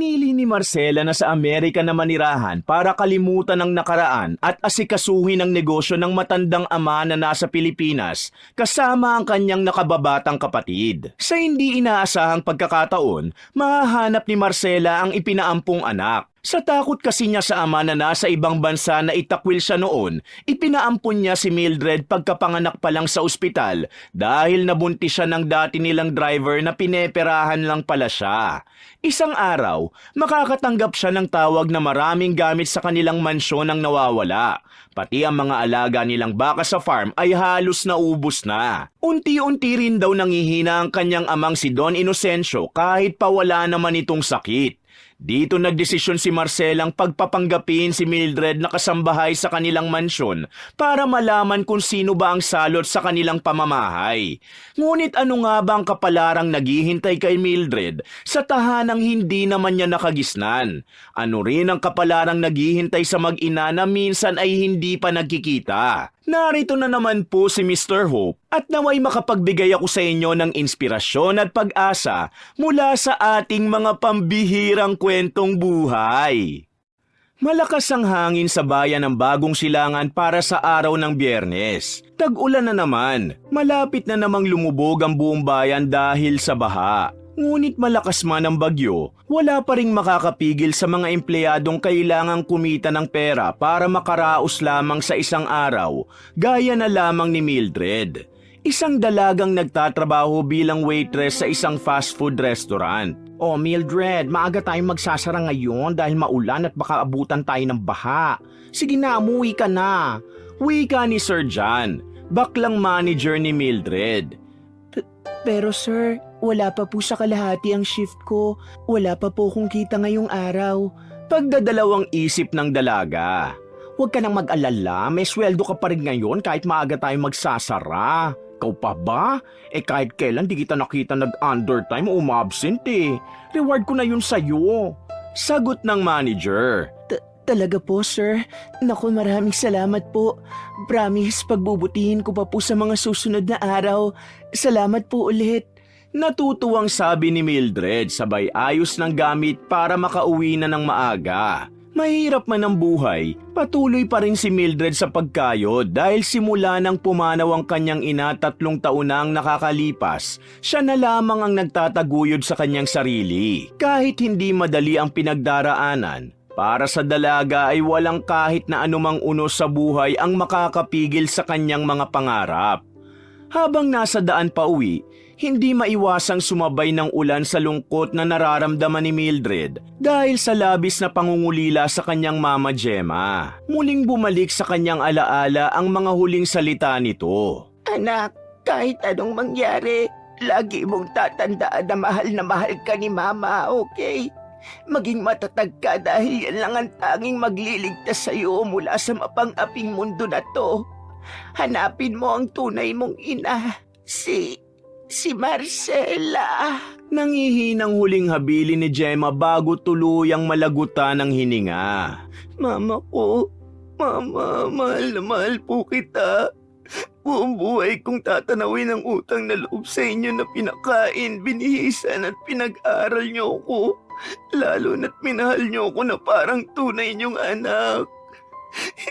Pinili ni Marcela na sa Amerika na manirahan para kalimutan ang nakaraan at asikasuhin ang negosyo ng matandang ama na nasa Pilipinas kasama ang kanyang nakababatang kapatid. Sa hindi inaasahang pagkakataon, mahahanap ni Marcela ang ipinaampong anak. Sa takot kasi niya sa ama na nasa ibang bansa na itakwil siya noon, ipinaampon niya si Mildred pagkapanganak pa lang sa ospital dahil nabuntis siya ng dati nilang driver na pineperahan lang pala siya. Isang araw, makakatanggap siya ng tawag na maraming gamit sa kanilang mansyon ang nawawala. Pati ang mga alaga nilang baka sa farm ay halos naubos na. Unti-unti rin daw nangihina ang kanyang amang si Don Inocencio kahit pa wala naman itong sakit. Dito nagdesisyon si Marcelang pagpapanggapin si Mildred na kasambahay sa kanilang mansyon para malaman kung sino ba ang salot sa kanilang pamamahay. Ngunit ano nga ba ang kapalarang naghihintay kay Mildred sa tahanang hindi naman niya nakagisnan? Ano rin ang kapalarang naghihintay sa mag-ina na minsan ay hindi pa nagkikita? Narito na naman po si Mr. Hope at naway makapagbigay ako sa inyo ng inspirasyon at pag-asa mula sa ating mga pambihirang kwentong buhay. Malakas ang hangin sa bayan ng Bagong Silangan para sa araw ng Biyernes. Tag-ulan na naman, malapit na namang lumubog ang buong bayan dahil sa baha. Ngunit malakas man ang bagyo, wala pa ring makakapigil sa mga empleyadong kailangang kumita ng pera para makaraos lamang sa isang araw, gaya na lamang ni Mildred. Isang dalagang nagtatrabaho bilang waitress sa isang fast food restaurant. Oh Mildred, maaga tayong magsasara ngayon dahil maulan at baka abutan tayo ng baha. Sige na, umuwi ka na. Wika ni Sir John, baklang manager ni Mildred. Pero sir, wala pa po sa kalahati ang shift ko. Wala pa po kong kita ngayong araw. Pagdadalawang isip ng dalaga. Huwag ka nang mag-alala, may sweldo ka pa rin ngayon kahit maaga tayong magsasara. Ikaw pa ba? Kahit kailan di kita nakita nag-undertime o umabsent eh. Reward ko na yun sa'yo. Sagot ng manager. Talaga po, sir. Naku, maraming salamat po. Promise, pagbubutihin ko pa po sa mga susunod na araw. Salamat po ulit. Natutuwang sabi ni Mildred sabay ayos ng gamit para makauwi na ng maaga. Mahirap man ang buhay, patuloy pa rin si Mildred sa pagkayod dahil simula nang pumanaw ang kanyang ina 3 taon na ang nakakalipas, siya na lamang ang nagtataguyod sa kanyang sarili. Kahit hindi madali ang pinagdaraanan, para sa dalaga ay walang kahit na anumang unos sa buhay ang makakapigil sa kanyang mga pangarap. Habang nasa daan pa uwi, hindi maiwasang sumabay ng ulan sa lungkot na nararamdaman ni Mildred dahil sa labis na pangungulila sa kanyang mama Gemma. Muling bumalik sa kanyang alaala ang mga huling salita nito. Anak, kahit anong mangyari, lagi mong tatandaan na mahal ka ni mama, okay? Maging matatag ka dahil yan lang ang tanging magliligtas sa'yo mula sa mapang-aping mundo na to. Hanapin mo ang tunay mong ina, si Marcela. Nangihinang huling habili ni Gemma bago tuluyang malagutan ng hininga. Mama ko, mama, mahal na mahal po kita. Buong buhay kong tatanawin ang utang na loob sa inyo na pinakain, binihisan at pinag-aral niyo ko. Lalo na't minahal niyo ko na parang tunay niyong anak.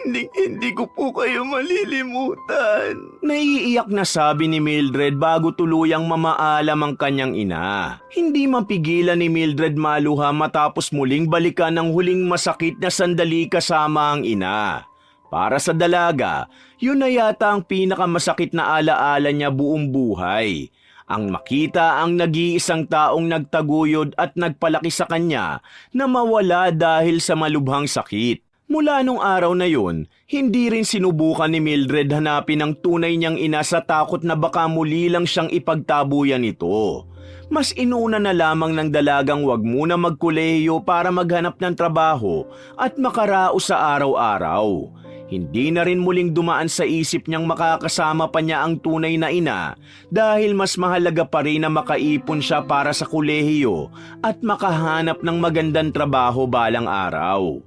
Hindi ko po kayo malilimutan. Naiiyak na sabi ni Mildred bago tuluyang mamaalam ang kanyang ina. Hindi mapigilan ni Mildred maluha matapos muling balikan ang huling masakit na sandali kasama ang ina. Para sa dalaga, yun na yata ang pinakamasakit na alaala niya buong buhay. Ang makita ang nag-iisang taong nagtaguyod at nagpalaki sa kanya na mawala dahil sa malubhang sakit. Mula nung araw na yun, hindi rin sinubukan ni Mildred hanapin ang tunay niyang ina sa takot na baka muli lang siyang ipagtabuyan ito. Mas inuna na lamang ng dalagang wag muna magkolehiyo para maghanap ng trabaho at makaraos sa araw-araw. Hindi na rin muling dumaan sa isip niyang makakasama pa niya ang tunay na ina dahil mas mahalaga pa rin na makaipon siya para sa kolehiyo at makahanap ng magandang trabaho balang araw.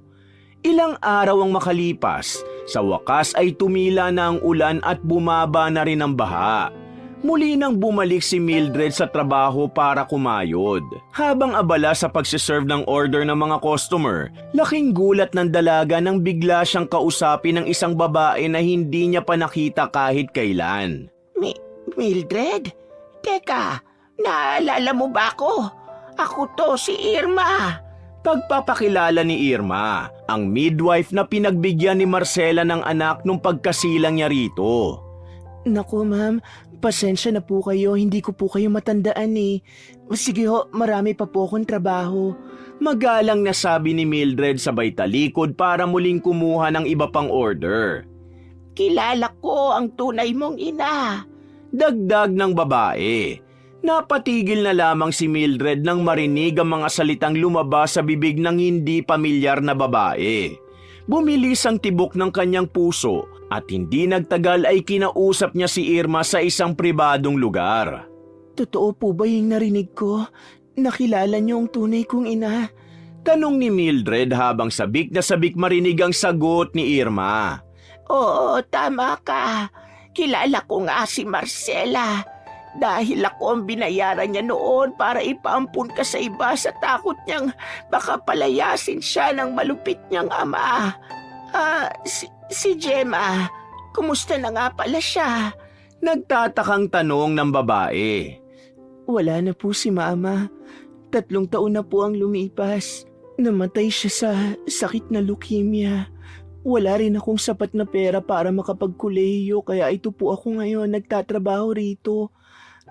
Ilang araw ang makalipas, sa wakas ay tumila na ang ulan at bumaba na rin ang baha. Muli nang bumalik si Mildred sa trabaho para kumayod. Habang abala sa pagsiserve ng order ng mga customer, laking gulat ng dalaga nang bigla siyang kausapin ng isang babae na hindi niya pa nakita kahit kailan. Mildred? Teka, naalala mo ba ako? Ako to, si Irma. Pagpapakilala ni Irma, ang midwife na pinagbigyan ni Marcela ng anak nung pagkasilang niya rito. Naku ma'am, pasensya na po kayo, hindi ko po kayo matandaan eh. Sige ho, marami pa po akong trabaho. Magalang na sabi ni Mildred sabay talikod para muling kumuha ng iba pang order. Kilala ko ang tunay mong ina. Dagdag ng babae. Napatigil na lamang si Mildred nang marinig ang mga salitang lumabas sa bibig ng hindi pamilyar na babae. Bumilis ang tibok ng kanyang puso at hindi nagtagal ay kinausap niya si Irma sa isang pribadong lugar. Totoo po ba yung narinig ko? Nakilala niyo ang tunay kong ina? Tanong ni Mildred habang sabik na sabik marinig ang sagot ni Irma. Oo, tama ka. Kilala ko nga si Marcela. Dahil ako ang binayaran niya noon para ipaampun ka sa iba sa takot niyang baka palayasin siya ng malupit niyang ama. Si Gemma, kumusta na nga pala siya? Nagtatakang tanong ng babae. Wala na po si Mama. 3 taon na po ang lumipas. Namatay siya sa sakit na leukemia. Wala rin akong sapat na pera para makapagkolehiyo kaya ito po ako ngayon nagtatrabaho rito.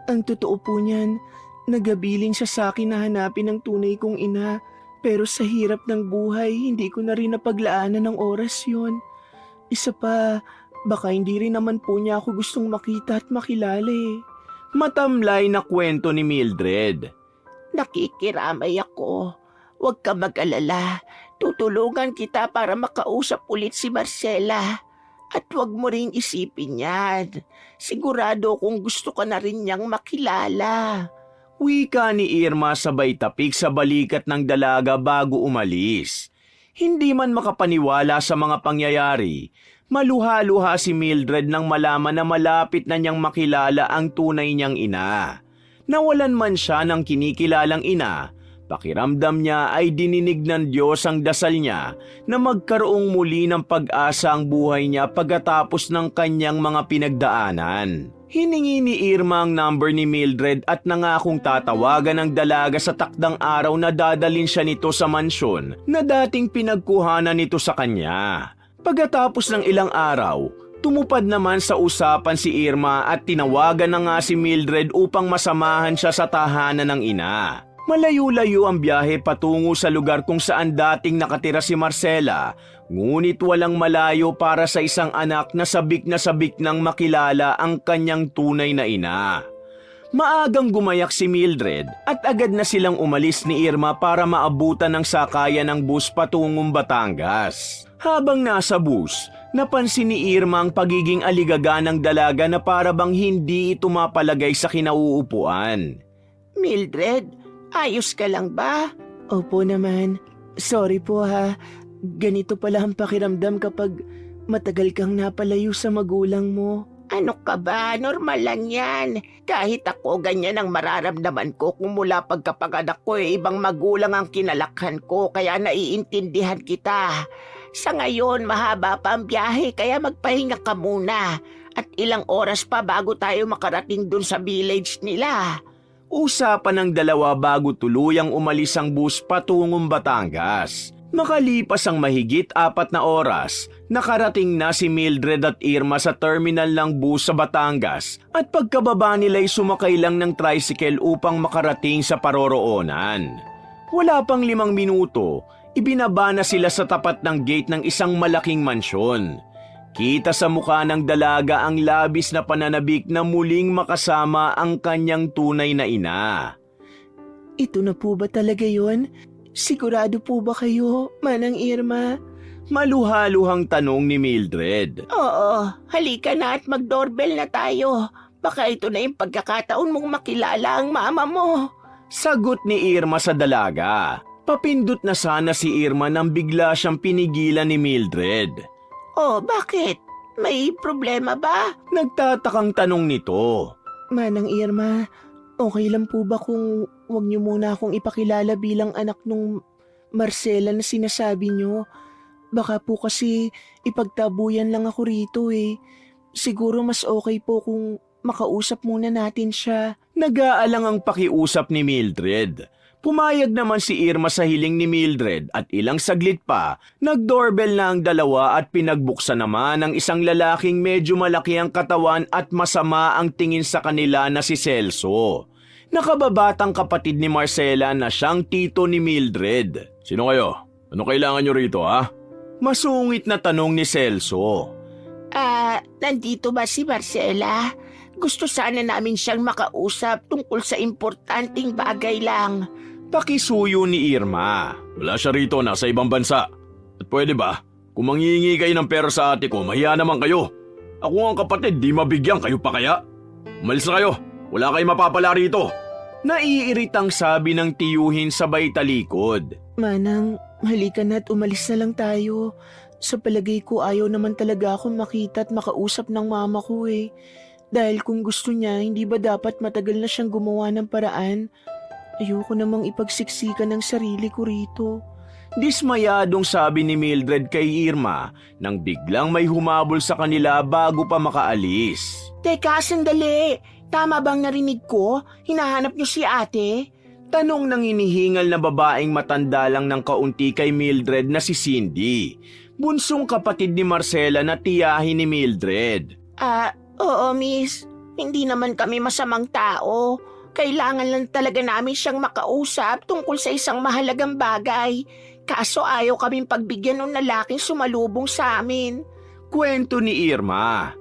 Ang totoo po niyan, nagabiling siya sa akin na hanapin ang tunay kong ina. Pero sa hirap ng buhay, hindi ko na rin napaglaanan ng oras yon. Isa pa, baka hindi rin naman po niya ako gustong makita at makilala eh. Matamlay na kwento ni Mildred. Nakikiramay ako. Huwag ka mag-alala. Tutulungan kita para makausap ulit si Marcela. At huwag mo ring isipin yan. Sigurado kung gusto ka na rin niyang makilala. Wika ni Irma sabay tapik sa balikat ng dalaga bago umalis. Hindi man makapaniwala sa mga pangyayari, maluha-luha si Mildred nang malaman na malapit na niyang makilala ang tunay niyang ina. Nawalan man siya ng kinikilalang ina, pakiramdam niya ay dininig ng Diyos ang dasal niya na magkaroong muli ng pag-asa ang buhay niya pagkatapos ng kanyang mga pinagdaanan. Hiningi ni Irma ang number ni Mildred at nangakong tatawagan ng dalaga sa takdang araw na dadalhin siya nito sa mansyon na dating pinagkuhanan nito sa kanya. Pagkatapos ng ilang araw, tumupad naman sa usapan si Irma at tinawagan na nga si Mildred upang masamahan siya sa tahanan ng ina. Malayo-layo ang biyahe patungo sa lugar kung saan dating nakatira si Marcela, ngunit walang malayo para sa isang anak na sabik nang makilala ang kanyang tunay na ina. Maagang gumayak si Mildred at agad na silang umalis ni Irma para maabutan ng sakayan ng bus patungong Batangas. Habang nasa bus, napansin ni Irma ang pagiging aligaga ng dalaga na para bang hindi ito mapalagay sa kinauupuan. Mildred, ayos ka lang ba? Opo naman. Sorry po ha. Ganito pala ang pakiramdam kapag matagal kang napalayo sa magulang mo. Ano ka ba? Normal lang yan. Kahit ako, ganyan ang mararamdaman ko kung mula pagkapanganak ko ibang magulang ang kinalakhan ko kaya naiintindihan kita. Sa ngayon, mahaba pa ang biyahe kaya magpahinga ka muna. At ilang oras pa bago tayo makarating dun sa village nila. Usapan ng dalawa bago tuluyang umalis ang bus patungong Batangas. Makalipas ang mahigit 4 na oras, nakarating na si Mildred at Irma sa terminal ng bus sa Batangas at pagkababa nila'y sumakay lang ng tricycle upang makarating sa paroroonan. Wala pang 5 minuto, ibinaba na sila sa tapat ng gate ng isang malaking mansyon. Kita sa mukha ng dalaga ang labis na pananabik na muling makasama ang kanyang tunay na ina. Ito na po ba talaga yon? Sigurado po ba kayo, Manang Irma? Maluhaluhang tanong ni Mildred. Oo, halika na at mag-doorbell na tayo. Baka ito na yung pagkakataon mong makilala ang mama mo. Sagot ni Irma sa dalaga. Papindot na sana si Irma nang bigla siyang pinigilan ni Mildred. Oh, bakit? May problema ba? Nagtatakang tanong nito. Manang Irma, okay lang po ba kung wag niyo muna akong ipakilala bilang anak nung Marcela na sinasabi niyo? Baka po kasi ipagtabuyan lang ako rito eh. Siguro mas okay po kung makausap muna natin siya. Nag-aalang ang pakiusap ni Mildred. Pumayag naman si Irma sa hiling ni Mildred at ilang saglit pa, nag-doorbell na ang dalawa at pinagbuksan naman ng isang lalaking medyo malaki ang katawan at masama ang tingin sa kanila na si Celso. Nakababatang kapatid ni Marcela na siyang tito ni Mildred. Sino kayo? Ano kailangan nyo rito ha? Masungit na tanong ni Celso. Nandito ba si Marcela? Gusto sana namin siyang makausap tungkol sa importanteng bagay lang. Pakisuyo ni Irma. Wala siya rito, nasa ibang bansa. At pwede ba? Kung manghihingi kayo ng pera sa ate ko, mahiya naman kayo. Ako ang kapatid, di mabigyan kayo pa kaya? Umalis na kayo, wala kayong mapapala rito. Naiiritang sabi ng tiyuhin sabay talikod. Manang, halika na at umalis na lang tayo. Sa palagay ko ayaw naman talaga akong makita at makausap ng mama ko eh. Dahil kung gusto niya, hindi ba dapat matagal na siyang gumawa ng paraan? Ayoko namang ipagsiksikan ng sarili ko rito. Dismayadong sabi ni Mildred kay Irma nang biglang may humabol sa kanila bago pa makaalis. Teka, sandali. Tama bang narinig ko? Hinahanap niyo si ate? Tanong ng inihingal na babaeng matanda lang ng kaunti kay Mildred na si Cindy. Bunsong kapatid ni Marcela na tiyahin ni Mildred. Oo miss. Hindi naman kami masamang tao. Kailangan lang talaga namin siyang makausap tungkol sa isang mahalagang bagay. Kaso ayaw kaming pagbigyan ng lalaking sumalubong sa amin. Kwento ni Irma.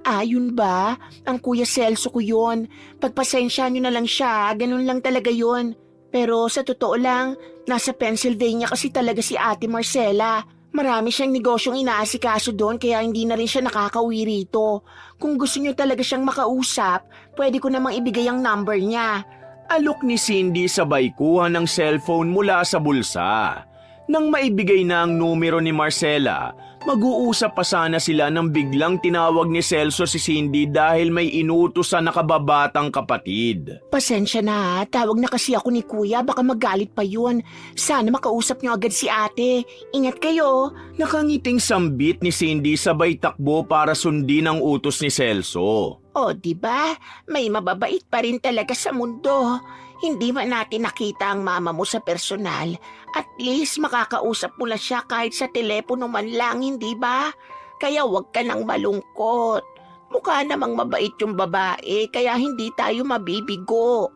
Yun ba? Ang Kuya Celso ko yun. Pagpasensya nyo na lang siya, ganun lang talaga yun. Pero sa totoo lang, nasa Pennsylvania kasi talaga si Ate Marcela. Marami siyang negosyong inaasikaso doon kaya hindi na rin siya nakakauwi rito. Kung gusto niyo talaga siyang makausap, pwede ko namang ibigay ang number niya. Alok ni Cindy sabay kuha ng cellphone mula sa bulsa. Nang maibigay na ang numero ni Marcela, mag-uusap pa sana sila nang biglang tinawag ni Celso si Cindy dahil may inutos sa nakababatang kapatid. Pasensya na, tawag na kasi ako ni Kuya, baka magalit pa yun. Sana makausap niyo agad si ate. Ingat kayo. Nakangiting sambit ni Cindy sabay takbo para sundin ang utos ni Celso. O, diba? May mababait pa rin talaga sa mundo. Hindi man natin nakita ang mama mo sa personal. At least makakausap mo na siya kahit sa telepono man lang, hindi ba? Kaya huwag ka nang malungkot. Mukha namang mabait yung babae, kaya hindi tayo mabibigo.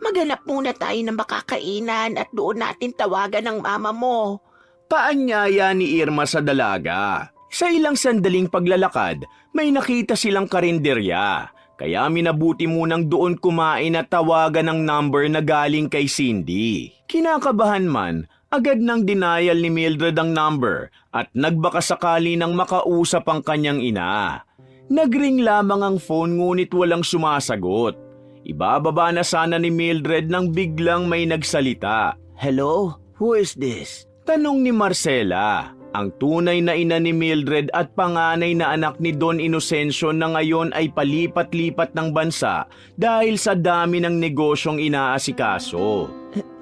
Maghanap muna tayo ng makakainan at doon natin tawagan ang mama mo. Paanyaya ni Irma sa dalaga. Sa ilang sandaling paglalakad, may nakita silang karinderya. Kaya minabuti munang doon kumain at tawagan ng number na galing kay Cindy. Kinakabahan man, agad nang denial ni Mildred ang number at nagbakasakali ng makausap ang kanyang ina. Nagring lamang ang phone ngunit walang sumasagot. Ibababa na sana ni Mildred nang biglang may nagsalita. Hello? Who is this? Tanong ni Marcela. Ang tunay na ina ni Mildred at panganay na anak ni Don Inocencio na ngayon ay palipat-lipat ng bansa dahil sa dami ng negosyong inaasikaso.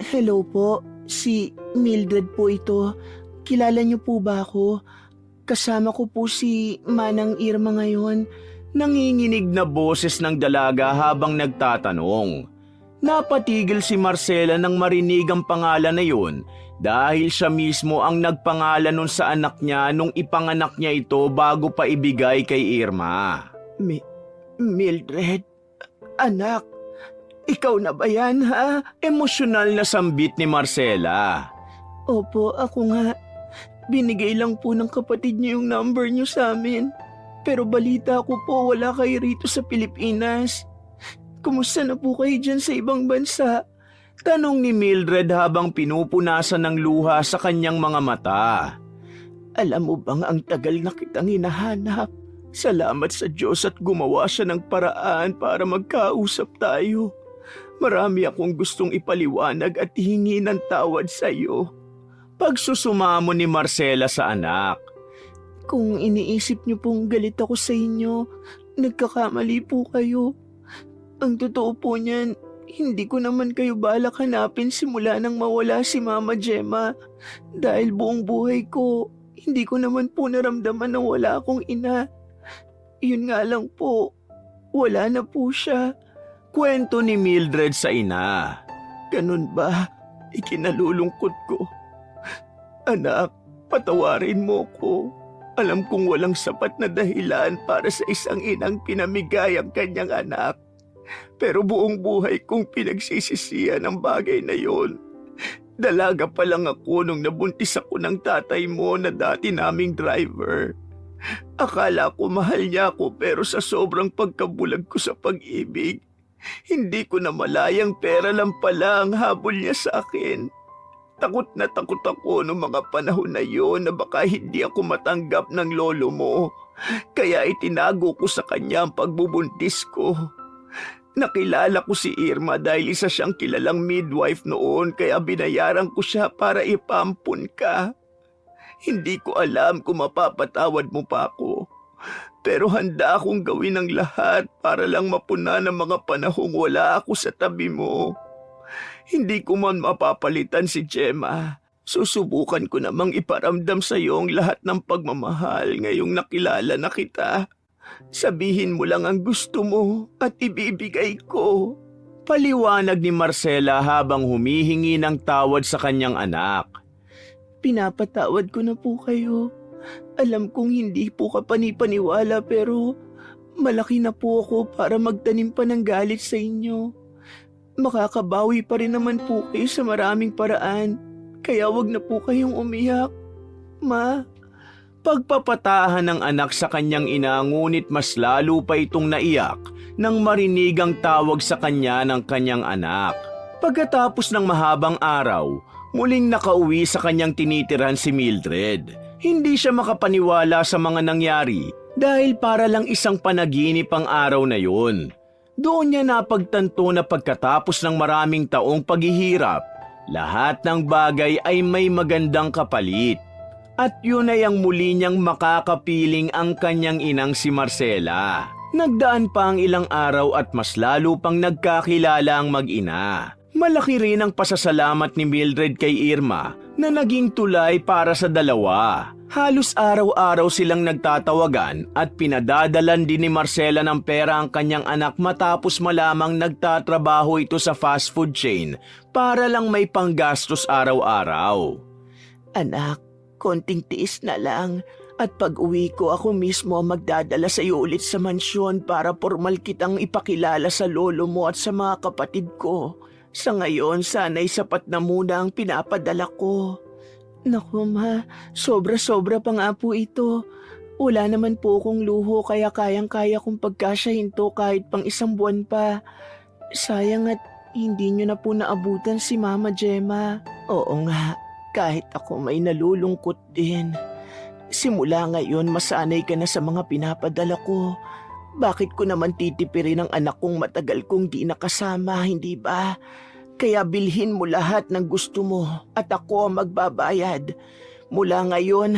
Hello po, si Mildred po ito. Kilala niyo po ba ako? Kasama ko po si Manang Irma ngayon. Nanginginig na boses ng dalaga habang nagtatanong. Napatigil si Marcela nang marinig ang pangalan na yun dahil siya mismo ang nagpangalan nun sa anak niya nung ipanganak niya ito bago pa ibigay kay Irma. Mildred? Anak? Ikaw na ba yan, ha? Emosyonal na sambit ni Marcela. Opo, ako nga. Binigay lang po ng kapatid niyo yung number niyo sa amin. Pero balita ko po wala kayo rito sa Pilipinas. Kumusta na po kayo dyan sa ibang bansa? Tanong ni Mildred habang pinupunasan ng luha sa kanyang mga mata. Alam mo bang ang tagal na kitang hinahanap? Salamat sa Diyos at gumawa siya ng paraan para magkausap tayo. Marami akong gustong ipaliwanag at hingi ng tawad sa iyo. Pagsusumamo ni Marcela sa anak. Kung iniisip niyo pong galit ako sa inyo, nagkakamali po kayo. Ang totoo po niyan, hindi ko naman kayo balak hanapin simula nang mawala si Mama Gemma. Dahil buong buhay ko, hindi ko naman po naramdaman na wala akong ina. Yun nga lang po, wala na po siya. Kwento ni Mildred sa ina. Ganun ba? Ikinalulungkot ko. Anak, patawarin mo ko. Alam kong walang sapat na dahilan para sa isang inang pinamigay ang kanyang anak. Pero buong buhay kong pinagsisisihan ang bagay na yon. Dalaga pa lang ako nung nabuntis ako ng tatay mo na dati naming driver. Akala ko mahal niya ako pero sa sobrang pagkabulag ko sa pag-ibig, hindi ko na malayang pera lang pala ang habol niya sa akin. Takot na takot ako noong mga panahon na yon na baka hindi ako matanggap ng lolo mo. Kaya itinago ko sa kanya ang pagbubuntis ko. Nakilala ko si Irma dahil isa siyang kilalang midwife noon kaya binayaran ko siya para ipampun ka. Hindi ko alam kung mapapatawad mo pa ako. Pero handa akong gawin ang lahat para lang mapuna ng mga panahong wala ako sa tabi mo. Hindi ko man mapapalitan si Gemma. Susubukan ko namang iparamdam sa iyo ang lahat ng pagmamahal ngayong nakilala na kita. Sabihin mo lang ang gusto mo at ibibigay ko. Paliwanag ni Marcela habang humihingi ng tawad sa kanyang anak. Pinapatawad ko na po kayo. Alam kong hindi po kapani-paniwala pero malaki na po ako para magtanim pa ng galit sa inyo. Makakabawi pa rin naman po kayo sa maraming paraan. Kaya wag na po kayong umiyak. Ma, Pagpapatahan ng anak sa kanyang ina ngunit mas lalo pa itong naiyak nang marinig ang tawag sa kanya ng kanyang anak. Pagkatapos ng mahabang araw, muling nakauwi sa kanyang tinitirahan si Mildred. Hindi siya makapaniwala sa mga nangyari dahil para lang isang panaginip ang araw na yun. Doon niya napagtanto na pagkatapos ng maraming taong paghihirap, lahat ng bagay ay may magandang kapalit. At yun ay ang muli niyang makakapiling ang kanyang inang si Marcela. Nagdaan pa ang ilang araw at mas lalo pang nagkakilala ang mag-ina. Malaki rin ang pasasalamat ni Mildred kay Irma na naging tulay para sa dalawa. Halos araw-araw silang nagtatawagan at pinadadalan din ni Marcela ng pera ang kanyang anak matapos malamang nagtatrabaho ito sa fast food chain para lang may panggastos araw-araw. anak, konting tiis na lang. At pag-uwi ko ako mismo magdadala sa iyo ulit sa mansyon para formal kitang ipakilala sa lolo mo at sa mga kapatid ko. Sa ngayon, sana'y sapat na muna ang pinapadala ko. Naku ma, sobra-sobra pa nga po ito. Wala naman po akong luho kaya kayang-kaya kong pagkasyahin to kahit pang 1 buwan pa. Sayang at hindi nyo na po naabutan si Mama Gemma. Oo nga, kahit ako may nalulungkot din. Simula ngayon, masanay ka na sa mga pinapadala ko. Bakit ko naman titipirin ang anak kong matagal kong di nakasama, hindi ba? Kaya bilhin mo lahat ng gusto mo at ako ang magbabayad. Mula ngayon,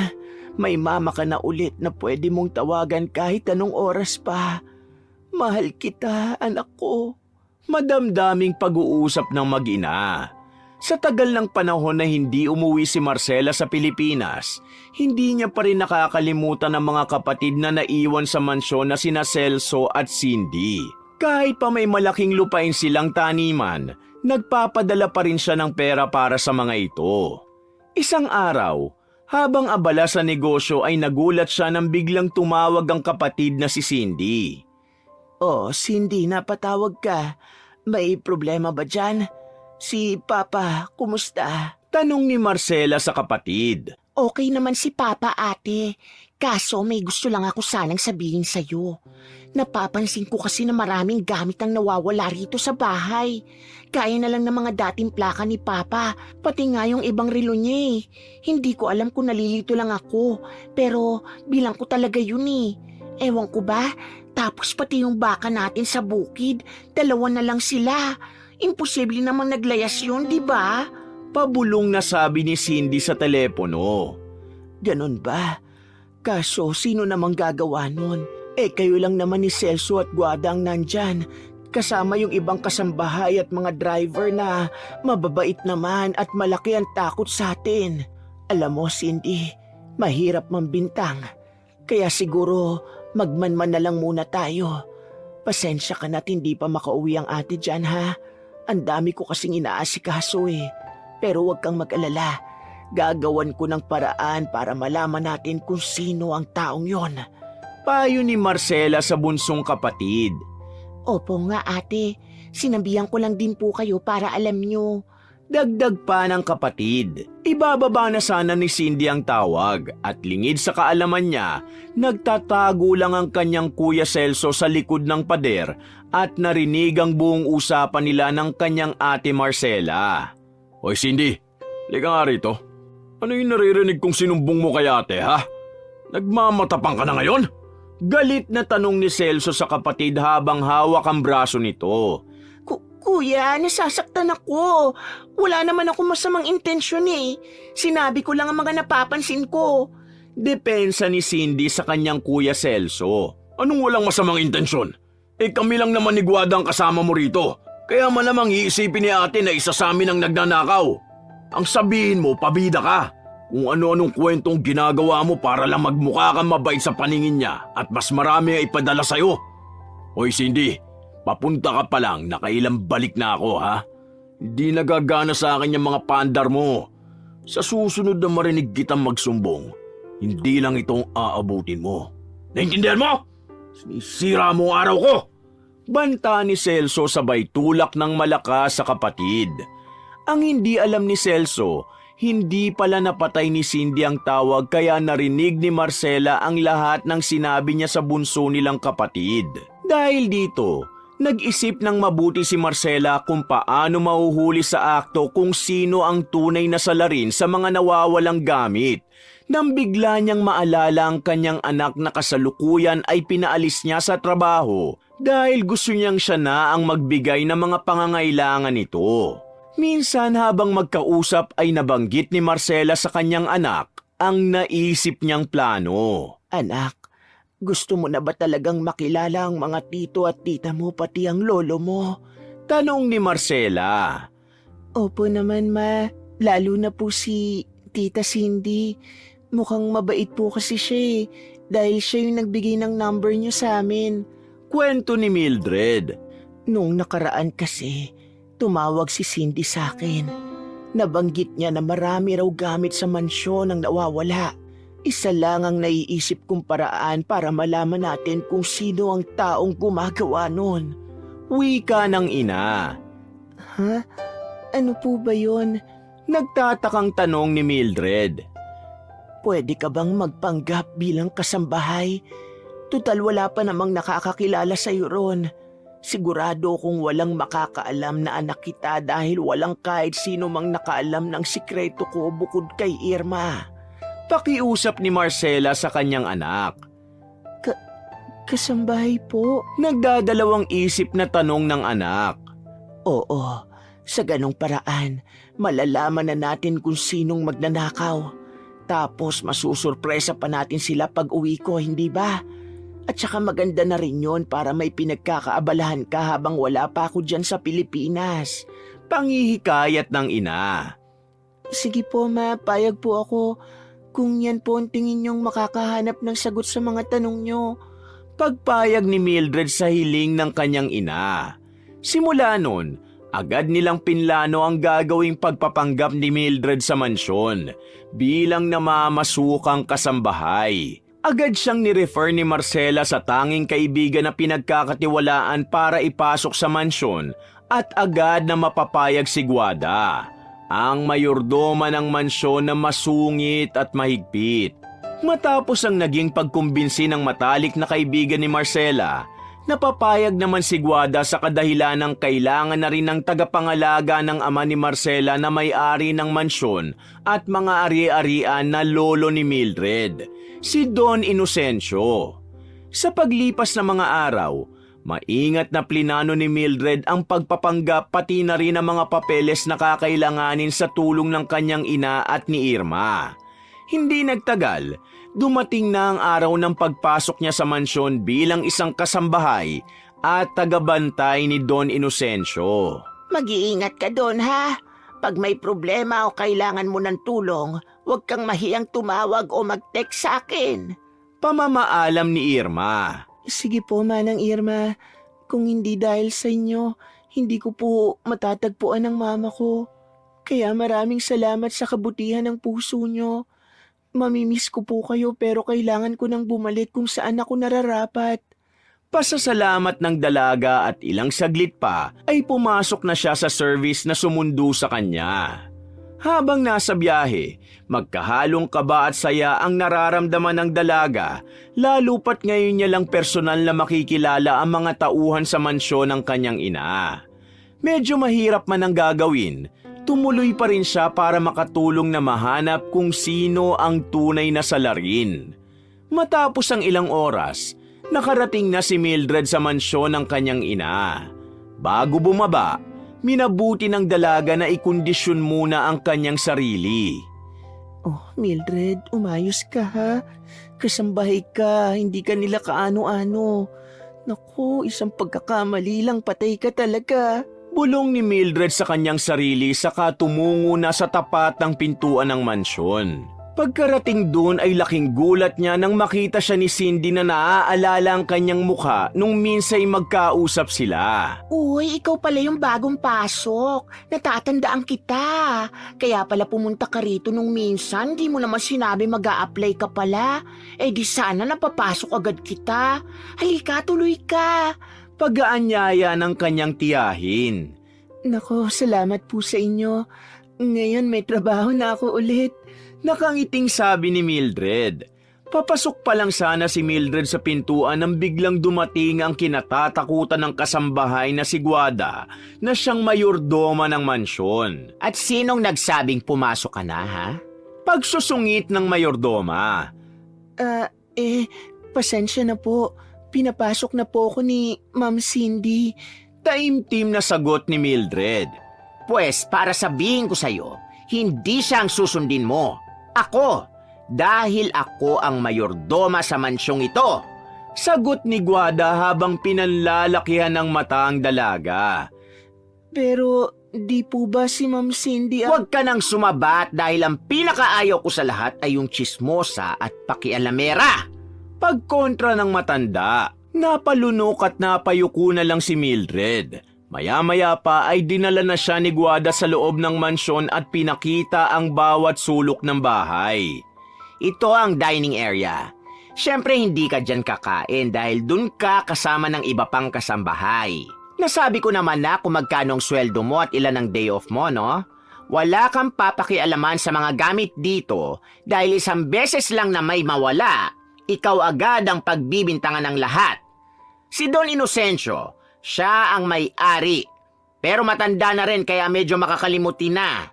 may mama ka na ulit na pwede mong tawagan kahit anong oras pa. Mahal kita, anak ko. Madamdaming pag-uusap ng mag-ina. Sa tagal ng panahon na hindi umuwi si Marcela sa Pilipinas, hindi niya pa rin nakakalimutan ang mga kapatid na naiwan sa mansyon na sina Celso at Cindy. Kahit pa may malaking lupain silang taniman, nagpapadala pa rin siya ng pera para sa mga ito. Isang araw, habang abala sa negosyo ay nagulat siya nang biglang tumawag ang kapatid na si Cindy. Oh, Cindy, napatawag ka. May problema ba dyan? Si Papa, kumusta? Tanong ni Marcela sa kapatid. Okay naman si Papa, ate. Kaso may gusto lang ako sanang sabihin sa'yo. Napapansin ko kasi na maraming gamit ang nawawala rito sa bahay. Kaya na lang ng mga dating plaka ni Papa, pati nga yung ibang relo niya eh. Hindi ko alam kung nalilito lang ako, pero bilang ko talaga yun eh. Ewan ko ba, tapos pati yung baka natin sa bukid, 2 na lang sila. Imposible namang naglayas yun, di ba? Pabulong na sabi ni Cindy sa telepono. Ganon ba? Kaso sino namang gagawa nun? Kayo lang naman ni Celso at Guada ang nandyan. kasama yung ibang kasambahay at mga driver na mababait naman at malaki ang takot sa atin. Alam mo, Cindy, mahirap mambintang. Kaya siguro magmanman na lang muna tayo. Pasensya ka na't hindi pa makauwi ang ate dyan, ha? Ang dami ko kasing inaasikaso eh. Pero huwag kang mag-alala. Gagawan ko ng paraan para malaman natin kung sino ang taong yon. Payo ni Marcela sa bunsong kapatid. Opo nga ate, sinabihan ko lang din po kayo para alam nyo. Dagdag pa ng kapatid. Ibababa na sana ni Cindy ang tawag at lingid sa kaalaman niya, nagtatago lang ang kanyang Kuya Celso sa likod ng pader at narinig ang buong usapan nila ng kanyang ate Marcela. Hoy Cindy, liga nga rito. Ano yung naririnig kong sinumbong mo kay ate ha? Nagmamatapang ka na ngayon? Galit na tanong ni Celso sa kapatid habang hawak ang braso nito. Kuya, nasasaktan ako. Wala naman ako masamang intensyon eh. Sinabi ko lang ang mga napapansin ko. Depensa ni Cindy sa kanyang Kuya Celso. Anong walang masamang intensyon? Kami lang naman ni Guada ang kasama mo rito. Kaya malamang iisipin ni ate na isa sa amin ang nagnanakaw. Ang sabihin mo, pabida ka. Kung ano-anong kwentong ginagawa mo para lang magmukha kang mabait sa paningin niya at mas marami ang ipadala sa'yo. Hoy Cindy, papunta ka pa lang, nakailang balik na ako ha. Hindi nagagana sa akin yung mga paandar mo. Sa susunod na marinig kitang magsumbong, hindi lang itong aabutin mo. Naintindihan mo? Sinisira mo ang araw ko! Banta ni Celso sabay tulak ng malakas sa kapatid. Ang hindi alam ni Celso, hindi pala napatay ni Cindy ang tawag kaya narinig ni Marcela ang lahat ng sinabi niya sa bunso nilang kapatid. Dahil dito, nag-isip ng mabuti si Marcela kung paano mahuhuli sa akto kung sino ang tunay na salarin sa mga nawawalang gamit. Nang bigla niyang maalala ang kanyang anak na kasalukuyan ay pinaalis niya sa trabaho dahil gusto niyang siya na ang magbigay ng mga pangangailangan nito. Minsan habang magkausap ay nabanggit ni Marcela sa kanyang anak ang naisip niyang plano. Anak, gusto mo na ba talagang makilala ang mga tito at tita mo pati ang lolo mo? Tanong ni Marcela. Opo naman ma, lalo na po si Tita Cindy. Mukhang mabait po kasi siya eh, dahil siya yung nagbigay ng number niyo sa amin. Kwento ni Mildred. Nung nakaraan kasi, tumawag si Cindy sa akin. Nabanggit niya na marami raw gamit sa mansyon ang nawawala. Isa lang ang naiisip kong paraan para malaman natin kung sino ang taong gumagawa nun. Wika ng ina. Ha? Ano po ba yun? Nagtatakang tanong ni Mildred. Pwede ka bang magpanggap bilang kasambahay? Tutal wala pa namang nakakakilala sa'yo ron. Sigurado kung walang makakaalam na anak kita dahil walang kahit sino mang nakaalam ng sikreto ko bukod kay Irma. Pakiusap ni Marcela sa kanyang anak. Kasambahay po? Nagdadalawang isip na tanong ng anak. Oo, sa ganong paraan, malalaman na natin kung sinong magnanakaw. Tapos masusurpresa pa natin sila pag uwi ko, hindi ba? At saka maganda na rin yun para may pinagkakaabalahan ka habang wala pa ako dyan sa Pilipinas. Pangihikayat ng ina. Sige po ma, payag po ako. Kung yan po ang tingin niyong makakahanap ng sagot sa mga tanong niyo. Pagpayag ni Mildred sa hiling ng kanyang ina. Simula nun, agad nilang pinlano ang gagawing pagpapanggap ni Mildred sa mansyon bilang namamasukang kasambahay. Agad siyang nirefer ni Marcela sa tanging kaibigan na pinagkakatiwalaan para ipasok sa mansyon at agad na mapapayag si Guada, ang mayordoma ng mansyon na masungit at mahigpit. Matapos ang naging pagkumbinsi ng matalik na kaibigan ni Marcela, napapayag naman si Guada sa kadahilan ng kailangan na rin ng tagapangalaga ng ama ni Marcela na may-ari ng mansyon at mga ari-arian na lolo ni Mildred, si Don Inocencio. Sa paglipas ng mga araw, maingat na plinano ni Mildred ang pagpapanggap pati na rin ang mga papeles na kakailanganin sa tulong ng kanyang ina at ni Irma. Hindi nagtagal, dumating na ang araw ng pagpasok niya sa mansyon bilang isang kasambahay at tagabantay ni Don Inocencio. Mag-iingat ka doon, ha? Pag may problema o kailangan mo ng tulong, huwag kang mahiyang tumawag o mag-text sa akin. Pamamaalam ni Irma. Sige po, Manang Irma. Kung hindi dahil sa inyo, hindi ko po matatagpuan ang mama ko. Kaya maraming salamat sa kabutihan ng puso nyo. Mamimiss ko po kayo pero kailangan ko nang bumalik kung saan ako nararapat. Pasasalamat ng dalaga at ilang saglit pa ay pumasok na siya sa service na sumundo sa kanya. Habang nasa biyahe, magkahalong kaba at saya ang nararamdaman ng dalaga, lalo pat ngayon niya lang personal na makikilala ang mga tauhan sa mansyon ng kanyang ina. Medyo mahirap man ang gagawin, tumuloy pa rin siya para makatulong na mahanap kung sino ang tunay na salarin. Matapos ang ilang oras, nakarating na si Mildred sa mansyon ng kanyang ina. Bago bumaba, minabuti ng dalaga na ikondisyon muna ang kanyang sarili. Oh, Mildred, umayos ka ha. Kasambahay ka, hindi ka nila kaano-ano. Naku, isang pagkakamali lang, patay ka talaga. Bulong ni Mildred sa kanyang sarili saka tumungo na sa tapat ng pintuan ng mansyon. Pagkarating doon ay laking gulat niya nang makita siya ni Cindy na naaalala ang kanyang mukha nung minsay magkausap sila. Uy, ikaw pala yung bagong pasok. Natatandaan kita. Kaya pala pumunta ka rito nung minsan, di mo naman sinabi mag-a-apply ka pala. Eh di sana napapasok agad kita. Halika, tuloy ka. Pag-aanyaya ng kanyang tiyahin. Nako, salamat po sa inyo. Ngayon may trabaho na ako ulit. Nakangiting sabi ni Mildred. Papasok pa lang sana si Mildred sa pintuan nang biglang dumating ang kinatatakutan ng kasambahay na si Guada na siyang mayordoma ng mansyon. At sinong nagsabing pumasok ka na, ha? Pagsusungit ng mayordoma. Pasensya na po. Pinapasok na po ako ni Ma'am Cindy. Taimtim na sagot ni Mildred. Pues para sabihin ko sa'yo, hindi siya ang susundin mo. Ako! Dahil ako ang mayordoma sa mansyong ito. Sagot ni Guada habang pinanlalakihan ng mata ang dalaga. Pero di po ba si Ma'am Cindy Huwag ka nang sumabat dahil ang pinakaayaw ko sa lahat ay yung chismosa at pakialamera. Pagkontra ng matanda, napalunok at napayuko na lang si Mildred. Maya-maya pa ay dinala na siya ni Guada sa loob ng mansyon at pinakita ang bawat sulok ng bahay. Ito ang dining area. Siyempre hindi ka dyan kakain dahil dun ka kasama ng iba pang kasambahay. Nasabi ko naman na kung magkano ang sweldo mo at ilan ang day off mo, no? Wala kang papakialaman sa mga gamit dito dahil isang beses lang na may mawala, ikaw agad ang pagbibintangan ng lahat. Si Don Inocencio, siya ang may-ari. Pero matanda na rin kaya medyo makakalimutin na.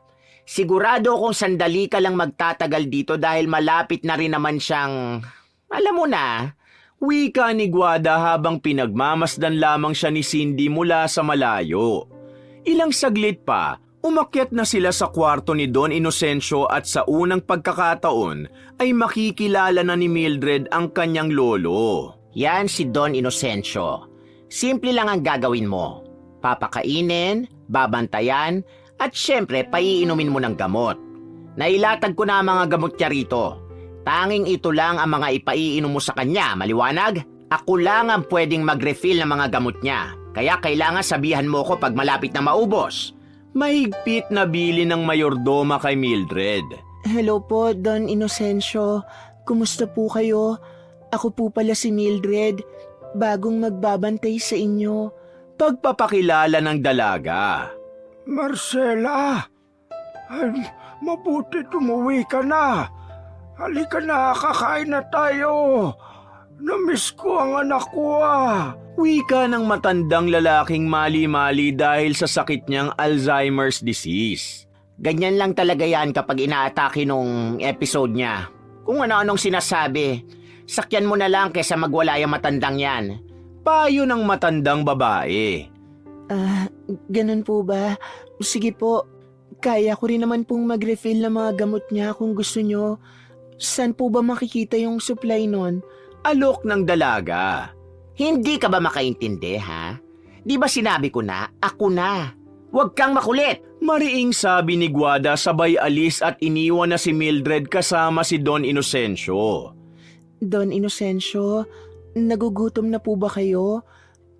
Sigurado akong sandali ka lang magtatagal dito dahil malapit na rin naman siyang, alam mo na. Wika ni Guada habang pinagmamasdan lamang siya ni Cindy mula sa malayo. Ilang saglit pa, umakyat na sila sa kwarto ni Don Inocencio at sa unang pagkakataon ay makikilala na ni Mildred ang kanyang lolo. Yan si Don Inocencio. Simple lang ang gagawin mo. Papakainin, babantayan, at syempre paiinumin mo ng gamot. Nailatag ko na ang mga gamot niya rito. Tanging ito lang ang mga ipaiinom mo sa kanya, maliwanag? Ako lang ang pwedeng mag-refill ng mga gamot niya. Kaya kailangan sabihan mo ko pag malapit na maubos. Mahigpit na bili ng mayordoma kay Mildred. Hello po, Don Inocencio. Kumusta po kayo? Ako po pala si Mildred, bagong magbabantay sa inyo. Pagpapakilala ng dalaga. Marcela, mabuti tumuwi ka na. Halika na, kakain na tayo. Namiss ko ang anak ko Wika ng matandang lalaking mali-mali dahil sa sakit niyang Alzheimer's disease. Ganyan lang talaga yan kapag inaatake nung episode niya. Kung ano-anong sinasabi, sakyan mo na lang kesa magwala yung matandang yan. Payo ng matandang babae. Ganun po ba? Sige po, kaya ko rin naman pong mag-refill ng mga gamot niya kung gusto nyo. Saan po ba makikita yung supply nun? Alok ng dalaga. Hindi ka ba makaintindi, ha? Di ba sinabi ko na, ako na. Huwag kang makulit. Mariing sabi ni Guada sabay alis at iniwan na si Mildred kasama si Don Inocencio. Don Inocencio, nagugutom na po ba kayo?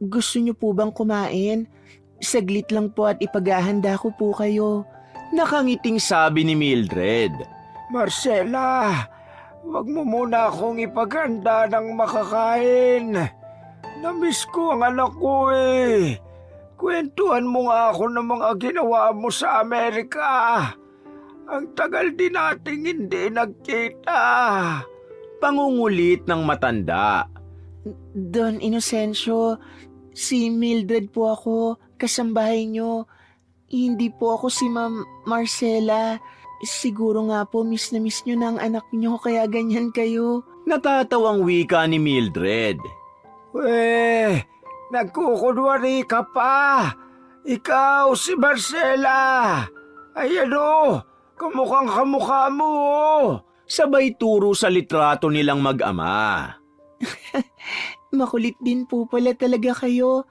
Gusto niyo po bang kumain? Saglit lang po at ipaghahanda ko po kayo. Nakangiting sabi ni Mildred. Marcela, wag mo muna akong ipaganda ng makakain. Namiss ko ang anak ko eh. Kwentuhan mo nga ako ng mga ginawa mo sa Amerika. Ang tagal din nating hindi nagkita. Pangungulit ng matanda. Don Inocencio, si Mildred po ako, kasambahay niyo. Hindi po ako si Ma'am Marcela. Siguro nga po miss na miss niyo na ang anak niyo kaya ganyan kayo. Natatawang wika ni Mildred. Nagkukunwari ka pa. Ikaw si Marcela. Ay ano, kamukhang kamukha mo. Sabay turo sa litrato nilang mag-ama. Makulit din po pala talaga kayo.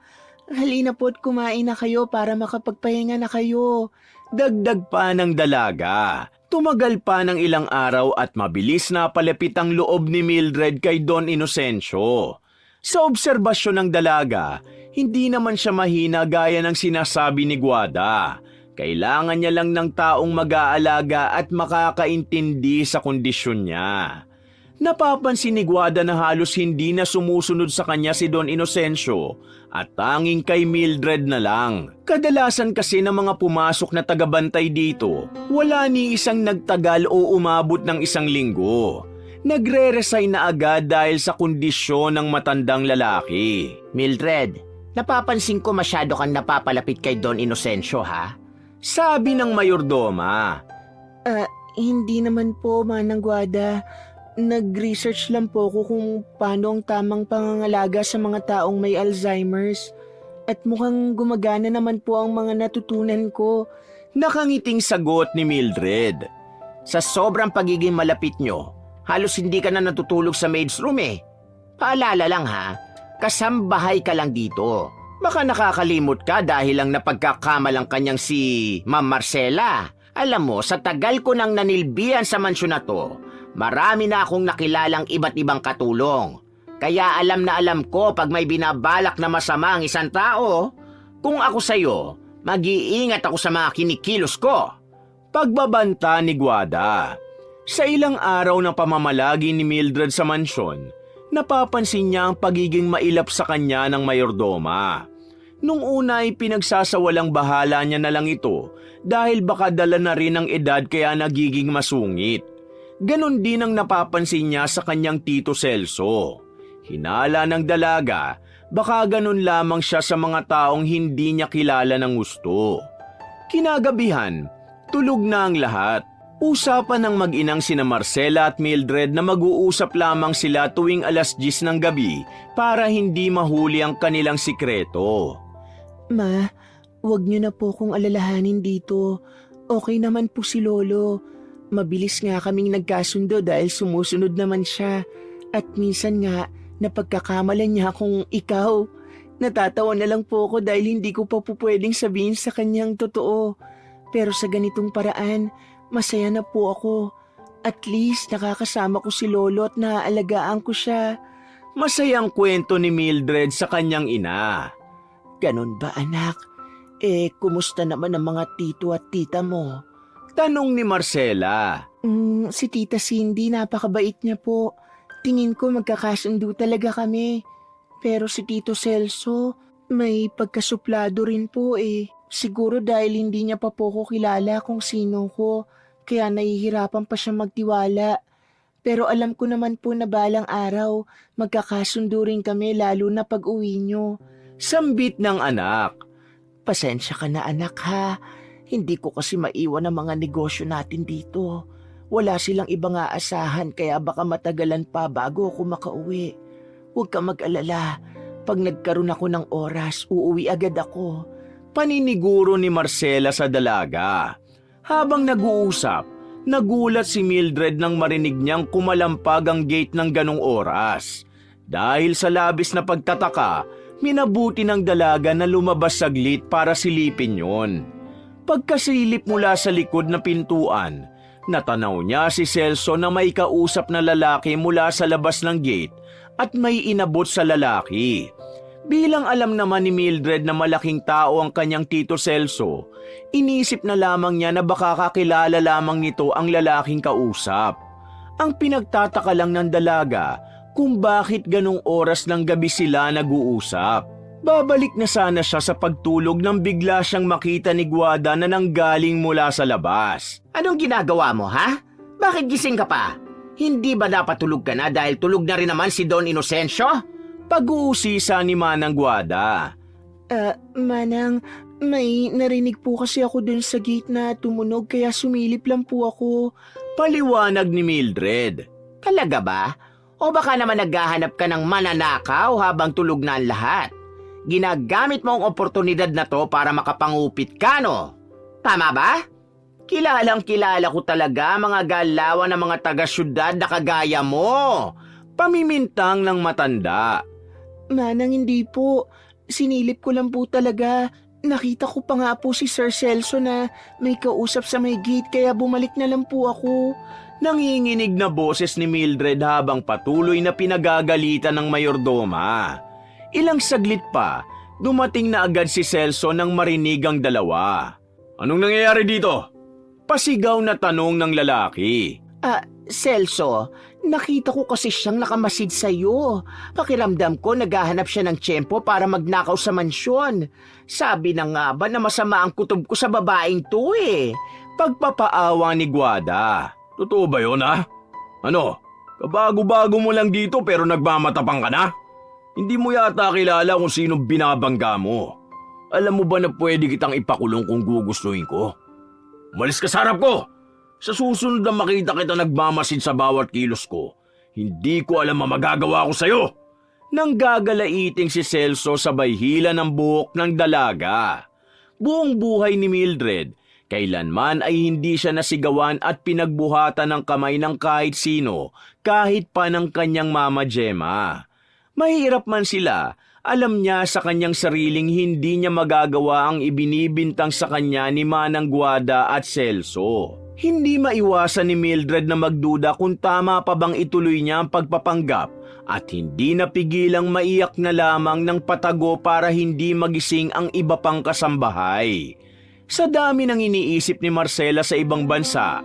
Halina po't kumain na kayo para makapagpahinga na kayo. Dagdag pa ng dalaga. Tumagal pa ng ilang araw at mabilis na palapit ang loob ni Mildred kay Don Inocencio. Sa obserbasyon ng dalaga, hindi naman siya mahina gaya ng sinasabi ni Guada. Kailangan niya lang ng taong mag-aalaga at makakaintindi sa kondisyon niya. Napapansin ni Guada na halos hindi na sumusunod sa kanya si Don Inocencio at tanging kay Mildred na lang. Kadalasan kasi ng mga pumasok na tagabantay dito, wala ni isang nagtagal o umabot ng 1 linggo. Nagre-resign na agad dahil sa kondisyon ng matandang lalaki. Mildred, napapansin ko masyado kang napapalapit kay Don Inocencio, ha? Sabi ng mayordoma. Hindi naman po, Manang Guada. Nag-research lang po ko kung paano ang tamang pangangalaga sa mga taong may Alzheimer's. At mukhang gumagana naman po ang mga natutunan ko. Nakangiting sagot ni Mildred. Sa sobrang pagiging malapit nyo, halos hindi ka na natutulog sa maid's room eh. Paalala lang ha, kasambahay ka lang dito. Baka nakakalimot ka dahil lang napagkakamalang kanyang si Ma'am Marcela. Alam mo, sa tagal ko nang nanilbihan sa mansyon na to, marami na akong nakilalang iba't ibang katulong. Kaya alam na alam ko pag may binabalak na masama ang isang tao. Kung ako sa'yo, mag-iingat ako sa mga kinikilos ko. Pagbabanta ni Guada. Sa ilang araw ng pamamalagi ni Mildred sa mansyon, napapansin niya ang pagiging mailap sa kanya ng mayordoma. Nung una ay pinagsasawalang bahala niya na lang ito dahil baka dala na rin ang edad kaya nagiging masungit. Ganon din ang napapansin niya sa kanyang tito Celso. Hinala ng dalaga, baka ganon lamang siya sa mga taong hindi niya kilala ng gusto. Kinagabihan, tulog na ang lahat. Usapan ng mag-inang sina Marcela at Mildred na mag-uusap lamang sila tuwing 10:00 ng gabi para hindi mahuli ang kanilang sikreto. Ma, wag niyo na po kong alalahanin dito. Okay naman po si Lolo. Mabilis nga kaming nagkasundo dahil sumusunod naman siya. At minsan nga, napagkakamalan niya kung ikaw. Natatawa na lang po ako dahil hindi ko pa po pwedeng sabihin sa kanyang totoo. Pero sa ganitong paraan, masaya na po ako. At least nakakasama ko si Lolo at naaalagaan ko siya. Masayang kwento ni Mildred sa kanyang ina. Ganun ba anak? Kumusta naman ang mga tito at tita mo? Tanong ni Marcela. Si Tita Cindy, napakabait niya po. Tingin ko magkakasundo talaga kami. Pero si Tito Celso, may pagkasuplado rin po eh. Siguro dahil hindi niya pa po ko kilala kung sino ko, kaya nahihirapan pa siya magtiwala. Pero alam ko naman po na balang araw, magkakasundo rin kami lalo na pag-uwi niyo. Sambit ng anak. Pasensya ka na anak ha. Hindi ko kasi maiwan ang mga negosyo natin dito. Wala silang ibang aasahan kaya baka matagalan pa bago ako makauwi. Huwag ka mag-alala. Pag nagkaroon ako ng oras, uuwi agad ako. Paniniguro ni Marcela sa dalaga. Habang nag-uusap, nagulat si Mildred nang marinig niyang kumalampag ang gate ng ganong oras. Dahil sa labis na pagtataka, minabuti ng dalaga na lumabas saglit para silipin yon. Pagkasilip mula sa likod na pintuan, natanaw niya si Celso na may kausap na lalaki mula sa labas ng gate at may inabot sa lalaki. Bilang alam naman ni Mildred na malaking tao ang kanyang tito Celso, inisip na lamang niya na baka kakilala lamang nito ang lalaking kausap. Ang pinagtataka lang ng dalaga kung bakit ganong oras ng gabi sila nag-uusap. Babalik na sana siya sa pagtulog nang bigla siyang makita ni Guada na nanggaling mula sa labas. Anong ginagawa mo, ha? Bakit gising ka pa? Hindi ba dapat tulog ka na dahil tulog na rin naman si Don Inocencio? Pag-uusisa ni Manang Guada. Manang, may narinig po kasi ako dun sa gate na tumunog kaya sumilip lang po ako. Paliwanag ni Mildred. Talaga ba? O baka naman naghahanap ka ng mananakaw habang tulog na ang lahat? Ginagamit mo ang oportunidad na to para makapangupit ka, no? Tama ba? Kilalang kilala ko talaga mga galawan ng mga taga-syudad na kagaya mo. Pamimintang ng matanda. Manang, hindi po. Sinilip ko lang po talaga. Nakita ko pa nga po si Sir Celso na may kausap sa may gate kaya bumalik na lang po ako. Nanginginig na boses ni Mildred habang patuloy na pinagagalitan ng mayordoma. Ilang saglit pa, dumating na agad si Celso nang marinig ang dalawa. Anong nangyayari dito? Pasigaw na tanong ng lalaki. Celso, nakita ko kasi siyang nakamasid sa'yo. Pakiramdam ko naghahanap siya ng tiyempo para magnakaw sa mansyon. Sabi na nga ba na masama ang kutob ko sa babaeng to eh. Pagpapaawa ni Guada. Totoo ba yun, ha? Ano? Kabago-bago mo lang dito pero nagmamatapang ka na? Hindi mo yata kilala kung sino binabangga mo. Alam mo ba na pwede kitang ipakulong kung gugustuhin ko? Umalis ka sa harap ko! Sa susunod na makita kita nagmamasid sa bawat kilos ko, hindi ko alam ang magagawa ko sa'yo. Nang gagalaiting si Celso sabay hila ng buhok ng dalaga. Buong buhay ni Mildred, kailanman ay hindi siya nasigawan at pinagbuhatan ng kamay ng kahit sino, kahit pa ng kanyang mama Gemma. Mahirap man sila, alam niya sa kanyang sariling hindi niya magagawa ang ibinibintang sa kanya ni Manang Guada at Celso. Hindi maiwasan ni Mildred na magduda kung tama pa bang ituloy niya ang pagpapanggap at hindi napigilang maiyak na lamang ng patago para hindi magising ang iba pang kasambahay. Sa dami ng iniisip ni Marcela sa ibang bansa,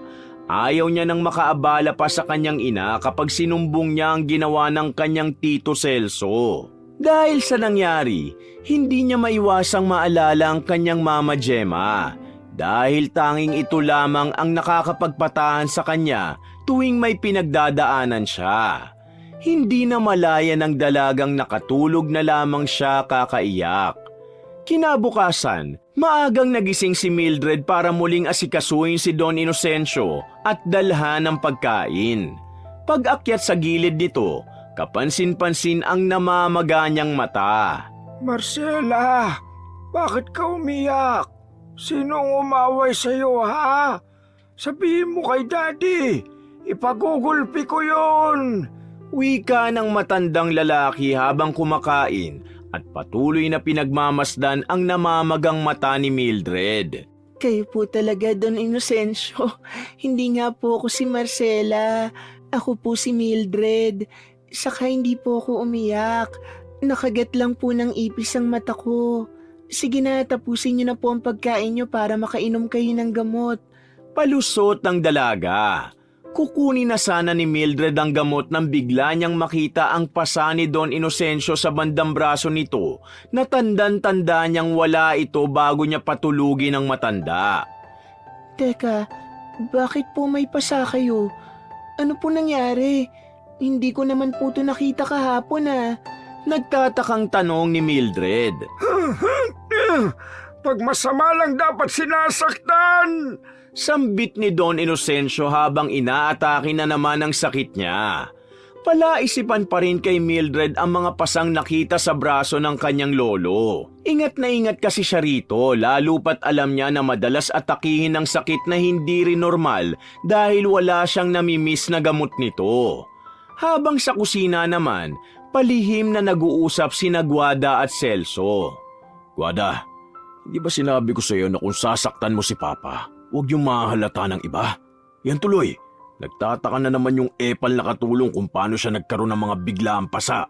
ayaw niya nang makaabala pa sa kanyang ina kapag sinumbong niya ang ginawa ng kanyang tito Celso. Dahil sa nangyari, hindi niya maiwasang maalala ang kanyang mama Gemma. Dahil tanging ito lamang ang nakakapagpatahan sa kanya tuwing may pinagdadaanan siya. Hindi na malaya ng dalagang nakatulog na lamang siya kakaiyak. Kinabukasan, maagang nagising si Mildred para muling asikasuhin si Don Inocencio at dalhan ng pagkain. Pag-akyat sa gilid nito, kapansin-pansin ang namamaga niyang mata. Marcela, bakit ka umiyak? Sinong umaway sa'yo, ha? Sabihin mo kay Daddy, ipagugulpi ko yun. Wika ng matandang lalaki habang kumakain at patuloy na pinagmamasdan ang namamagang mata ni Mildred. Kayo po talaga, Don Inocencio. Hindi nga po ako si Marcela. Ako po si Mildred. Saka hindi po ako umiyak. Nakagat lang po ng ipis ang mata ko. Sige na, tapusin niyo na po ang pagkain niyo para makainom kayo ng gamot. Palusot ng dalaga. Kukunin na sana ni Mildred ang gamot nang bigla niyang makita ang pasa ni Don Inocencio sa bandang braso nito na tandan-tanda niyang wala ito bago niya patulugin ang matanda. Teka, bakit po may pasa kayo? Ano po nangyari? Hindi ko naman po ito nakita kahapon Nagtatakang tanong ni Mildred. Pag masama lang dapat sinasaktan. Sambit ni Don Inocencio habang inaatake na naman ang sakit niya. Palaisipan pa rin kay Mildred ang mga pasang nakita sa braso ng kanyang lolo. Ingat na ingat kasi siya rito, lalo pat alam niya na madalas atakihin ng sakit na hindi rin normal dahil wala siyang namimiss na gamot nito. Habang sa kusina naman, Palihim na nag-uusap sina Guada at Celso. Guada, hindi ba sinabi ko sa iyo na kung sasaktan mo si Papa, huwag yung mahalata ng iba? Yan tuloy, nagtataka na naman yung epal na katulong kung paano siya nagkaroon ng mga biglaang pasa.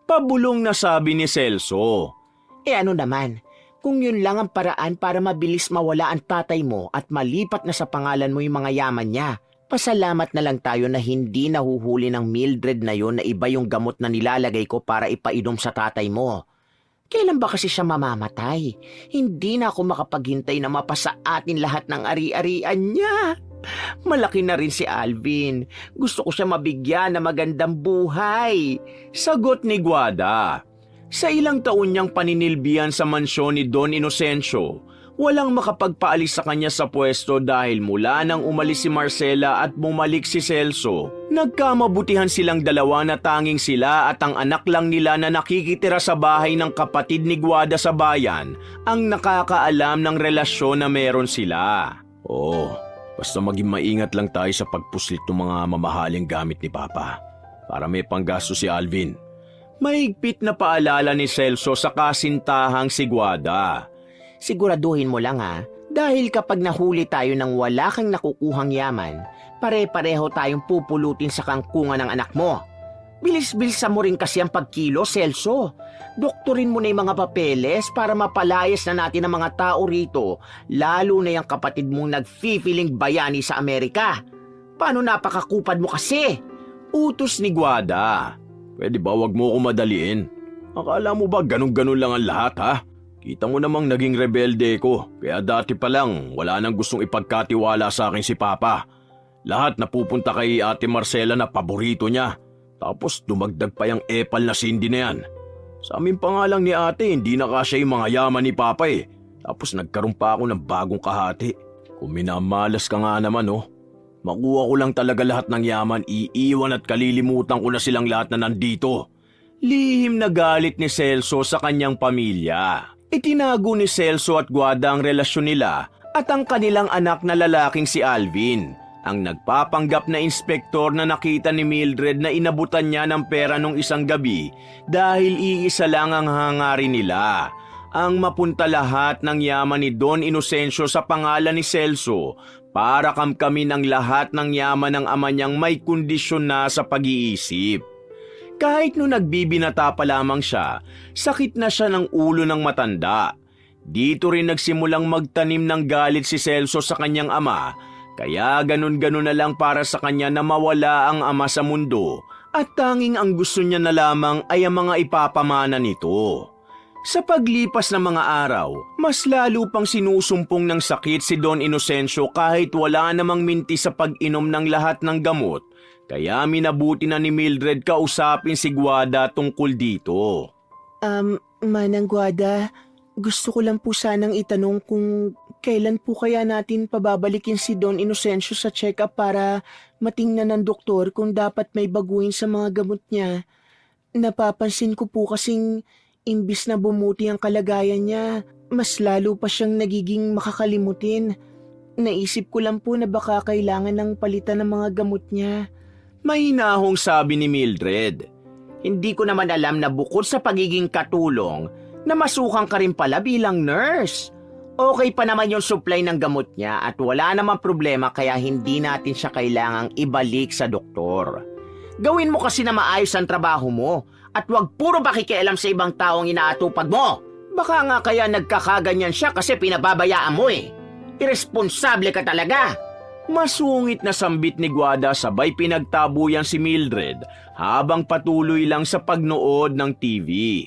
Pabulong na sabi ni Celso. Ano naman, kung yun lang ang paraan para mabilis mawala ang tatay mo at malipat na sa pangalan mo yung mga yaman niya, pasalamat na lang tayo na hindi nahuhuli ng Mildred na yun na iba yung gamot na nilalagay ko para ipainom sa tatay mo. Kailan ba kasi siya mamamatay? Hindi na ako makapaghintay na mapasa atin lahat ng ari-arian niya. Malaki na rin si Alvin. Gusto ko siya mabigyan ng magandang buhay. Sagot ni Guada. Sa ilang taon niyang paninilbihan sa mansyon ni Don Inocencio, walang makapagpaalis sa kanya sa pwesto dahil mula nang umalis si Marcela at bumalik si Celso, nagkamabutihan silang dalawa na tanging sila at ang anak lang nila na nakikitira sa bahay ng kapatid ni Guada sa bayan ang nakakaalam ng relasyon na meron sila. Basta maging maingat lang tayo sa pagpuslit ng mga mamahaling gamit ni Papa para may panggasto si Alvin. Mahigpit na paalala ni Celso sa kasintahang si Guada. Siguraduhin mo lang dahil kapag nahuli tayo ng wala kang nakukuhang yaman, pare-pareho tayong pupulutin sa kangkungan ng anak mo. Bilis-bilisan mo rin kasi ang pagkilo, Celso. Doktorin mo na yung mga papeles para mapalayas na natin ang mga tao rito, lalo na yung kapatid mong nagfi-feeling bayani sa Amerika. Paano napakakupad mo kasi? Utos ni Guada. Pwede ba wag mo ako madaliin? Akala mo ba ganun-ganun lang ang lahat ha? Kita mo namang naging rebelde ko, kaya dati pa lang wala nang gustong ipagkatiwala sa akin si Papa. Lahat napupunta kay Ate Marcela na paborito niya. Tapos dumagdag pa yung epal na Cindy na yan. Sa amin pa nga lang ni ate, hindi na kasya yung mga yaman ni Papa eh. Tapos nagkaroon pa ako ng bagong kahati. Kung minamalas ka nga naman makuha ko lang talaga lahat ng yaman, iiwan at kalilimutan ko na silang lahat na nandito. Lihim na galit ni Celso sa kanyang pamilya. Itinago ni Celso at Guada ang relasyon nila at ang kanilang anak na lalaking si Alvin, ang nagpapanggap na inspektor na nakita ni Mildred na inabutan niya ng pera nung isang gabi dahil iisa lang ang hangarin nila, ang mapunta lahat ng yaman ni Don Inocencio sa pangalan ni Celso para kamkamin ang lahat ng yaman ng ama niyang may kondisyon na sa pag-iisip. Kahit nung nagbibinata pa lamang siya, sakit na siya ng ulo ng matanda. Dito rin nagsimulang magtanim ng galit si Celso sa kanyang ama, kaya ganun-ganun na lang para sa kanya na mawala ang ama sa mundo at tanging ang gusto niya na lamang ay ang mga ipapamana nito. Sa paglipas ng mga araw, mas lalo pang sinusumpong ng sakit si Don Inocencio kahit wala namang minti sa pag-inom ng lahat ng gamot, kaya minabuti na ni Mildred kausapin si Guada tungkol dito. Manang Guada, gusto ko lang po sanang itanong kung kailan po kaya natin pababalikin si Don Inocencio sa check-up para matingnan ng doktor kung dapat may baguhin sa mga gamot niya. Napapansin ko po kasing imbis na bumuti ang kalagayan niya, mas lalo pa siyang nagiging makakalimutin. Naisip ko lang po na baka kailangan ng palitan ng mga gamot niya. Mahinahong sabi ni Mildred. Hindi ko naman alam na bukod sa pagiging katulong, namasukan ka rin pala bilang nurse. Okay pa naman yung supply ng gamot niya at wala namang problema kaya hindi natin siya kailangang ibalik sa doktor. Gawin mo kasi na maayos ang trabaho mo at wag puro pakikialam sa ibang taong inaatupag mo. Baka nga kaya nagkakaganyan siya kasi pinababayaan mo eh. Irresponsable ka talaga. Masungit na sambit ni Guada sabay pinagtabuyan si Mildred habang patuloy lang sa pagnood ng TV.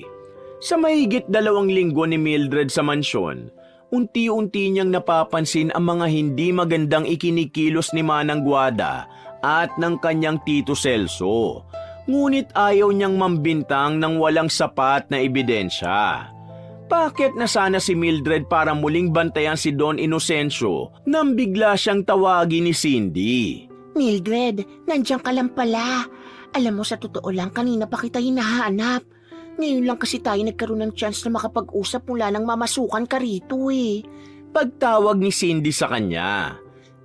Sa mahigit 2 linggo ni Mildred sa mansyon, unti-unti niyang napapansin ang mga hindi magandang ikinikilos ni Manang Guada at ng kanyang tito Celso. Ngunit ayaw niyang mambintang ng walang sapat na ebidensya. Bakit na sana si Mildred para muling bantayan si Don Inocencio nang bigla siyang tawagin ni Cindy? Mildred, nandiyan ka lang pala. Alam mo, sa totoo lang, kanina pa kita hinahanap. Ngayon lang kasi tayo nagkaroon ng chance na makapag-usap mula nang mamasukan ka rito eh. Pagtawag ni Cindy sa kanya.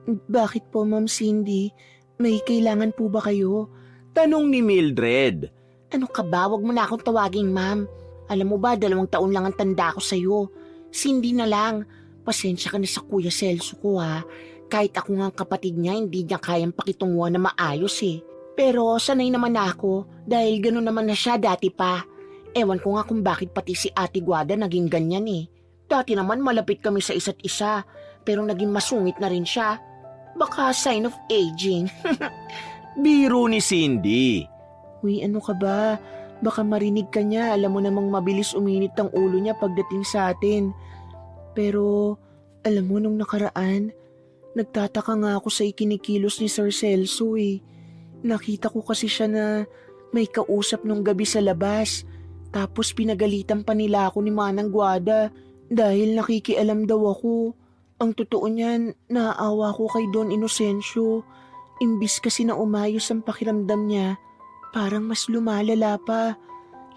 Bakit po, Ma'am Cindy? May kailangan po ba kayo? Tanong ni Mildred. Ano ka ba? Huwag mo na akong tawaging ma'am. Alam mo ba, 2 taon lang ang tanda ko sa'yo. Cindy na lang. Pasensya ka na sa Kuya Celso ko ha. Kahit ako nga ang kapatid niya, hindi niya kayang pakitunguhan na maayos eh. Pero sanay naman ako dahil gano'n naman na siya dati pa. Ewan ko nga kung bakit pati si Ate Guada naging ganyan eh. Dati naman malapit kami sa isa't isa, pero naging masungit na rin siya. Baka sign of aging. Biro ni Cindy. Uy, ano ka ba? Baka marinig ka niya. Alam mo namang mabilis uminit ang ulo niya pagdating sa atin. Pero, alam mo nung nakaraan, nagtataka nga ako sa ikinikilos ni Sir Celso eh. Nakita ko kasi siya na may kausap nung gabi sa labas. Tapos pinagalitan pa nila ako ni Manang Guada dahil nakikialam daw ako. Ang totoo niyan, naaawa ko kay Don Inocencio. Imbis kasi na umayos ang pakiramdam niya, parang mas lumalala pa.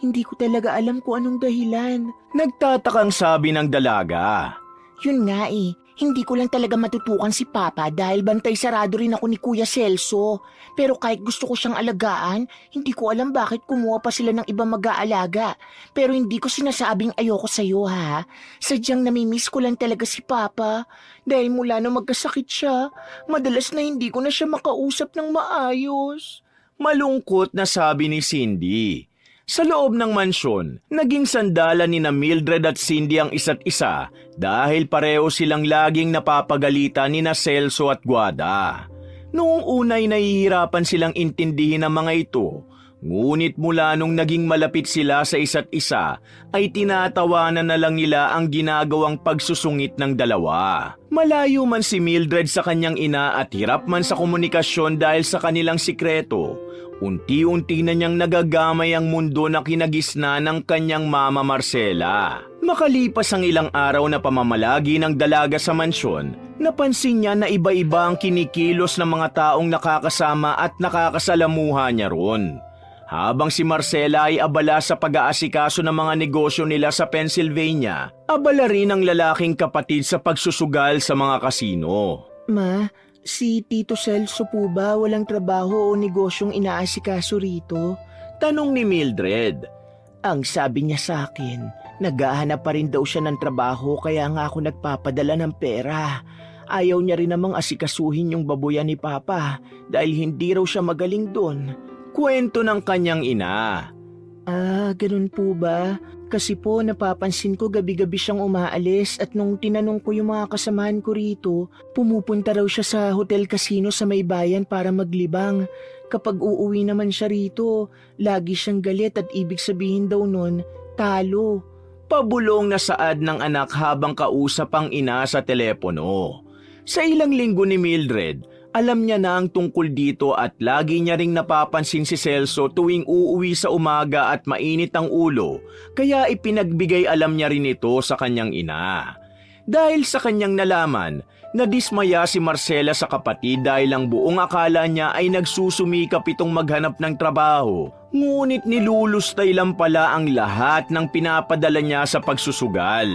Hindi ko talaga alam kung anong dahilan. Nagtatakang sabi ng dalaga. Yun nga eh, hindi ko lang talaga matutukan si Papa dahil bantay sarado rin ako ni Kuya Celso. Pero kahit gusto ko siyang alagaan, hindi ko alam bakit kumuha pa sila ng ibang mag-aalaga. Pero hindi ko sinasabing ayoko sa'yo ha. Sadyang namimiss ko lang talaga si Papa. Dahil mula nung magkasakit siya, madalas na hindi ko na siya makausap ng maayos. Malungkot na sabi ni Cindy. Sa loob ng mansyon, naging sandalan ni na Mildred at Cindy ang isa't isa dahil pareho silang laging napapagalitan ni na Celso at Guada. Noong unay nahihirapan silang intindihin ang mga ito, ngunit mula nung naging malapit sila sa isa't isa, ay tinatawanan na lang nila ang ginagawang pagsusungit ng dalawa. Malayo man si Mildred sa kanyang ina at hirap man sa komunikasyon dahil sa kanilang sikreto, unti-unti na niyang nagagamay ang mundo na kinagisna ng kanyang mama Marcela. Makalipas ang ilang araw na pamamalagi ng dalaga sa mansyon, napansin niya na iba-iba ang kinikilos ng mga taong nakakasama at nakakasalamuha niya ron. Habang si Marcela ay abala sa pag-aasikaso ng mga negosyo nila sa Pennsylvania, abala rin ang lalaking kapatid sa pagsusugal sa mga kasino. Ma, si Tito Celso po ba walang trabaho o negosyong inaasikaso rito? Tanong ni Mildred. Ang sabi niya sa akin, naghahanap pa rin daw siya ng trabaho kaya nga ako nagpapadala ng pera. Ayaw niya rin namang asikasuhin yung baboyan ni Papa dahil hindi raw siya magaling doon. Kwento ng kanyang ina. Ah, ganun po ba? Kasi po napapansin ko gabi-gabi siyang umaalis at nung tinanong ko yung mga kasamahan ko rito, pumupunta raw siya sa hotel casino sa may bayan para maglibang. Kapag uuwi naman siya rito, lagi siyang galit at ibig sabihin daw nun, talo. Pabulong na saad ng anak habang kausap ang ina sa telepono. Sa ilang linggo ni Mildred, alam niya na ang tungkol dito at lagi niya ring napapansin si Celso tuwing uuwi sa umaga at mainit ang ulo, kaya ipinagbigay alam niya rin ito sa kanyang ina. Dahil sa kanyang nalaman, nadismaya si Marcela sa kapatid dahil ang buong akala niya ay nagsusumikap itong maghanap ng trabaho. Ngunit nilulustay lang pala ang lahat ng pinapadala niya sa pagsusugal.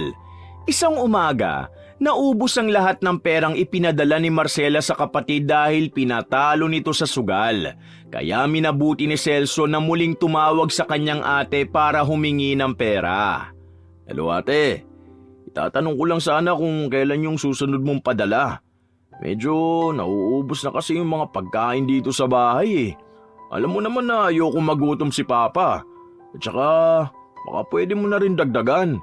Isang umaga, naubos ang lahat ng perang ipinadala ni Marcela sa kapatid dahil pinatalo nito sa sugal. Kaya minabuti ni Celso na muling tumawag sa kanyang ate para humingi ng pera. Hello ate, itatanong ko lang sana kung kailan yung susunod mong padala. Medyo nauubos na kasi yung mga pagkain dito sa bahay eh. Alam mo naman na ayoko magutom si Papa. At saka baka pwede mo na rin dagdagan.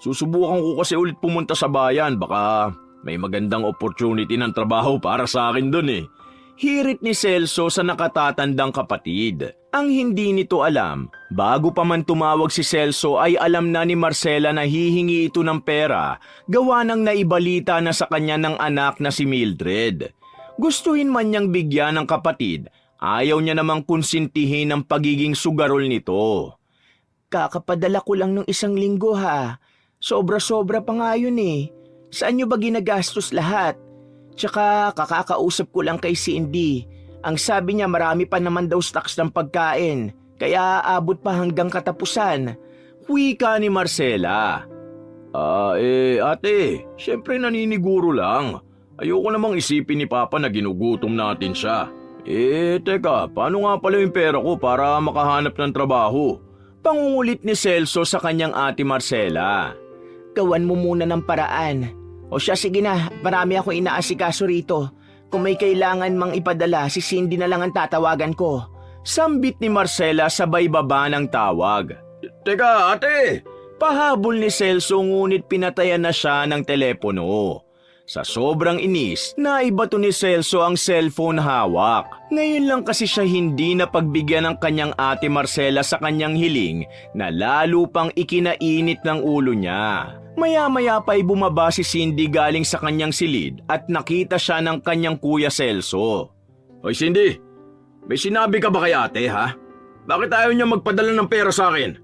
Susubukan ko kasi ulit pumunta sa bayan, baka may magandang opportunity ng trabaho para sa akin dun eh. Hirit ni Celso sa nakatatandang kapatid. Ang hindi nito alam, bago pa man tumawag si Celso ay alam na ni Marcela na hihingi ito ng pera, gawa ng naibalita na sa kanya ng anak na si Mildred. Gustuhin man niyang bigyan ng kapatid, ayaw niya namang konsintihin ang pagiging sugarol nito. Kakapadala ko lang nung 1 linggo ha. Sobra-sobra pa nga yun eh. Saan nyo ba ginagastos lahat? Tsaka kakakausap ko lang kay Cindy. Ang sabi niya marami pa naman daw stocks ng pagkain. Kaya aabot pa hanggang katapusan. Wika ni Marcela. Ate, syempre naniniguro lang. Ayoko namang isipin ni Papa na ginugutom natin siya. Teka, paano nga pala yung pera ko para makahanap ng trabaho? Pangungulit ni Celso sa kanyang ate Marcela. Gawan mo muna ng paraan. O siya, sige na, marami ako inaasikaso rito. Kung may kailangan mang ipadala, si Cindy na lang ang tatawagan ko. Sambit ni Marcela sabay baba ng tawag. Teka, ate! Pahabol ni Celso ngunit pinatayan na siya ng telepono. Sa sobrang inis, naibato ni Celso ang cellphone hawak. Ngayon lang kasi siya hindi napagbigyan ng kanyang ate Marcela sa kanyang hiling na lalo pang ikinainit ng ulo niya. Maya-maya pa ay bumaba si Cindy galing sa kanyang silid at nakita siya ng kanyang kuya Celso. Hoy Cindy, may sinabi ka ba kay ate ha? Bakit ayaw niya magpadala ng pera sa akin?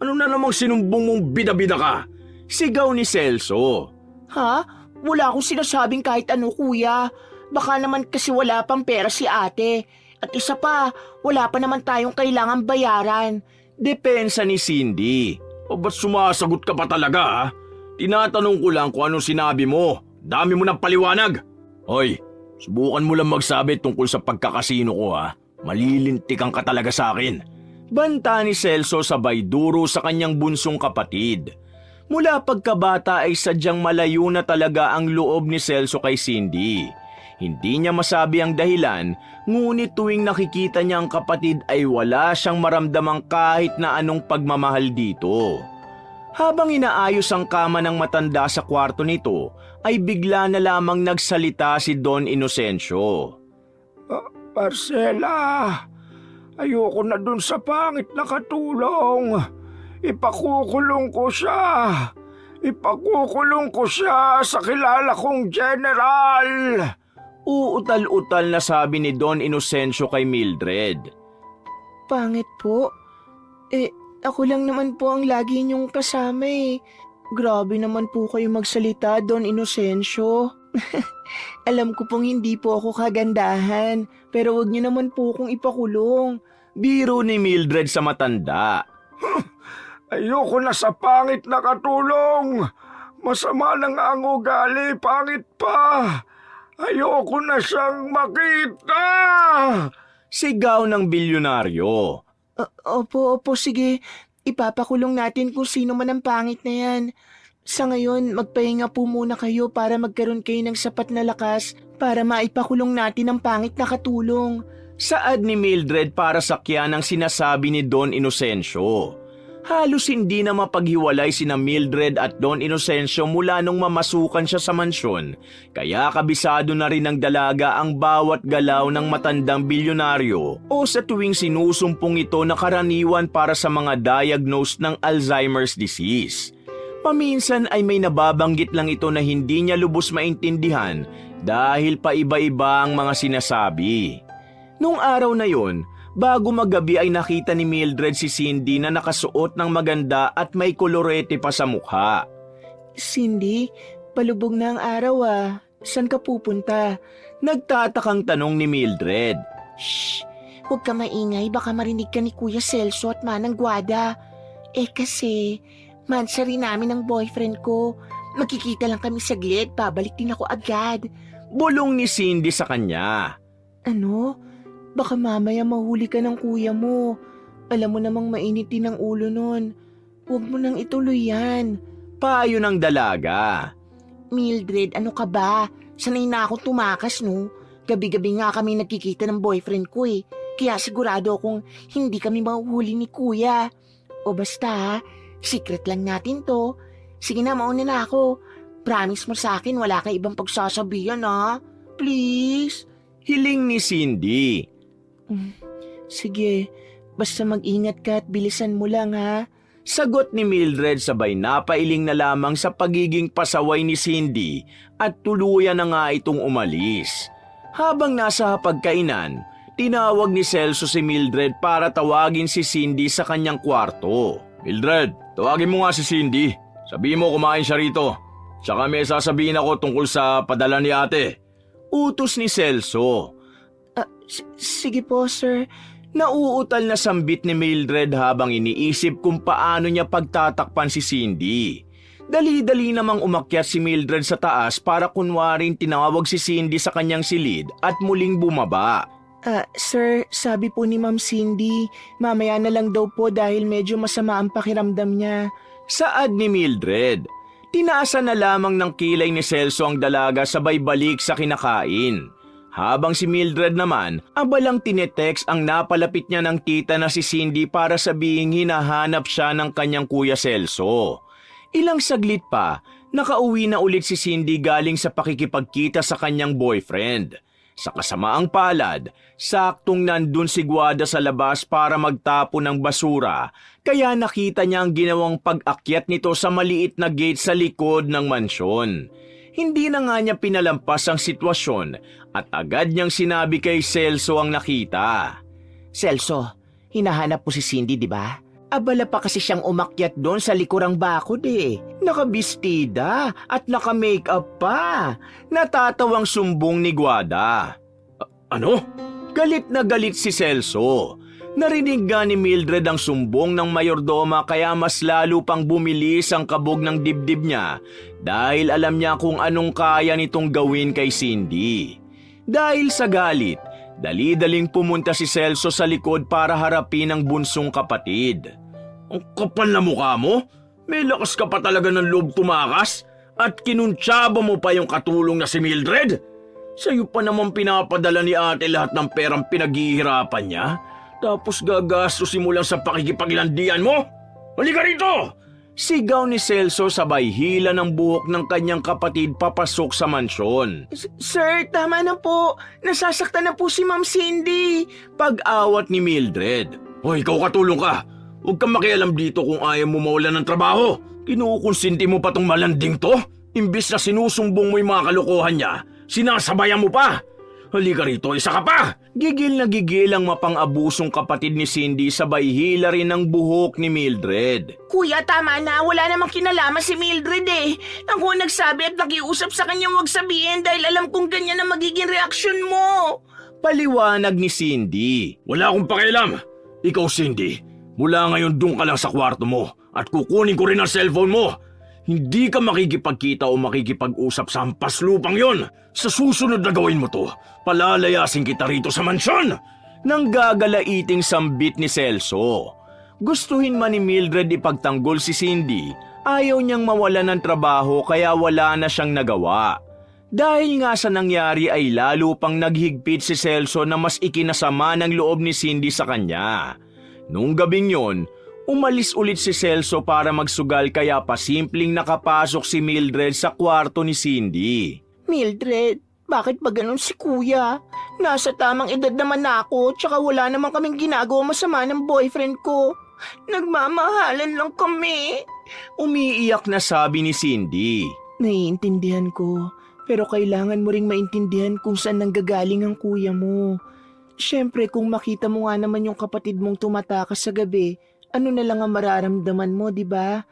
Ano na namang sinumbong mong bida-bida ka? Sigaw ni Celso. Ha? Wala akong sinasabing kahit ano, kuya. Baka naman kasi wala pang pera si ate. At isa pa, wala pa naman tayong kailangan bayaran. Depensa ni Cindy. O ba't sumasagot ka pa talaga ha? Tinatanong ko lang kung anong sinabi mo. Dami mo ng paliwanag. Hoy, subukan mo lang magsabi tungkol sa pagkakasino ko ha. Malilintikan ka talaga sa akin. Banta ni Celso sabay duro sa kanyang bunsong kapatid. Mula pagkabata ay sadyang malayo na talaga ang loob ni Celso kay Cindy. Hindi niya masabi ang dahilan, ngunit tuwing nakikita niya ang kapatid ay wala siyang maramdamang kahit na anong pagmamahal dito. Habang inaayos ang kama ng matanda sa kwarto nito, ay bigla na lamang nagsalita si Don Inocencio. Marcela, ayoko na dun sa pangit na katulong. Ipakukulong ko siya. Ipakukulong ko siya sa kilala kong general. Uutal-utal na sabi ni Don Inocencio kay Mildred. Pangit po. Ako lang naman po ang lagi niyong kasama eh. Grabe naman po kayo magsalita, Don Inocencio. Alam ko pong hindi po ako kagandahan, pero wag niyo naman po akong ipakulong. Biro ni Mildred sa matanda. Ayoko na sa pangit na katulong. Masama na nga ang ugali, pangit pa. Ayoko na siyang makita. Sigaw ng bilyonaryo. Opo, sige. Ipapakulong natin kung sino man ang pangit na yan. Sa ngayon, magpahinga po muna kayo para magkaroon kayo ng sapat na lakas para maipakulong natin ang pangit na katulong. Saad ni Mildred para sakyan ang sinasabi ni Don Inocencio. Halos hindi na mapaghiwalay sina Mildred at Don Inocencio mula nung mamasukan siya sa mansyon, kaya kabisado na rin ng dalaga ang bawat galaw ng matandang bilyonaryo o sa tuwing sinusumpong ito na karaniwan para sa mga diagnosed ng Alzheimer's disease. Paminsan ay may nababanggit lang ito na hindi niya lubos maintindihan dahil paiba-iba ang mga sinasabi. Nung araw na yon, bago maggabi ay nakita ni Mildred si Cindy na nakasuot ng maganda at may kolorete pa sa mukha. Cindy, palubog na ang araw ah. Saan ka pupunta? Nagtatakang tanong ni Mildred. Shh! Huwag ka maingay, baka marinig ka ni Kuya Celso at Manang Guada. Kasi, mansa rin namin ang boyfriend ko. Magkikita lang kami saglit, babalik din ako agad. Bulong ni Cindy sa kanya. Ano? Baka mamaya mahuli ka ng kuya mo. Alam mo namang mainit din ang ulo nun. Huwag mo nang ituloy yan. Payo ng dalaga. Mildred, ano ka ba? Sanay na ako tumakas, no? Gabi-gabi nga kami nagkikita ng boyfriend ko eh. Kaya sigurado akong hindi kami mahuhuli ni kuya. O basta ha, secret lang natin to. Sige na, mauna na ako. Promise mo sa akin wala kang ibang pagsasabihan ha. Please? Hiling ni Cindy. Sige, basta mag-ingat ka at bilisan mo lang ha. Sagot ni Mildred sabay napailing na lamang sa pagiging pasaway ni Cindy at tuluyan na nga itong umalis. Habang nasa hapagkainan, tinawag ni Celso si Mildred para tawagin si Cindy sa kanyang kwarto. Mildred, tawagin mo nga si Cindy. Sabihin mo kumain siya rito. Tsaka may sasabihin ako tungkol sa padala ni ate. Utos ni Celso. Sige po, sir. Nauutal na sambit ni Mildred habang iniisip kung paano niya pagtatakpan si Cindy. Dali-dali namang umakyat si Mildred sa taas para kunwaring tinawag si Cindy sa kanyang silid at muling bumaba. Sir, sabi po ni Ma'am Cindy, mamaya na lang daw po dahil medyo masama ang pakiramdam niya. Saad ni Mildred. Tinaasan na lamang ng kilay ni Celso ang dalaga sabay balik sa kinakain. Habang si Mildred naman, abalang tinetext ang napalapit niya ng tita na si Cindy para sabihing hinahanap siya ng kanyang kuya Celso. Ilang saglit pa, nakauwi na ulit si Cindy galing sa pakikipagkita sa kanyang boyfriend. Sa kasamaang palad, saktong nandun si Guada sa labas para magtapo ng basura, kaya nakita niya ang ginawang pag-akyat nito sa maliit na gate sa likod ng mansyon. Hindi na nga niya pinalampas ang sitwasyon at agad niyang sinabi kay Celso ang nakita. Celso, hinahanap po si Cindy, di ba? Abala pa kasi siyang umakyat doon sa likurang bakod eh. Nakabistida at naka-makeup pa. Natatawang sumbong ni Guada. Ano? Galit na galit si Celso. Narinig nga ni Mildred ang sumbong ng mayordoma kaya mas lalo pang bumilis ang kabog ng dibdib niya dahil alam niya kung anong kaya nitong gawin kay Cindy. Dahil sa galit, dali-daling pumunta si Celso sa likod para harapin ang bunsong kapatid. Ang kapal na mukha mo? May lakas ka pa talaga ng loob tumakas? At kinuntsaba mo pa yung katulong na si Mildred? Sa'yo pa naman pinapadala ni ate lahat ng perang pinaghihirapan niya? Tapos gagastusin mo lang sa pakikipaglandian mo? Halika rito! Sigaw ni Celso sabay hila ng buhok ng kanyang kapatid papasok sa mansyon. Sir, tama na po. Nasasaktan na po si Ma'am Cindy. Pag-awat ni Mildred. Hoy, ikaw katulong ka. Huwag kang makialam dito kung ayaw mo mawalan ng trabaho. Kinukonsinti mo pa tong malanding to? Imbis na sinusumbong mo yung mga kalokohan niya, sinasabayan mo pa. Halika rito, isa ka pa! Gigil na gigil ang mapang-abusong kapatid ni Cindy sabay hila rin ng buhok ni Mildred. Kuya, tama na. Wala namang kinalaman si Mildred eh. Ako nagsabi at nakiusap sa kanya huwag sabihin dahil alam kong ganyan ang magiging reaksyon mo. Paliwanag ni Cindy. Wala akong pakialam. Ikaw, Cindy, mula ngayon doon ka lang sa kwarto mo at kukunin ko rin ang cellphone mo. Hindi ka makikipagkita o makikipag-usap sa hampas lupang yon. Sa susunod na gawin mo to, palalayasin kita rito sa mansyon. Nang gagalaiting sambit ni Celso. Gustuhin man ni Mildred ipagtanggol si Cindy, ayaw niyang mawalan ng trabaho kaya wala na siyang nagawa. Dahil nga sa nangyari ay lalo pang naghigpit si Celso na mas ikinasama ng loob ni Cindy sa kanya. Nung gabing yon, umalis ulit si Celso para magsugal kaya pasimpleng nakapasok si Mildred sa kwarto ni Cindy. Mildred, bakit ba ganun si kuya? Nasa tamang edad naman ako tsaka wala naman kaming ginagawa masama ng boyfriend ko. Nagmamahalan lang kami. Umiiyak na sabi ni Cindy. Naiintindihan ko, pero kailangan mo ring maintindihan kung saan nanggagaling ang kuya mo. Siyempre kung makita mo nga naman yung kapatid mong tumatakas sa gabi, ano na lang ang mararamdaman mo, di ba?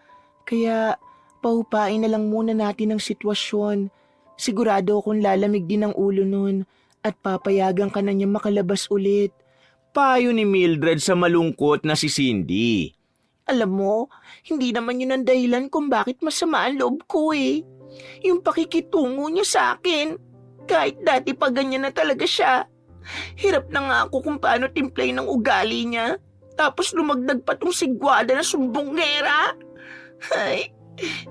Kaya paupain na lang muna natin ang sitwasyon. Sigurado akong lalamig din ang ulo nun at papayagan ka na niya makalabas ulit. Payo ni Mildred sa malungkot na si Cindy. Alam mo, hindi naman yun ang dahilan kung bakit masama ang loob ko eh. Yung pakikitungo niya sa akin. Kahit dati pa ganyan na talaga siya. Hirap na nga ako kung paano timplay ng ugali niya. Tapos lumagdag pa tong si Guada na sumbongera. Ay,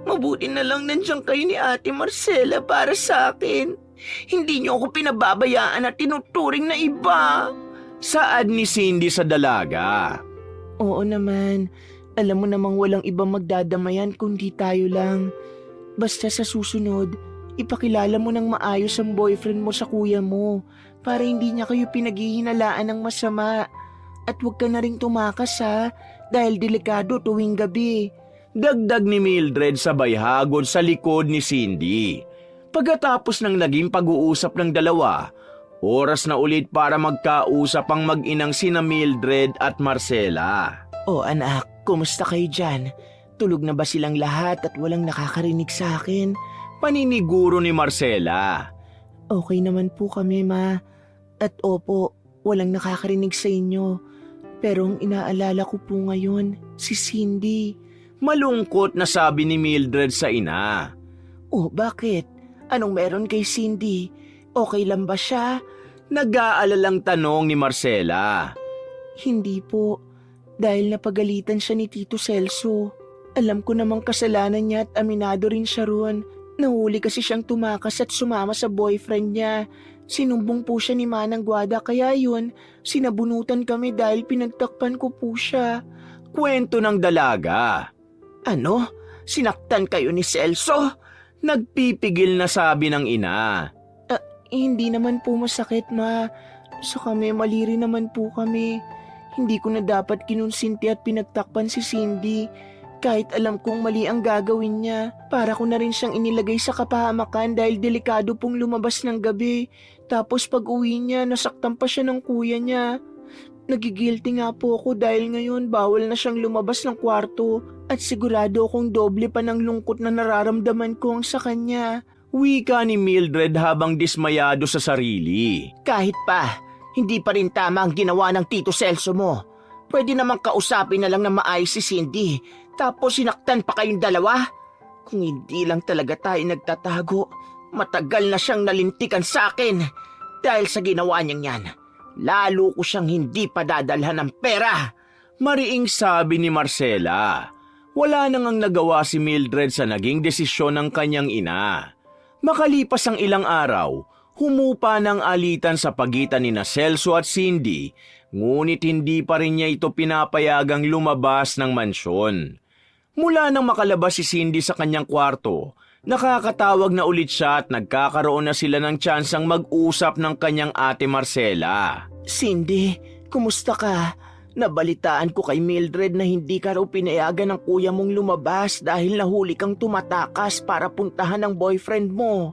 mabuti na lang nandiyan kayo ni Ate Marcela para sa akin. Hindi niyo ako pinababayaan at tinuturing na iba. Saad ni Cindy sa dalaga. Oo naman, alam mo namang walang ibang magdadamayan kundi tayo lang. Basta sa susunod, ipakilala mo ng maayos ang boyfriend mo sa kuya mo para hindi niya kayo pinaghihinalaan ng masama. At huwag ka na ring tumakas ha, dahil delikado tuwing gabi. Dagdag ni Mildred sabay hagod sa likod ni Cindy. Pagkatapos ng naging pag-uusap ng dalawa, oras na ulit para magkausap ang mag-inang sina Mildred at Marcela. O anak, kumusta kayo dyan? Tulog na ba silang lahat at walang nakakarinig sa akin? Paniniguro ni Marcela. Okay naman po kami, ma. At opo, walang nakakarinig sa inyo. Pero ang inaalala ko po ngayon, si Cindy. Malungkot na sabi ni Mildred sa ina. Oh, bakit? Anong meron kay Cindy? Okay lang ba siya? Nag-aalalang tanong ni Marcela. Hindi po. Dahil napagalitan siya ni Tito Celso. Alam ko namang kasalanan niya at aminado rin siya roon. Nahuli kasi siyang tumakas at sumama sa boyfriend niya. Sinumbong po siya ni Manang Guada kaya yun, sinabunutan kami dahil pinagtakpan ko po siya. Kwento ng dalaga. Ano? Sinaktan kayo ni Celso? Nagpipigil na sabi ng ina. Hindi naman po masakit, Ma. Saka may mali rin naman po kami. Hindi ko na dapat kinonsinti at pinagtakpan si Cindy. Kahit alam kong mali ang gagawin niya, para ko na rin siyang inilagay sa kapahamakan dahil delikado pong lumabas ng gabi. Tapos pag uwi niya, nasaktan pa siya ng kuya niya. Nagigilty nga po ako dahil ngayon bawal na siyang lumabas ng kwarto at sigurado akong doble pa ng lungkot na nararamdaman ko sa kanya. Wika ni Mildred habang dismayado sa sarili. Kahit pa, hindi pa rin tama ang ginawa ng Tito Celso mo. Pwede namang kausapin na lang na maayos si Cindy, tapos sinaktan pa kayong dalawa. Kung hindi lang talaga tayo nagtatago, matagal na siyang nalintikan sa akin. Dahil sa ginawa niyang yan, lalo ko siyang hindi padadalhan ng pera. Mariing sabi ni Marcela. Wala nang ang nagawa si Mildred sa naging desisyon ng kanyang ina. Makalipas ang ilang araw, humupa ng alitan sa pagitan ni Celso at Cindy, ngunit hindi pa rin niya ito pinapayagang lumabas ng mansyon. Mula nang makalabas si Cindy sa kanyang kwarto, nakakatawag na ulit siya at nagkakaroon na sila ng tsansang mag-usap ng kanyang ate Marcela. Cindy, kumusta ka? Nabalitaan ko kay Mildred na hindi ka raw pinayagan ng kuya mong lumabas dahil nahuli kang tumatakas para puntahan ng boyfriend mo.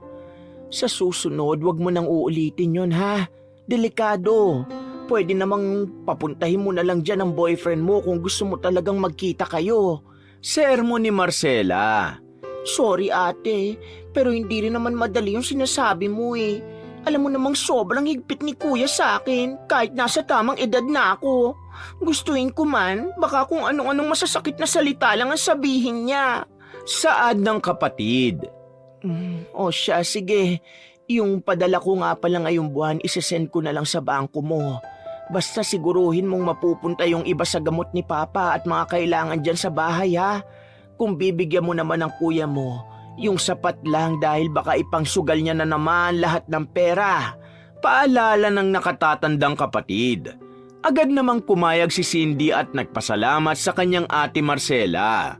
Sa susunod, wag mo nang uulitin yon ha. Delikado. Pwede namang papuntahin mo na lang dyan ang boyfriend mo kung gusto mo talagang magkita kayo. Sermon ni Marcela. Sorry ate, pero hindi rin naman madali yung sinasabi mo eh. Alam mo namang sobrang higpit ni kuya sa akin kahit nasa tamang edad na ako. Gustuin ko man, baka kung anong-anong masasakit na salita lang ang sabihin niya. Saad ng kapatid. O siya, sige. Yung padala ko nga pala ngayong buwan, isesend ko na lang sa bangko mo. Basta siguruhin mong mapupunta yung iba sa gamot ni Papa at mga kailangan dyan sa bahay ha. Kung bibigyan mo naman ng kuya mo, yung sapat lang dahil baka ipangsugal niya na naman lahat ng pera. Paalala ng nakatatandang kapatid. Agad namang pumayag si Cindy at nagpasalamat sa kanyang ate Marcela.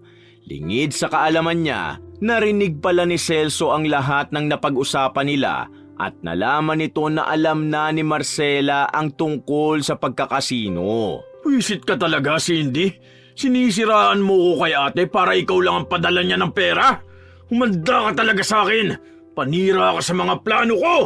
Lingid sa kaalaman niya, narinig pala ni Celso ang lahat ng napag-usapan nila at nalaman nito na alam na ni Marcela ang tungkol sa pagkakasino. Wisit ka talaga, Cindy. Sinisiraan mo ko kay ate para ikaw lang ang padala niya ng pera. Humanda ka talaga sa akin. Panira ka sa mga plano ko.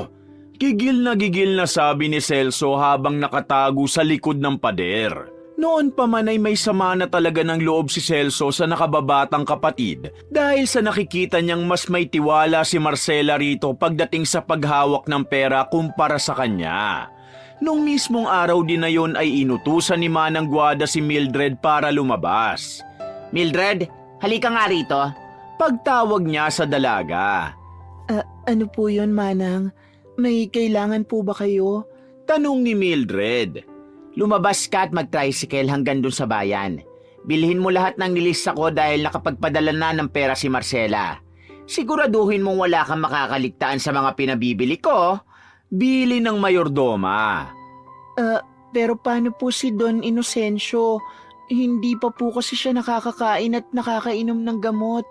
Gigil na sabi ni Celso habang nakatago sa likod ng pader. Noon pa man ay may sama na talaga ng loob si Celso sa nakababatang kapatid dahil sa nakikita niyang mas may tiwala si Marcela rito pagdating sa paghawak ng pera kumpara sa kanya. Nung mismong araw din na yon ay inutusan ni Manang Guada si Mildred para lumabas. Mildred, halika nga rito. Pagtawag niya sa dalaga. Ano po yun, Manang? May kailangan po ba kayo? Tanong ni Mildred. Lumabas ka at mag-tricycle hanggang dun sa bayan. Bilhin mo lahat ng nilista ko dahil nakapagpadala na ng pera si Marcela. Siguraduhin mong wala kang makakaligtaan sa mga pinabibili ko. Bili ng mayordoma. Pero paano po si Don Inocencio? Hindi pa po kasi siya nakakakain at nakakainom ng gamot.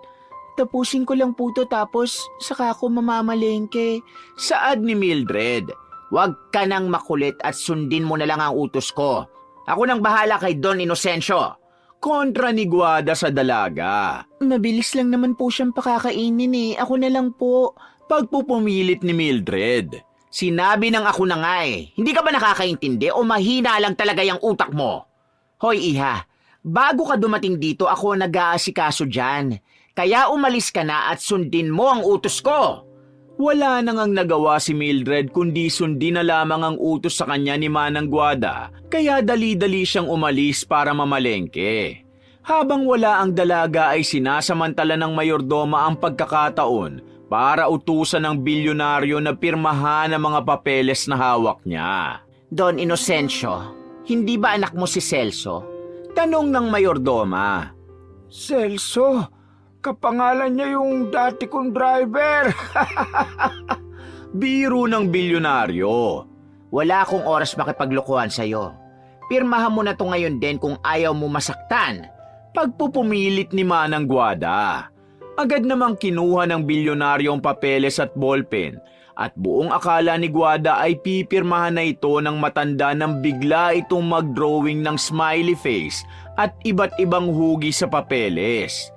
Tapusin ko lang po to tapos saka ako mamamalengke. Saad ni Mildred. Huwag ka nang makulit at sundin mo na lang ang utos ko. Ako nang bahala kay Don Inocencio. Kontra ni Guada sa dalaga. Mabilis lang naman po siyang pakakainin eh. Ako na lang po. Pagpupumilit ni Mildred. Sinabi ng ako na nga eh. Hindi ka ba nakakaintindi o mahina lang talaga yung utak mo? Hoy iha, bago ka dumating dito ako nag-aasikaso dyan. Kaya umalis ka na at sundin mo ang utos ko. Wala nang ang nagawa si Mildred kundi sundin na lamang ang utos sa kanya ni Manang Guada, kaya dali-dali siyang umalis para mamalengke. Habang wala ang dalaga ay sinasamantala ng mayordoma ang pagkakataon para utusan ng bilyonaryo na pirmahan ang mga papeles na hawak niya. Don Inocencio, hindi ba anak mo si Celso? Tanong ng mayordoma. Celso, kapangalan niya yung dati kong driver. Biro ng bilyonaryo. Wala akong oras makipaglokohan sa'yo. Pirmahan mo na to ngayon din kung ayaw mo masaktan. Pagpupumilit ni Manang Guada. Agad namang kinuha ng bilyonaryo ang papeles at ballpen at buong akala ni Guada ay pipirmahan na ito ng matanda nang bigla itong mag-drawing ng smiley face at iba't ibang hugi sa papeles.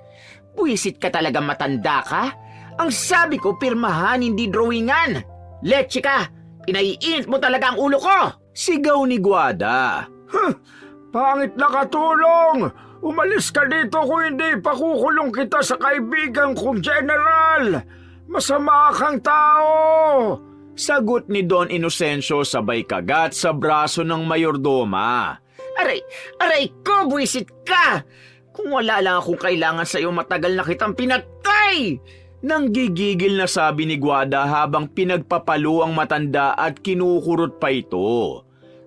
Buwisit ka talaga, matanda ka? Ang sabi ko, pirmahan, hindi drawingan. Leche ka! Pinaiinit mo talaga ang ulo ko! Sigaw ni Guada. Pangit na katulong! Umalis ka dito kung hindi pakukulong kita sa kaibigan kong general! Masama kang tao! Sagot ni Don Inocencio sabay kagat sa braso ng mayordoma. Aray ko, buwisit ka! Kung wala lang akong kailangan sa'yo, matagal na kitang pinatay! Nang gigigil na sabi ni Guada habang pinagpapalo ang matanda at kinukurot pa ito.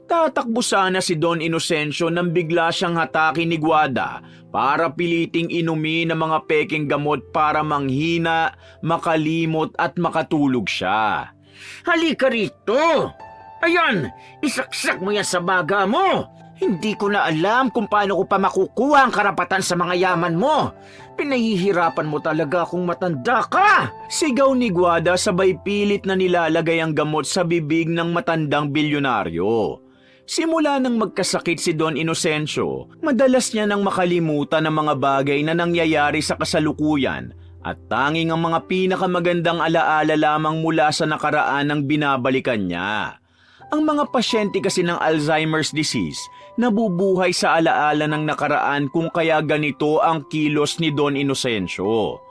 Tatakbo sana si Don Inocencio nang bigla siyang hatakin ni Guada para piliting inumin ang mga peking gamot para manghina, makalimot at makatulog siya. Halika rito! Ayan! Isaksak mo yan sa baga mo! Hindi ko na alam kung paano ko pa makukuha ang karapatan sa mga yaman mo. Pinahihirapan mo talaga kung matanda ka! Sigaw ni Guada sabay pilit na nilalagay ang gamot sa bibig ng matandang bilyonaryo. Simula nang magkasakit si Don Inocencio, madalas niya nang makalimutan ang mga bagay na nangyayari sa kasalukuyan at tanging ang mga pinakamagandang alaala lamang mula sa nakaraan ang binabalikan niya. Ang mga pasyente kasi ng Alzheimer's disease nabubuhay sa alaala ng nakaraan kung kaya ganito ang kilos ni Don Inocencio.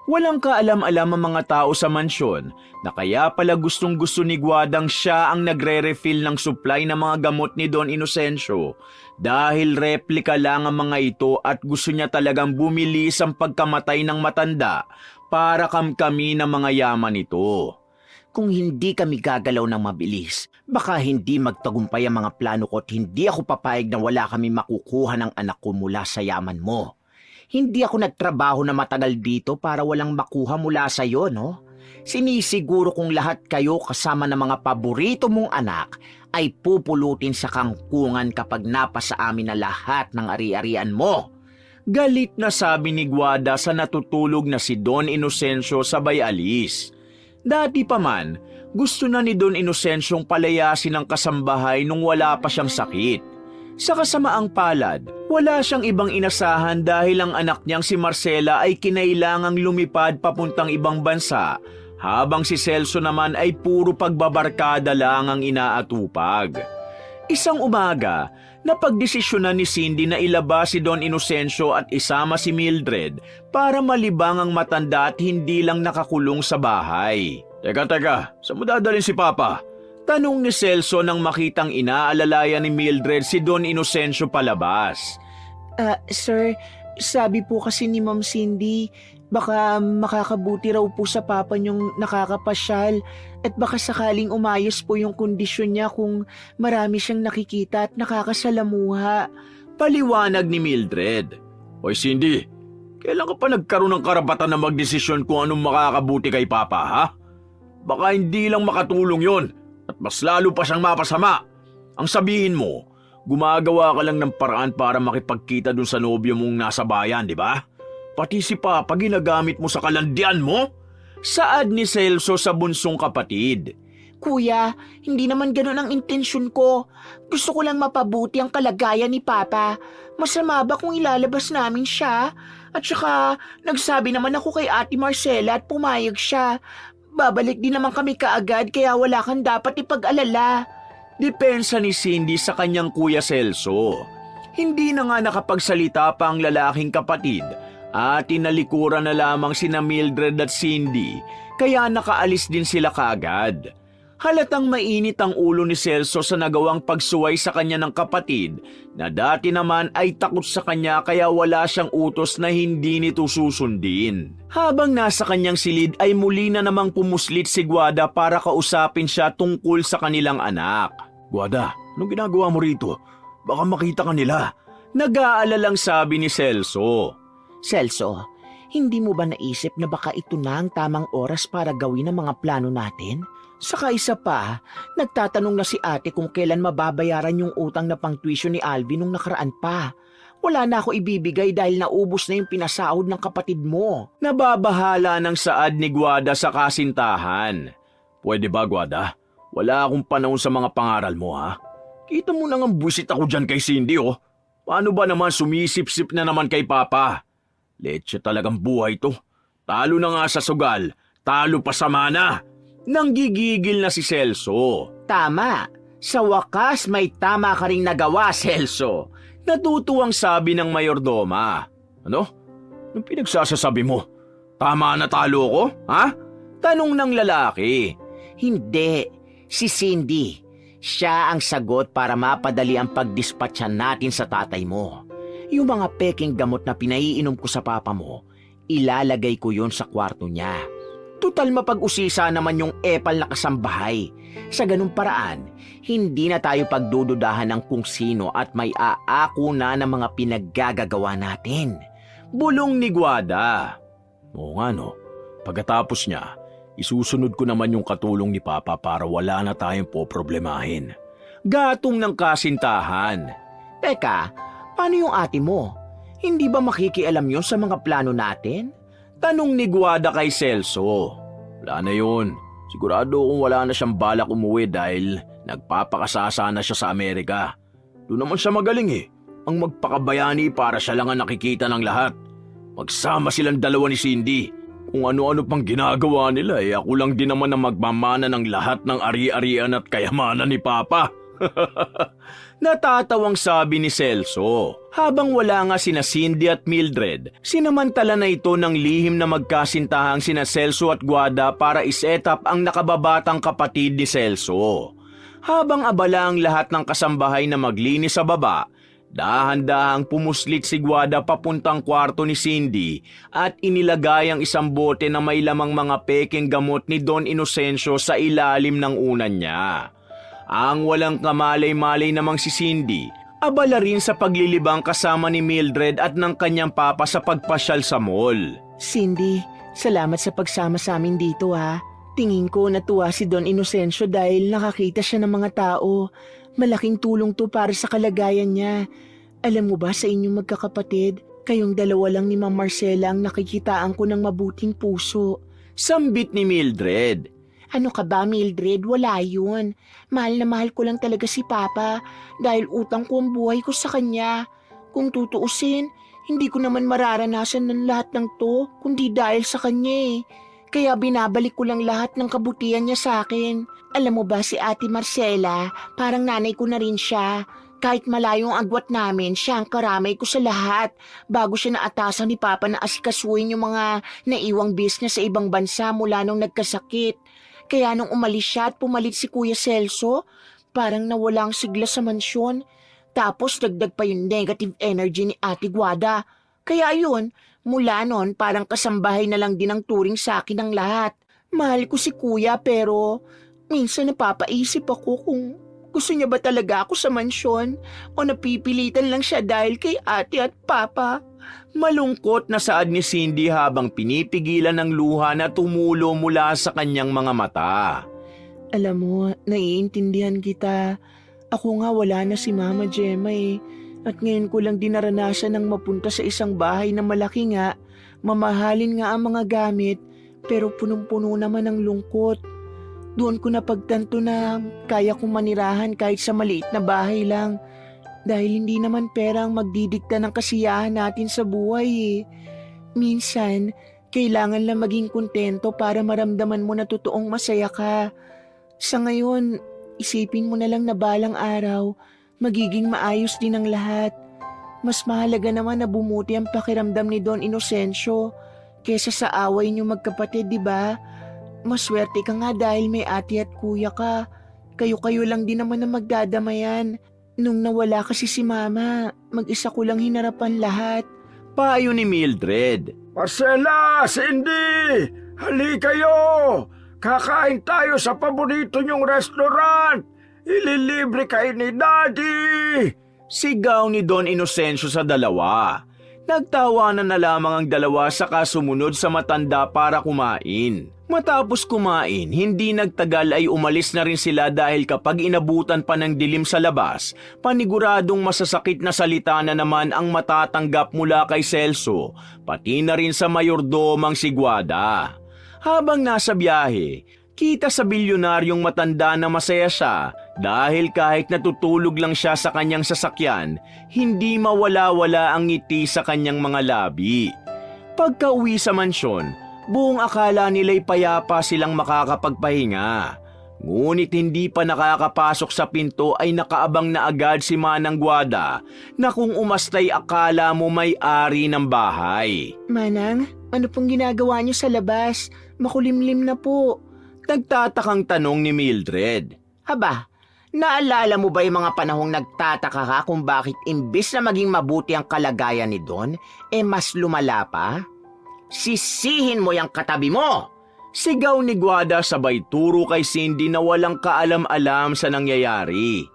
Walang kaalam-alam ang mga tao sa mansyon na kaya pala gustong-gusto ni Guadang siya ang nagre-refill ng supply ng mga gamot ni Don Inocencio dahil replika lang ang mga ito at gusto niya talagang bumilis ang pagkamatay ng matanda para kamkami ng mga yaman nito. Kung hindi kami gagalaw ng mabilis, baka hindi magtagumpay ang mga plano ko at hindi ako papayag na wala kami makukuha ng anak ko mula sa yaman mo. Hindi ako nagtrabaho na matagal dito para walang makuha mula sa iyo, no? Sinisiguro kong lahat kayo kasama ng mga paborito mong anak ay pupulutin sa kangkungan kapag napasa amin na lahat ng ari-arian mo. Galit na sabi ni Guada sa natutulog na si Don Inocencio sabay alis. Dati pa man, gusto na ni Don Inocencio palayasin ang kasambahay nung wala pa siyang sakit. Sa kasamaang palad, wala siyang ibang inasahan dahil ang anak niyang si Marcela ay kinailangang lumipad papuntang ibang bansa, habang si Celso naman ay puro pagbabarkada lang ang inaatupag. Isang umaga, napagdesisyonan ni Cindy na ilabas si Don Inocencio at isama si Mildred para malibang ang matanda at hindi lang nakakulong sa bahay. Teka, saan mo dadalhin si Papa? Tanong ni Celso nang makitang inaalalayan ni Mildred si Don Inocencio palabas. Sir, sabi po kasi ni Ma'am Cindy, baka makakabuti raw po sa papa niyong nakakapasyal at baka sakaling umayos po yung kondisyon niya kung marami siyang nakikita at nakakasalamuha. Paliwanag ni Mildred. Hoy Cindy, kailan ka pa nagkaroon ng karapatan na magdesisyon kung anong makakabuti kay Papa, ha? Baka hindi lang makatulong yon. At mas lalo pa siyang mapasama. Ang sabihin mo, gumagawa ka lang ng paraan para makipagkita dun sa nobyo mong nasa bayan, di ba? Pati si Papa ginagamit mo sa kalandian mo? Saad ni Celso sa bunsong kapatid. Kuya, hindi naman ganun ang intensyon ko. Gusto ko lang mapabuti ang kalagayan ni Papa. Masama ba kung ilalabas namin siya? At saka, nagsabi naman ako kay Ate Marcela at pumayag siya. Babalik din naman kami kaagad kaya wala kang dapat ipag-alala. Depensa ni Cindy sa kanyang kuya Celso. Hindi na nga nakapagsalita pa ang lalaking kapatid at tinalikuran na lamang sina Mildred at Cindy kaya nakaalis din sila kaagad. Halatang mainit ang ulo ni Celso sa nagawang pagsuway sa kanya ng kapatid na dati naman ay takot sa kanya kaya wala siyang utos na hindi nito susundin. Habang nasa kanyang silid ay muli na namang pumuslit si Guada para kausapin siya tungkol sa kanilang anak. Guada, anong ginagawa mo rito? Baka makita ka nila. Nag-aalalang sabi ni Celso. Celso, hindi mo ba naisip na baka ito na ang tamang oras para gawin ang mga plano natin? Saka isa pa, nagtatanong na si ate kung kailan mababayaran yung utang na pang-tuition ni Alvin nung nakaraan pa. Wala na ako ibibigay dahil naubos na yung pinasahod ng kapatid mo. Nababahala ng saad ni Guada sa kasintahan. Pwede ba, Guada? Wala akong panahon sa mga pangaral mo, ha? Kita mo nang ang buwisit ako dyan kay Cindy, oh. Paano ba naman sumisip-sip na naman kay Papa? Leche talagang buhay to. Talo na nga sa sugal, talo pa sa mana. Nanggigigil na si Celso. Tama. Sa wakas may tama ka ring nagawa, Celso. Natutuwang sabi ng mayordoma. Ano? Anong pinagsasasabi mo? Tama na talo ko, ha? Tanong ng lalaki. Hindi. Si Cindy. Siya ang sagot para mapadali ang pagdispatchan natin sa tatay mo. Yung mga peking gamot na pinaiinom ko sa papa mo, ilalagay ko yon sa kwarto niya. Tutal mapag-usisa naman yung epal na kasambahay. Sa ganung paraan, hindi na tayo pagdududahan ng kung sino at may aako na ng mga pinaggagawa natin. Bulong ni Guada. Oo nga no, pagkatapos niya, isusunod ko naman yung katulong ni Papa para wala na tayong poproblemahin. Gatong ng kasintahan. Teka, paano yung ate mo? Hindi ba makikialam yun sa mga plano natin? Tanong ni Guada kay Celso. Wala na yun. Sigurado kung wala na siyang balak umuwi dahil nagpapakasasa na siya sa Amerika. Doon naman siya magaling eh. Ang magpakabayani para siya lang ang nakikita ng lahat. Magsama silang dalawa ni Cindy. Kung ano-ano pang ginagawa nila eh ako lang din naman ang magmamana ng lahat ng ari-arian at kayamanan ni Papa. Natatawang sabi ni Celso. Habang wala nga sina Cindy at Mildred, sinamantala na ito ng lihim na magkasintahang sina Celso at Guada para iset up ang nakababatang kapatid ni Celso. Habang abala ang lahat ng kasambahay na maglinis sa baba, dahan-dahang pumuslit si Guada papuntang kwarto ni Cindy at inilagay ang isang bote na may lamang mga peking gamot ni Don Inocencio sa ilalim ng unan niya. Ang walang kamalay-malay namang si Cindy, abala rin sa paglilibang kasama ni Mildred at ng kanyang papa sa pagpasyal sa mall. Cindy, salamat sa pagsama sa amin dito ha. Tingin ko natuwa si Don Inocencio dahil nakakita siya ng mga tao. Malaking tulong to para sa kalagayan niya. Alam mo ba sa inyong magkakapatid, kayong dalawa lang ni Ma'am Marcela ang nakikitaan ko ng mabuting puso. Sambit ni Mildred. Ano ka ba, Mildred? Wala yun. Mahal na mahal ko lang talaga si Papa dahil utang ko ang buhay ko sa kanya. Kung tutuusin, hindi ko naman mararanasan ng lahat ng to kundi dahil sa kanya eh. Kaya binabalik ko lang lahat ng kabutihan niya sa akin. Alam mo ba si Ate Marcela, parang nanay ko na rin siya. Kahit malayong agwat namin, siya ang karamay ko sa lahat. Bago siya naatasan ni Papa na asikasuhin yung mga naiwang business sa ibang bansa mula nung nagkasakit. Kaya nung umalis siya at pumalit si Kuya Celso, parang nawala ang sigla sa mansyon. Tapos dagdag pa yung negative energy ni Ate Guada. Kaya yun, mula nun parang kasambahay na lang din ang turing sa akin ng lahat. Mahal ko si Kuya pero minsan napapaisip ako kung gusto niya ba talaga ako sa mansyon o napipilitan lang siya dahil kay Ate at Papa. Malungkot na saad ni Cindy habang pinipigilan ng luha na tumulo mula sa kanyang mga mata. Alam mo, naiintindihan kita. Ako nga wala na si Mama Gemma eh. At ngayon ko lang din naranasan ng mapunta sa isang bahay na malaki nga. Mamahalin nga ang mga gamit, pero punong-puno naman ng lungkot. Doon ko napagtanto na kaya kong manirahan kahit sa maliit na bahay lang. Dahil hindi naman pera ang magdidikta ng kasiyahan natin sa buhay eh. Minsan, kailangan lang maging kontento para maramdaman mo na totoong masaya ka. Sa ngayon, isipin mo na lang na balang araw, magiging maayos din ang lahat. Mas mahalaga naman na bumuti ang pakiramdam ni Don Inocencio kesa sa away niyo magkapatid, di ba? maswerte ka nga dahil may ate at kuya ka. Kayo-kayo lang din naman ang magdadamayan. Nung nawala kasi si mama, mag-isa ko lang hinarapan lahat. Payo ni Mildred. Marcela, Cindy, hali kayo! Kakain tayo sa paborito niyong restaurant! Ililibre kayo ni Daddy! Sigaw ni Don Inocencio sa dalawa. Nagtawanan na lamang ang dalawa saka sumunod sa matanda para kumain. Matapos kumain, hindi nagtagal ay umalis na rin sila dahil kapag inabutan pa ng dilim sa labas, paniguradong masasakit na salita na naman ang matatanggap mula kay Celso, pati na rin sa mayordomang si Guada. Habang nasa biyahe, kita sa bilyonaryong matanda na masaya siya dahil kahit natutulog lang siya sa kanyang sasakyan, hindi mawala-wala ang ngiti sa kanyang mga labi. Pagka-uwi sa mansyon, buong akala nila'y payapa silang makakapagpahinga. Ngunit hindi pa nakakapasok sa pinto ay nakaabang na agad si Manang Guada na kung umastay akala mo may-ari ng bahay. Manang, ano pong ginagawa niyo sa labas? Makulimlim na po. Nagtatakang tanong ni Mildred. Haba, naalala mo ba yung mga panahong nagtataka ka kung bakit imbis na maging mabuti ang kalagayan ni Don, mas lumala pa? Sisihin mo yung katabi mo! Sigaw ni Guada sabay turo kay Cindy na walang kaalam-alam sa nangyayari.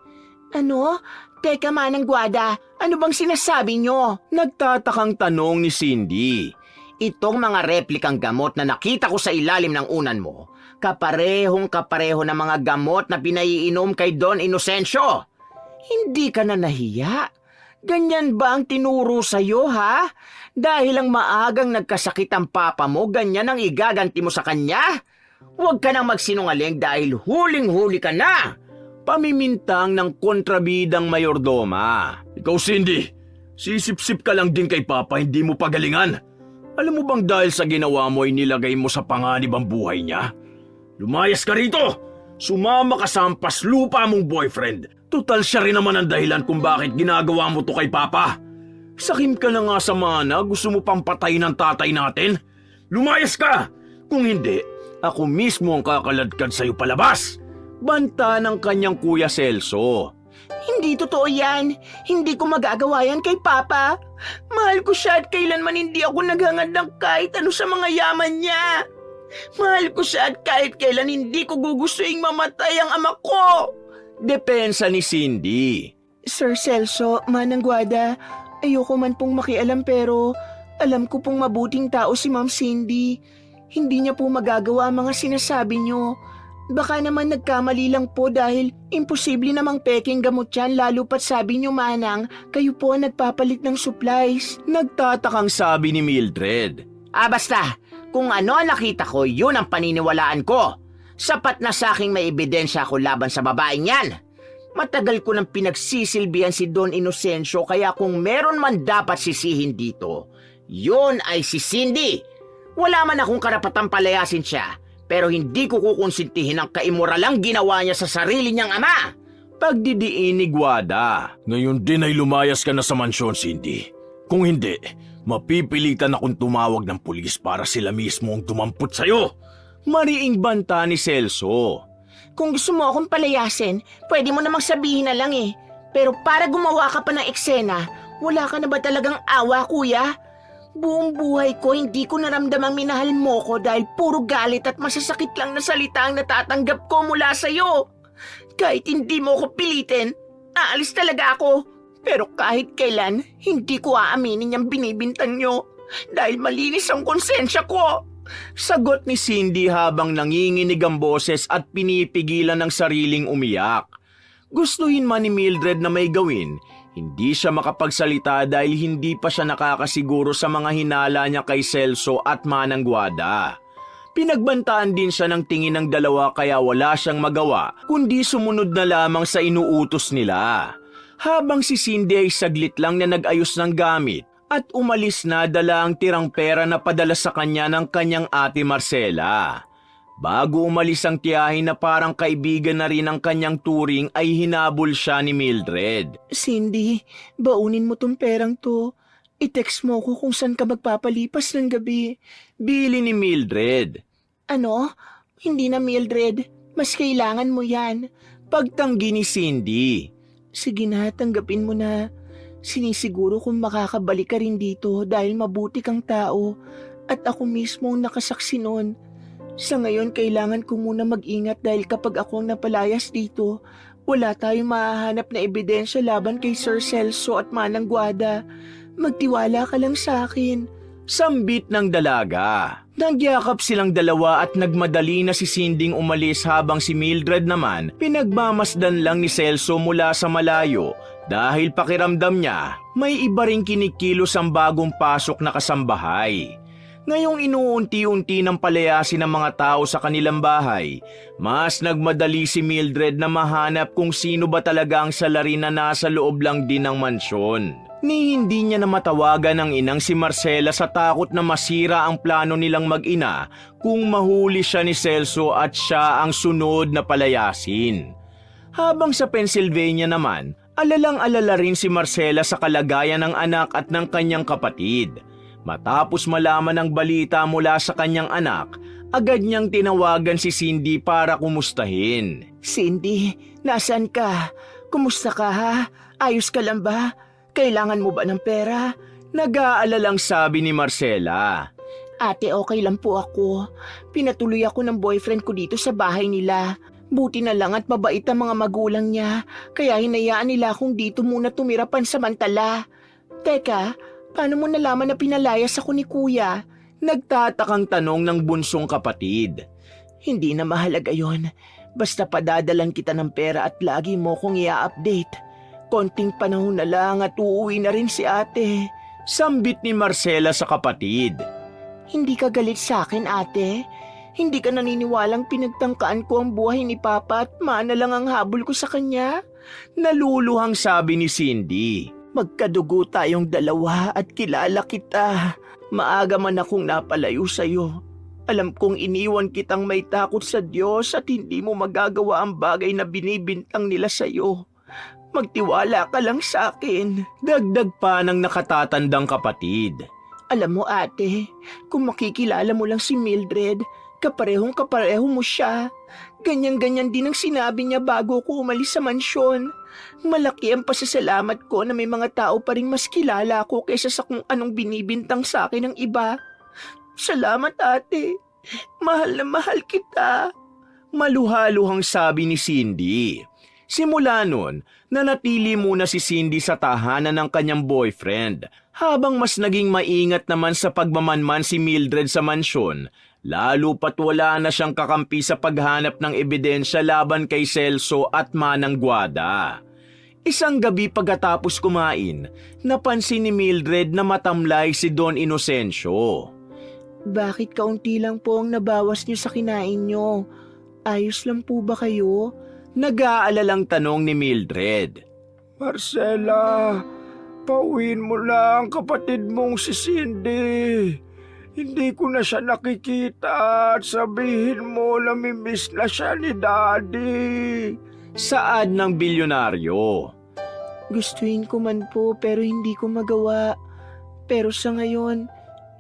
Ano? Teka Manang Guada, ano bang sinasabi nyo? Nagtatakang tanong ni Cindy. Itong mga replikang gamot na nakita ko sa ilalim ng unan mo, kaparehong-kapareho na mga gamot na pinaiinom kay Don Inocencio. Hindi ka na nahiya? Ganyan ba ang tinuro sa'yo, ha? Dahil ang maagang nagkasakit ang papa mo, ganyan ang igaganti mo sa kanya? Huwag ka nang magsinungaling dahil huling-huli ka na! Pamimintang ng kontrabidang mayordoma. Ikaw, Cindy, sisip-sip ka lang din kay Papa, hindi mo pagalingan. Alam mo bang dahil sa ginawa mo ay nilagay mo sa panganib ang buhay niya? Lumayas ka rito! Sumama ka sa hampas lupa mong boyfriend. Tutal siya rin naman ang dahilan kung bakit ginagawa mo to kay Papa. Sakim ka na nga sa mana, gusto mo pang patayin ang tatay natin? Lumayas ka! Kung hindi, ako mismo ang kakaladkad sa'yo palabas. Banta ng kanyang kuya Celso. Hindi totoo yan. Hindi ko magagawa yan kay Papa. Mahal ko siya at kailanman hindi ako naghangad ng kahit ano sa mga yaman niya. Mahal ko siya at kahit kailan hindi ko gugustuhin mamatay ang ama ko. Depensa ni Cindy. Sir Celso, Manang Guada, ayoko man pong makialam pero alam ko pong mabuting tao si Ma'am Cindy. Hindi niya po magagawa ang mga sinasabi niyo. Baka naman nagkamali lang po dahil imposible namang peking gamot yan lalo pat sabi niyo Manang, kayo po ang nagpapalit ng supplies. Nagtatakang sabi ni Mildred. Basta, kung ano ang nakita ko, yun ang paniniwalaan ko. Sapat na sa aking may ebidensya ko laban sa babaeng yan. Matagal ko nang pinagsisilbihan si Don Inocencio kaya kung meron man dapat sisihin dito, yun ay si Cindy. Wala man akong karapatang palayasin siya, pero hindi ko kukonsintihin ang kaimoralang ginawa niya sa sarili niyang ama. Pagdidiin ni Guada. Ngayon din ay lumayas ka na sa mansyon, Cindy. Kung hindi, mapipilitan akong tumawag ng pulis para sila mismo ang dumampot sa'yo. Mariing banta ni Celso. Kung gusto mo akong palayasin, pwede mo namang sabihin na lang eh. Pero para gumawa ka pa ng eksena, wala ka na ba talagang awa, kuya? Buong buhay ko hindi ko naramdamang minahal mo ko dahil puro galit at masasakit lang na salita ang natatanggap ko mula sa'yo. Kahit hindi mo ko pilitin, aalis talaga ako. Pero kahit kailan, hindi ko aaminin yung binibintang nyo dahil malinis ang konsensya ko. Sagot ni Cindy habang nanginginig ang boses at pinipigilan ng sariling umiyak. Gustuhin man ni Mildred na may gawin, hindi siya makapagsalita dahil hindi pa siya nakakasiguro sa mga hinala niya kay Celso at Manang Guada. Pinagbantaan din siya ng tingin ng dalawa kaya wala siyang magawa kundi sumunod na lamang sa inuutos nila. Habang si Cindy ay saglit lang na nag-ayos ng gamit at umalis na dala ang tirang pera na padala sa kanya ng kanyang ate Marcela. Bago umalis ang tiyahin na parang kaibigan na rin ang kanyang turing ay hinabol siya ni Mildred. Cindy, baunin mo tong perang to. I-text mo ko kung saan ka magpapalipas ng gabi. Bili ni Mildred. Ano? Hindi na, Mildred. Mas kailangan mo yan. Pagtanggi ni Cindy. Sige na, tanggapin mo na. Sinisiguro kung makakabalik ka rin dito dahil mabuti kang tao at ako mismo ang nakasaksi nun. Sa ngayon, kailangan ko muna mag-ingat dahil kapag ako ang napalayas dito, wala tayong mahahanap na ebidensya laban kay Sir Celso at Manang Guada. Magtiwala ka lang sa akin. Sambit ng dalaga. Nagyakap silang dalawa at nagmadali na si Cindy umalis habang si Mildred naman pinagmamasdan lang ni Celso mula sa malayo dahil pakiramdam niya may iba ring kinikilos ang bagong pasok na kasambahay. Ngayong inuunti-unti ng palayasin ng mga tao sa kanilang bahay, mas nagmadali si Mildred na mahanap kung sino ba talaga ang salarin na nasa loob lang din ng mansyon. Ni hindi niya na matawagan ang inang si Marcela sa takot na masira ang plano nilang mag-ina kung mahuli siya ni Celso at siya ang sunod na palayasin. Habang sa Pennsylvania naman, alalang-alala rin si Marcela sa kalagayan ng anak at ng kanyang kapatid. Matapos malaman ang balita mula sa kanyang anak, agad niyang tinawagan si Cindy para kumustahin. Cindy, nasaan ka? Kumusta ka ha? Ayos ka lang ba? Kailangan mo ba ng pera? Nag-aalalang sabi ni Marcela. Ate, okay lang po ako. Pinatuloy ako ng boyfriend ko dito sa bahay nila. Buti na lang at mabait ang mga magulang niya, kaya hinayaan nila akong dito muna tumira pansamantala. Teka, paano mo nalaman na pinalayas ako ni Kuya? Nagtatakang tanong ng bunsong kapatid. Hindi na mahalaga yon. Basta padadalan kita ng pera at lagi mo kong i-update. Konting panahon na lang at uuwi na rin si ate. Sambit ni Marcela sa kapatid. Hindi ka galit sa akin, ate? Hindi ka naniniwalang pinagtangkaan ko ang buhay ni Papa at mana lang ang habol ko sa kanya? Naluluhang sabi ni Cindy. Magkadugo tayong dalawa at kilala kita. Maaga man akong napalayo sa'yo. Alam kong iniwan kitang may takot sa Diyos at hindi mo magagawa ang bagay na binibintang nila sa'yo. Magtiwala ka lang sa akin. Dagdag pa ng nakatatandang kapatid. Alam mo ate, kung makikilala mo lang si Mildred, kapareho mo siya. Ganyan-ganyan din ang sinabi niya bago ko umalis sa mansyon. Malaki ang pasasalamat ko na may mga tao pa rin mas kilala ako kaysa sa kung anong binibintang sa akin ng iba. Salamat ate. Mahal na mahal kita. Maluhaluhang sabi ni Cindy. Simula nun, nanatili muna si Cindy sa tahanan ng kanyang boyfriend habang mas naging maingat naman sa pagmamanman si Mildred sa mansyon, lalo pat wala na siyang kakampi sa paghanap ng ebidensya laban kay Celso at Manang Guada. Isang gabi pagkatapos kumain, napansin ni Mildred na matamlay si Don Inocencio. Bakit kaunti lang po ang nabawas niyo sa kinain niyo? Ayos lang po ba kayo? Nag-aalalang tanong ni Mildred. Marcela, pauwiin mo lang kapatid mong si Cindy. Hindi ko na siya nakikita at sabihin mo na mimiss na siya ni Daddy. Saad ng bilyonaryo. Gustuin ko man po pero hindi ko magawa. Pero sa ngayon,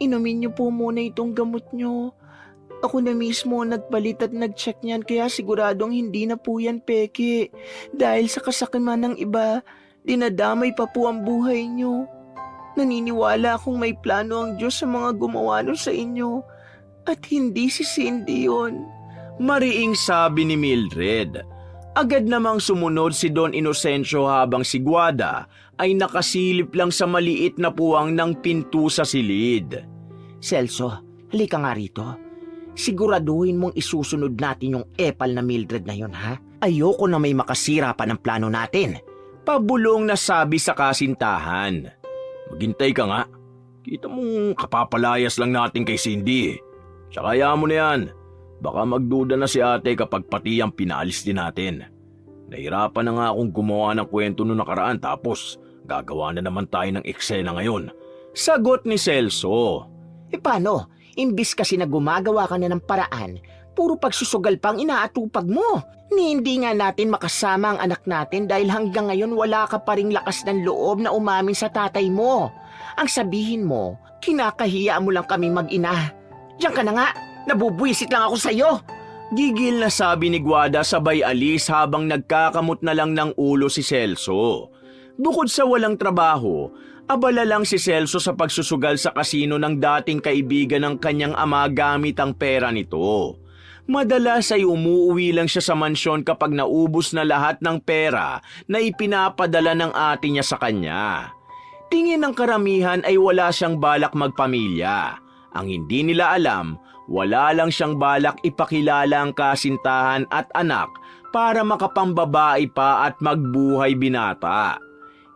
inumin niyo po muna itong gamot niyo. Ako na mismo nagpalit at nag-check niyan kaya siguradong hindi na po yan peke. Dahil sa kasakiman ng iba, dinadamay pa po ang buhay niyo. Naniniwala akong may plano ang Diyos sa mga gumawa nun sa inyo. At hindi si Cindy yun. Mariing sabi ni Mildred. Agad namang sumunod si Don Inocencio habang si Guada ay nakasilip lang sa maliit na puwang ng pinto sa silid. Celso, halika nga rito. Siguraduhin mong isusunod natin yung epal na Mildred na yun, ha? Ayoko na may makasira pa ng plano natin. Pabulong na sabi sa kasintahan. Maghintay ka nga. Kita mong kapapalayas lang natin kay Cindy. Tsaka hayaan mo na yan. Baka magduda na si ate kapag pati ang pinaalis din natin. Nahirapan na nga akong gumawa ng kwento noong nakaraan tapos gagawa na naman tayo ng eksena ngayon. Sagot ni Celso. Paano? Imbis kasi na gumagawa ka na ng paraan, puro pagsusugal pang inaatupag mo. Ni hindi nga natin makasama ang anak natin dahil hanggang ngayon wala ka pa ring lakas ng loob na umamin sa tatay mo. Ang sabihin mo, kinakahiya mo lang kami mag-ina. Diyan ka na nga, nabubwisit lang ako sa'yo. Gigil na sabi ni Guada sabay alis habang nagkakamot na lang ng ulo si Celso. Bukod sa walang trabaho, abala lang si Celso sa pagsusugal sa kasino ng dating kaibigan ng kanyang ama gamit ang pera nito. Madalas ay umuuwi lang siya sa mansyon kapag naubos na lahat ng pera na ipinapadala ng ate niya sa kanya. Tingin ng karamihan ay wala siyang balak magpamilya. Ang hindi nila alam, wala lang siyang balak ipakilala ang kasintahan at anak para makapambabae pa at magbuhay binata.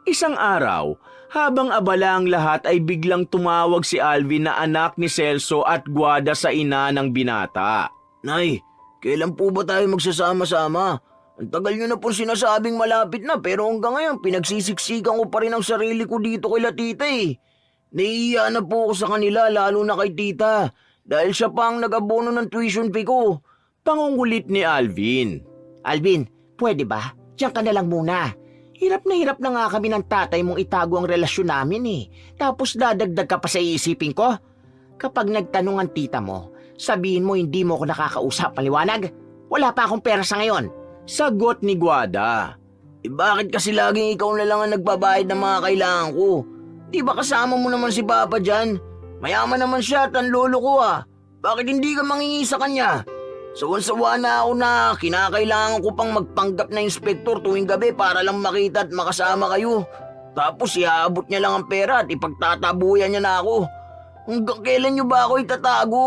Isang araw, habang abala ang lahat ay biglang tumawag si Alvin na anak ni Celso at Guada sa ina ng binata. Nay, kailan po ba tayo magsasama-sama? Ang tagal nyo na po sinasabing malapit na pero hanggang ngayon pinagsisiksikan ko pa rin ang sarili ko dito kay tita eh. Naiiya na po ako sa kanila lalo na kay tita dahil siya pa ang nag-abono ng tuition fee ko. Pangungulit ni Alvin. Alvin, pwede ba? Diyan ka na lang muna. Hirap na nga kami ng tatay mong itago ang relasyon namin eh. Tapos dadagdag ka pa sa iisipin ko? Kapag nagtanong ang tita mo, sabihin mo hindi mo ako nakakausap, paliwanag? Wala pa akong pera sa ngayon. Sagot ni Guada. Bakit kasi laging ikaw na lang ang nagbabayad ng mga kailangan ko? Di ba kasama mo naman si Papa dyan? Mayaman naman siya at ang lolo ko ah. Bakit hindi ka mangingi sa kanya? Sawan-sawa na ako na kinakailangan ko pang magpanggap na inspektor tuwing gabi para lang makita at makasama kayo. Tapos iaabot niya lang ang pera at ipagtatabuyan niya na ako. Hanggang kailan niyo ba ako itatago?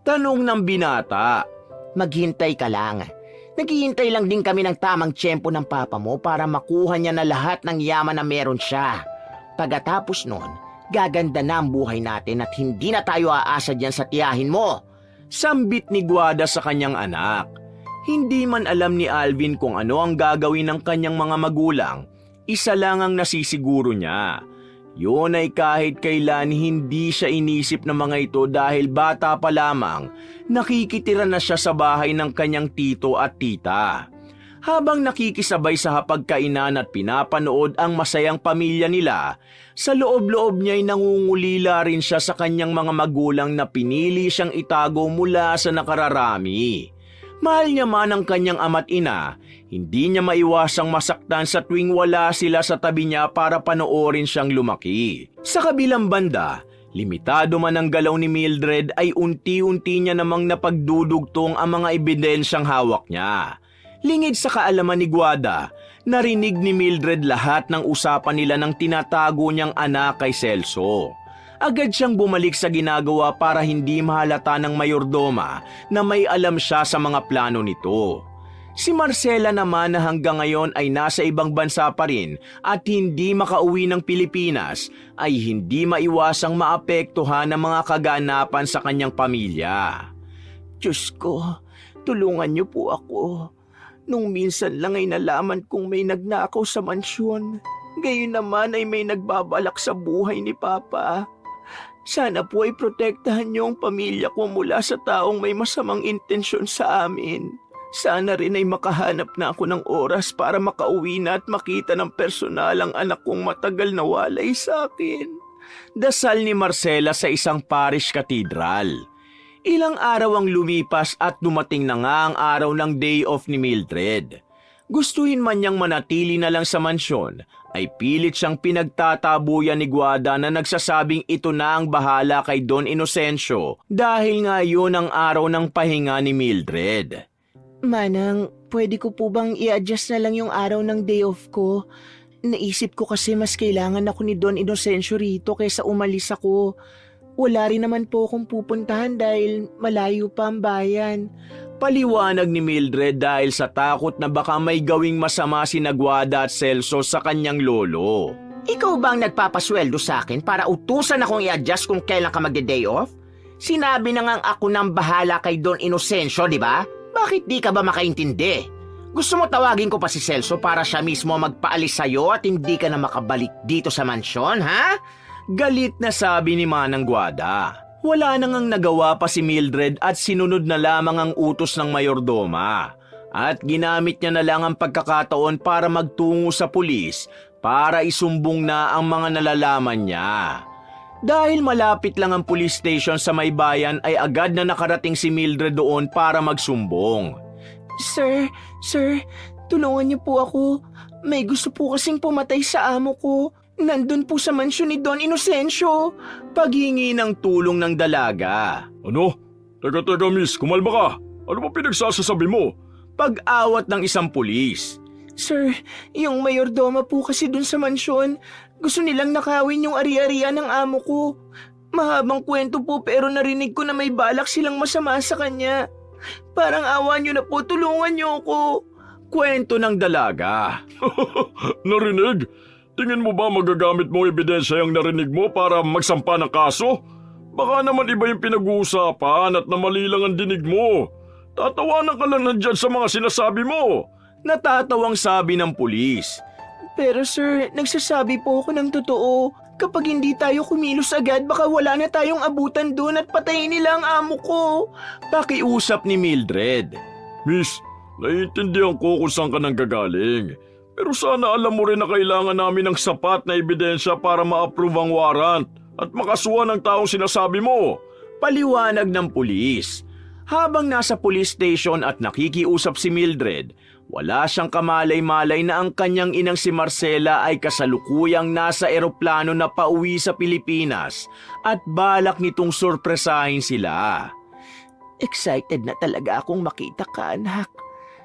Tanong ng binata. Maghintay ka lang. Naghihintay lang din kami ng tamang tiyempo ng papa mo para makuha niya na lahat ng yaman na meron siya. Pagkatapos nun, gaganda na ang buhay natin at hindi na tayo aasa dyan sa tiyahin mo. Sambit ni Guada sa kanyang anak. Hindi man alam ni Alvin kung ano ang gagawin ng kanyang mga magulang, isa lang ang nasisiguro niya. Yun ay kahit kailan hindi siya inisip ng mga ito dahil bata pa lamang, nakikitira na siya sa bahay ng kanyang tito at tita. Habang nakikisabay sa hapagkainan at pinapanood ang masayang pamilya nila, sa loob-loob niya'y nangungulila rin siya sa kanyang mga magulang na pinili siyang itago mula sa nakararami. Mahal niya man ang kanyang ama't ina, hindi niya maiwasang masaktan sa tuwing wala sila sa tabi niya para panoorin siyang lumaki. Sa kabilang banda, limitado man ang galaw ni Mildred ay unti-unti niya namang napagdudugtong ang mga ebidensyang hawak niya. Lingid sa kaalaman ni Guada, narinig ni Mildred lahat ng usapan nila ng tinatago niyang anak kay Celso. Agad siyang bumalik sa ginagawa para hindi mahalata ng mayordoma na may alam siya sa mga plano nito. Si Marcela naman na hanggang ngayon ay nasa ibang bansa pa rin at hindi makauwi ng Pilipinas ay hindi maiwasang maapektuhan ng mga kaganapan sa kanyang pamilya. Diyos ko, tulungan niyo po ako. Nung minsan lang ay nalaman kong may nagnakaw sa mansyon. Ngayon naman ay may nagbabalak sa buhay ni Papa. Sana po ay protektahan niyo ang pamilya ko mula sa taong may masamang intensyon sa amin. Sana rin ay makahanap na ako ng oras para makauwi na at makita ng personal ang anak kong matagal na walay sa akin. Dasal ni Marcela sa isang parish cathedral. Ilang araw ang lumipas at dumating na nga ang araw ng day off ni Mildred. Gustuhin man niyang manatili na lang sa mansyon, ay pilit siyang pinagtatabuyan ni Guada na nagsasabing ito na ang bahala kay Don Inocencio dahil nga yun ang araw ng pahinga ni Mildred. Manang, pwede ko po bang i-adjust na lang yung araw ng day off ko? Naisip ko kasi mas kailangan ako ni Don Inocencio rito kaysa umalis ako. Wala rin naman po akong pupuntahan dahil malayo pa ang bayan. Paliwanag ni Mildred dahil sa takot na baka may gawing masama si Guada at Celso sa kanyang lolo. Ikaw ba ang nagpapasweldo sa akin para utusan akong i-adjust kung kailan ka magde-day off? Sinabi na nga ako ng bahala kay Don Inocencio, di ba? Bakit di ka ba makaintindi? Gusto mo tawagin ko pa si Celso para siya mismo magpaalis sa'yo at hindi ka na makabalik dito sa mansyon, ha? Galit na sabi ni Manang Guada. Wala nang nagawa pa si Mildred at sinunod na lamang ang utos ng mayordoma. At ginamit niya na lang ang pagkakataon para magtungo sa pulis para isumbong na ang mga nalalaman niya. Dahil malapit lang ang police station sa may bayan ay agad na nakarating si Mildred doon para magsumbong. Sir, tulungan niyo po ako. May gusto po kasing pumatay sa amo ko. Nandun po sa mansyon ni Don Inocencio. Paghingi ng tulong ng dalaga. Ano? Teka miss, kumalma ka. Ano ba pinagsasasabi mo? Pag-awat ng isang pulis. Sir, yung mayordoma po kasi dun sa mansyon, gusto nilang nakawin yung ari-arian ng amo ko. Mahabang kwento po pero narinig ko na may balak silang masama sa kanya. Parang awa niyo na po, tulungan niyo ako. Kwento ng dalaga. Narinig? Tingin mo ba magagamit mo ebidensya yung narinig mo para magsampa ng kaso? Baka naman iba yung pinag-uusapan at namali lang ang dinig mo. Tatawanan ka lang nandyan sa mga sinasabi mo. Natatawang sabi ng pulis. Pero sir, nagsasabi po ako ng totoo. Kapag hindi tayo kumilos agad, baka wala na tayong abutan doon at patayin nila ang amo ko. Pakiusap ni Mildred. Miss, naiintindihan ko kung saan ka nang gagaling. Pero sana alam mo rin na kailangan namin ng sapat na ebidensya para ma-approve ang warrant at makasuhan ng taong sinasabi mo. Paliwanag ng pulis. Habang nasa police station at nakikiusap si Mildred, wala siyang kamalay-malay na ang kanyang inang si Marcela ay kasalukuyang nasa eroplano na pauwi sa Pilipinas at balak nitong sorpresahin sila. Excited na talaga akong makita ka, anak.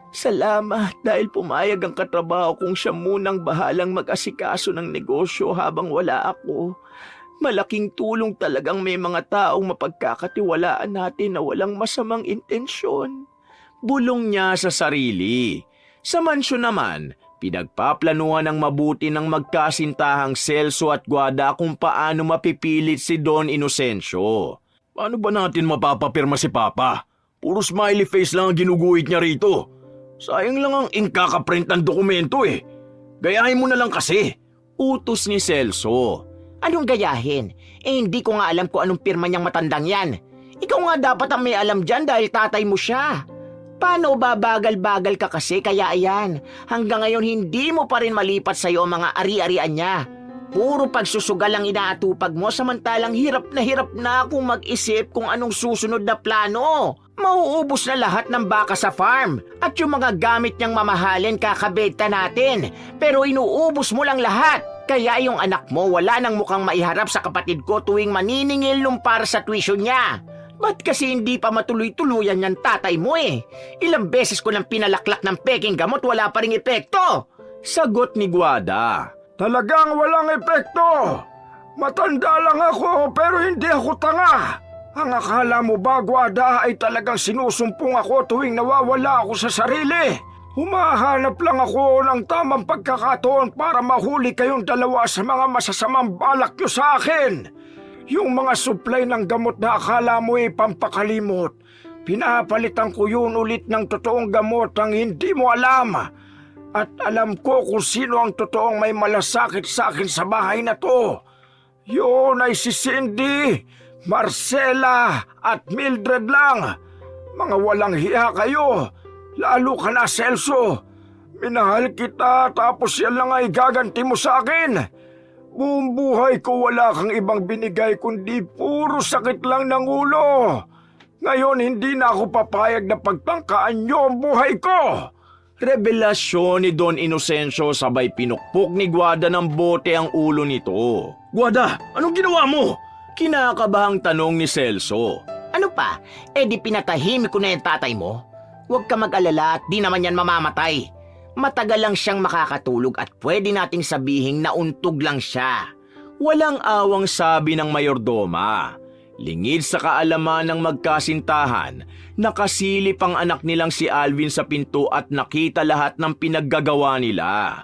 Salamat dahil pumayag ang katrabaho kong siya munang bahalang mag-asikaso ng negosyo habang wala ako. Malaking tulong talagang may mga taong mapagkakatiwalaan natin na walang masamang intensyon. Bulong niya sa sarili. Sa mansyon naman, pinagpaplanuhan ng mabuti ng magkasintahang Celso at Guada kung paano mapipilit si Don Inocencio. Paano ba natin mapapapirma si Papa? Puro smiley face lang ang ginuguhit niya rito. Sayang lang ang inkakaprint ng dokumento eh. Gayahin mo na lang kasi. Utos ni Celso. Anong gayahin? Hindi ko nga alam kung anong pirma niyang matandang yan. Ikaw nga dapat ang may alam dyan dahil tatay mo siya. Paano ba bagal-bagal ka kasi kaya ayan? Hanggang ngayon hindi mo pa rin malipat sa'yo ang mga ari-arian niya. Puro pagsusugal ang inaatupag mo samantalang hirap na akong mag-isip kung anong susunod na plano. Mauubos na lahat ng baka sa farm at yung mga gamit niyang mamahalin kakabenta natin. Pero inuubos mo lang lahat. Kaya yung anak mo wala nang mukhang maiharap sa kapatid ko tuwing maniningil nung para sa tuition niya. Ba't kasi hindi pa matuloy-tuluyan yan tatay mo eh? Ilang beses ko nang pinalaklak ng peking gamot wala pa ring epekto. Sagot ni Guada. Talagang walang epekto. Matanda lang ako pero hindi ako tanga. Ang akala mo ba, Guada, ay talagang sinusumpong ako tuwing nawawala ako sa sarili? Humahanap lang ako ng tamang pagkakataon para mahuli kayong dalawa sa mga masasamang balak nyo sa akin. Yung mga supply ng gamot na akala mo ay pampakalimot. Pinapalitan ko yun ulit ng totoong gamot ang hindi mo alam. At alam ko kung sino ang totoong may malasakit sa akin sa bahay na to. Yun ay si Cindy, Marcela at Mildred lang. Mga walang hiya kayo. Lalo ka na, Celso. Minahal kita tapos yan lang ay gaganti mo sa akin. Buong buhay ko wala kang ibang binigay kundi puro sakit lang ng ulo. Ngayon hindi na ako papayag na pagtangkaan niyo ang buhay ko. Revelasyon ni Don Inocencio sabay pinukpok ni Guada ng bote ang ulo nito. Guada, anong ginawa mo? Kinakabahang tanong ni Celso. Ano pa? Di pinatahimik ko na yung tatay mo? Huwag ka mag-alala at di naman yan mamamatay. Matagal lang siyang makakatulog at pwede nating sabihing nauntog lang siya. Walang awang sabi ng mayordoma. Lingid sa kaalaman ng magkasintahan, nakasilip ang anak nilang si Alvin sa pinto at nakita lahat ng pinaggagawa nila.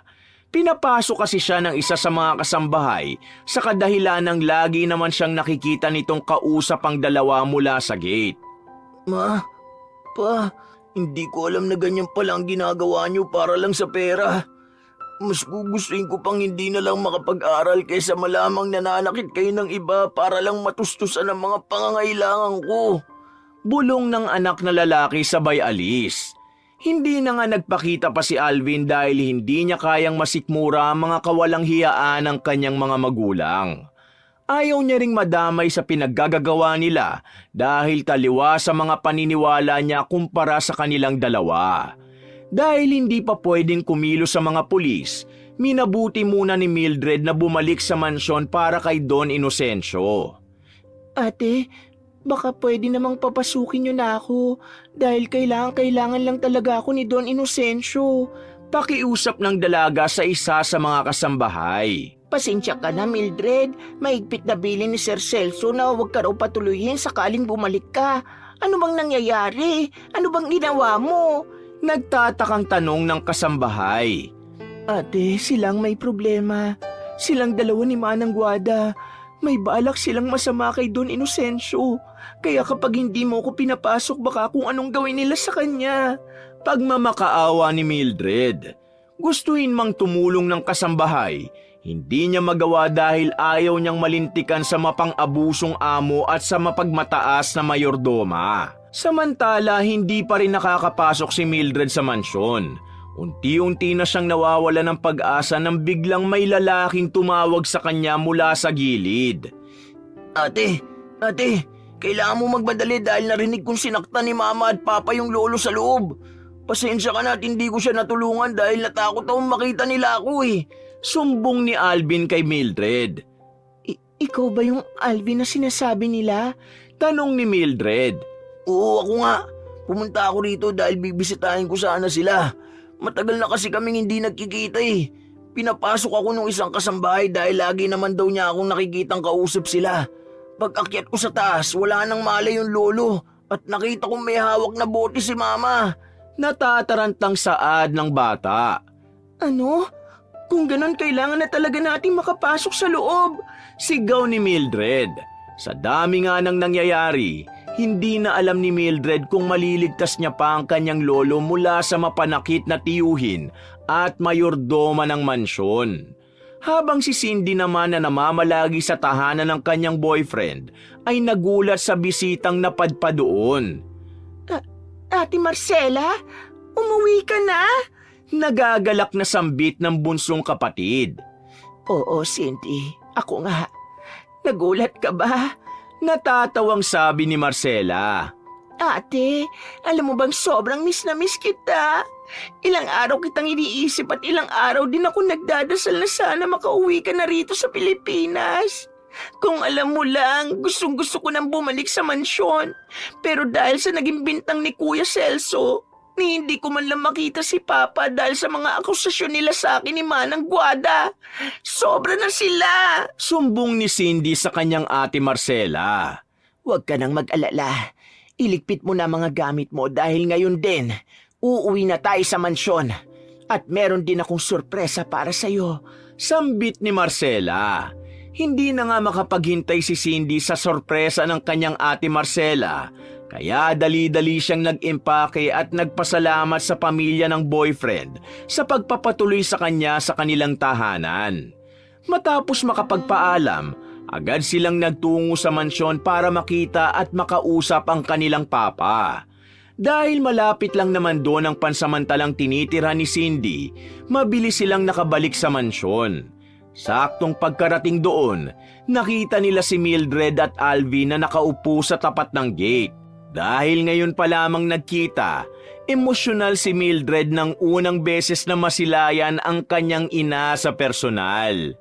Pinapasok kasi siya ng isa sa mga kasambahay sa kadahilan ng lagi naman siyang nakikita nitong kausap ang dalawa mula sa gate. Ma, Pa, hindi ko alam na ganyan pala ang ginagawa niyo para lang sa pera. Mas gugustuhin ko pang hindi na lang makapag-aral kaysa malamang nananakit kayo ng iba para lang matustusan ang mga pangangailangan ko. Bulong ng anak na lalaki sabay alis. Hindi na nga nagpakita pa si Alvin dahil hindi niya kayang masikmura ang mga kawalang hiyaan ng kanyang mga magulang. Ayaw niya ring madamay sa pinaggagawa nila dahil taliwa sa mga paniniwala niya kumpara sa kanilang dalawa. Dahil hindi pa pwedeng kumilos sa mga pulis, minabuti muna ni Mildred na bumalik sa mansyon para kay Don Inocencio. Ate, baka pwede namang papasukin niyo na ako dahil kailangan lang talaga ako ni Don Inocencio. Pakiusap ng dalaga sa isa sa mga kasambahay. Pasensya ka na, Mildred. Mahigpit na bilin ni Sir Celso na huwag ka raw patuloyin sakaling bumalik ka. Ano bang nangyayari? Ano bang ginawa mo? Nagtatakang tanong ng kasambahay. Ate, silang may problema. Silang dalawa ni Manang Guada. May balak silang masama kay Don Inocencio. Kaya kapag hindi mo ko pinapasok baka kung anong gawin nila sa kanya. Pagmamakaawa ni Mildred. Gustuhin mang tumulong ng kasambahay, hindi niya magawa dahil ayaw niyang malintikan sa mapang-abusong amo at sa mapagmataas na mayordoma. Samantala, hindi pa rin nakakapasok si Mildred sa mansyon. Unti-unti na siyang nawawala ng pag-asa nang biglang may lalaking tumawag sa kanya mula sa gilid. Ate, kailangan mo magmadali dahil narinig kong sinaktan ni Mama at Papa yung lolo sa loob. Pasensya ka na at hindi ko siya natulungan dahil natakot akong makita nila ako eh. Sumbong ni Alvin kay Mildred. Ikaw ba yung Alvin na sinasabi nila? Tanong ni Mildred. Oo, ako nga. Pumunta ako rito dahil bibisitahin ko sana sila. Matagal na kasi kaming hindi nagkikita eh. Pinapasok ako nung isang kasambahay dahil lagi naman daw niya akong nakikitang kausap sila. Pag akyat ko sa taas, wala nang malay yung lolo at nakita kong may hawak na bote si Mama. Natatarantang saad ng bata. Ano? Kung ganon, kailangan na talaga nating makapasok sa loob. Sigaw ni Mildred. Sa dami nga ng nangyayari, hindi na alam ni Mildred kung maliligtas niya pa ang kanyang lolo mula sa mapanakit na tiyuhin at mayordoma ng mansyon. Habang si Cindy naman na namamalagi sa tahanan ng kanyang boyfriend ay nagulat sa bisitang napadpad doon. Ate Marcela, umuwi ka na? Nagagalak na sambit ng bunsong kapatid. Oo, Cindy. Ako nga. Nagulat ka ba? Natatawang sabi ni Marcela. Ate, alam mo bang sobrang miss na miss kita? Ilang araw kitang iniisip at ilang araw din ako nagdadasal na sana makauwi ka na rito sa Pilipinas. Kung alam mo lang, gustong-gusto ko nang bumalik sa mansyon. Pero dahil sa naging bintang ni Kuya Celso, hindi ko man lang makita si Papa dahil sa mga akusasyon nila sa akin ni Manang Guada. Sobra na sila! Sumbong ni Cindy sa kanyang ate Marcela. Huwag ka nang mag-alala. Iligpit mo na mga gamit mo dahil ngayon din, uuwi na tayo sa mansyon. At meron din akong sorpresa para sa'yo. Sambit ni Marcela. Hindi na nga makapaghintay si Cindy sa sorpresa ng kanyang ate Marcela, kaya dali-dali siyang nag-impake at nagpasalamat sa pamilya ng boyfriend sa pagpapatuloy sa kanya sa kanilang tahanan. Matapos makapagpaalam, agad silang nagtungo sa mansyon para makita at makausap ang kanilang papa. Dahil malapit lang naman doon ang pansamantalang tinitira ni Cindy, mabilis silang nakabalik sa mansyon. Saktong pagkarating doon, nakita nila si Mildred at Alvin na nakaupo sa tapat ng gate. Dahil ngayon pa lamang nagkita, emosyonal si Mildred ng unang beses na masilayan ang kanyang ina sa personal.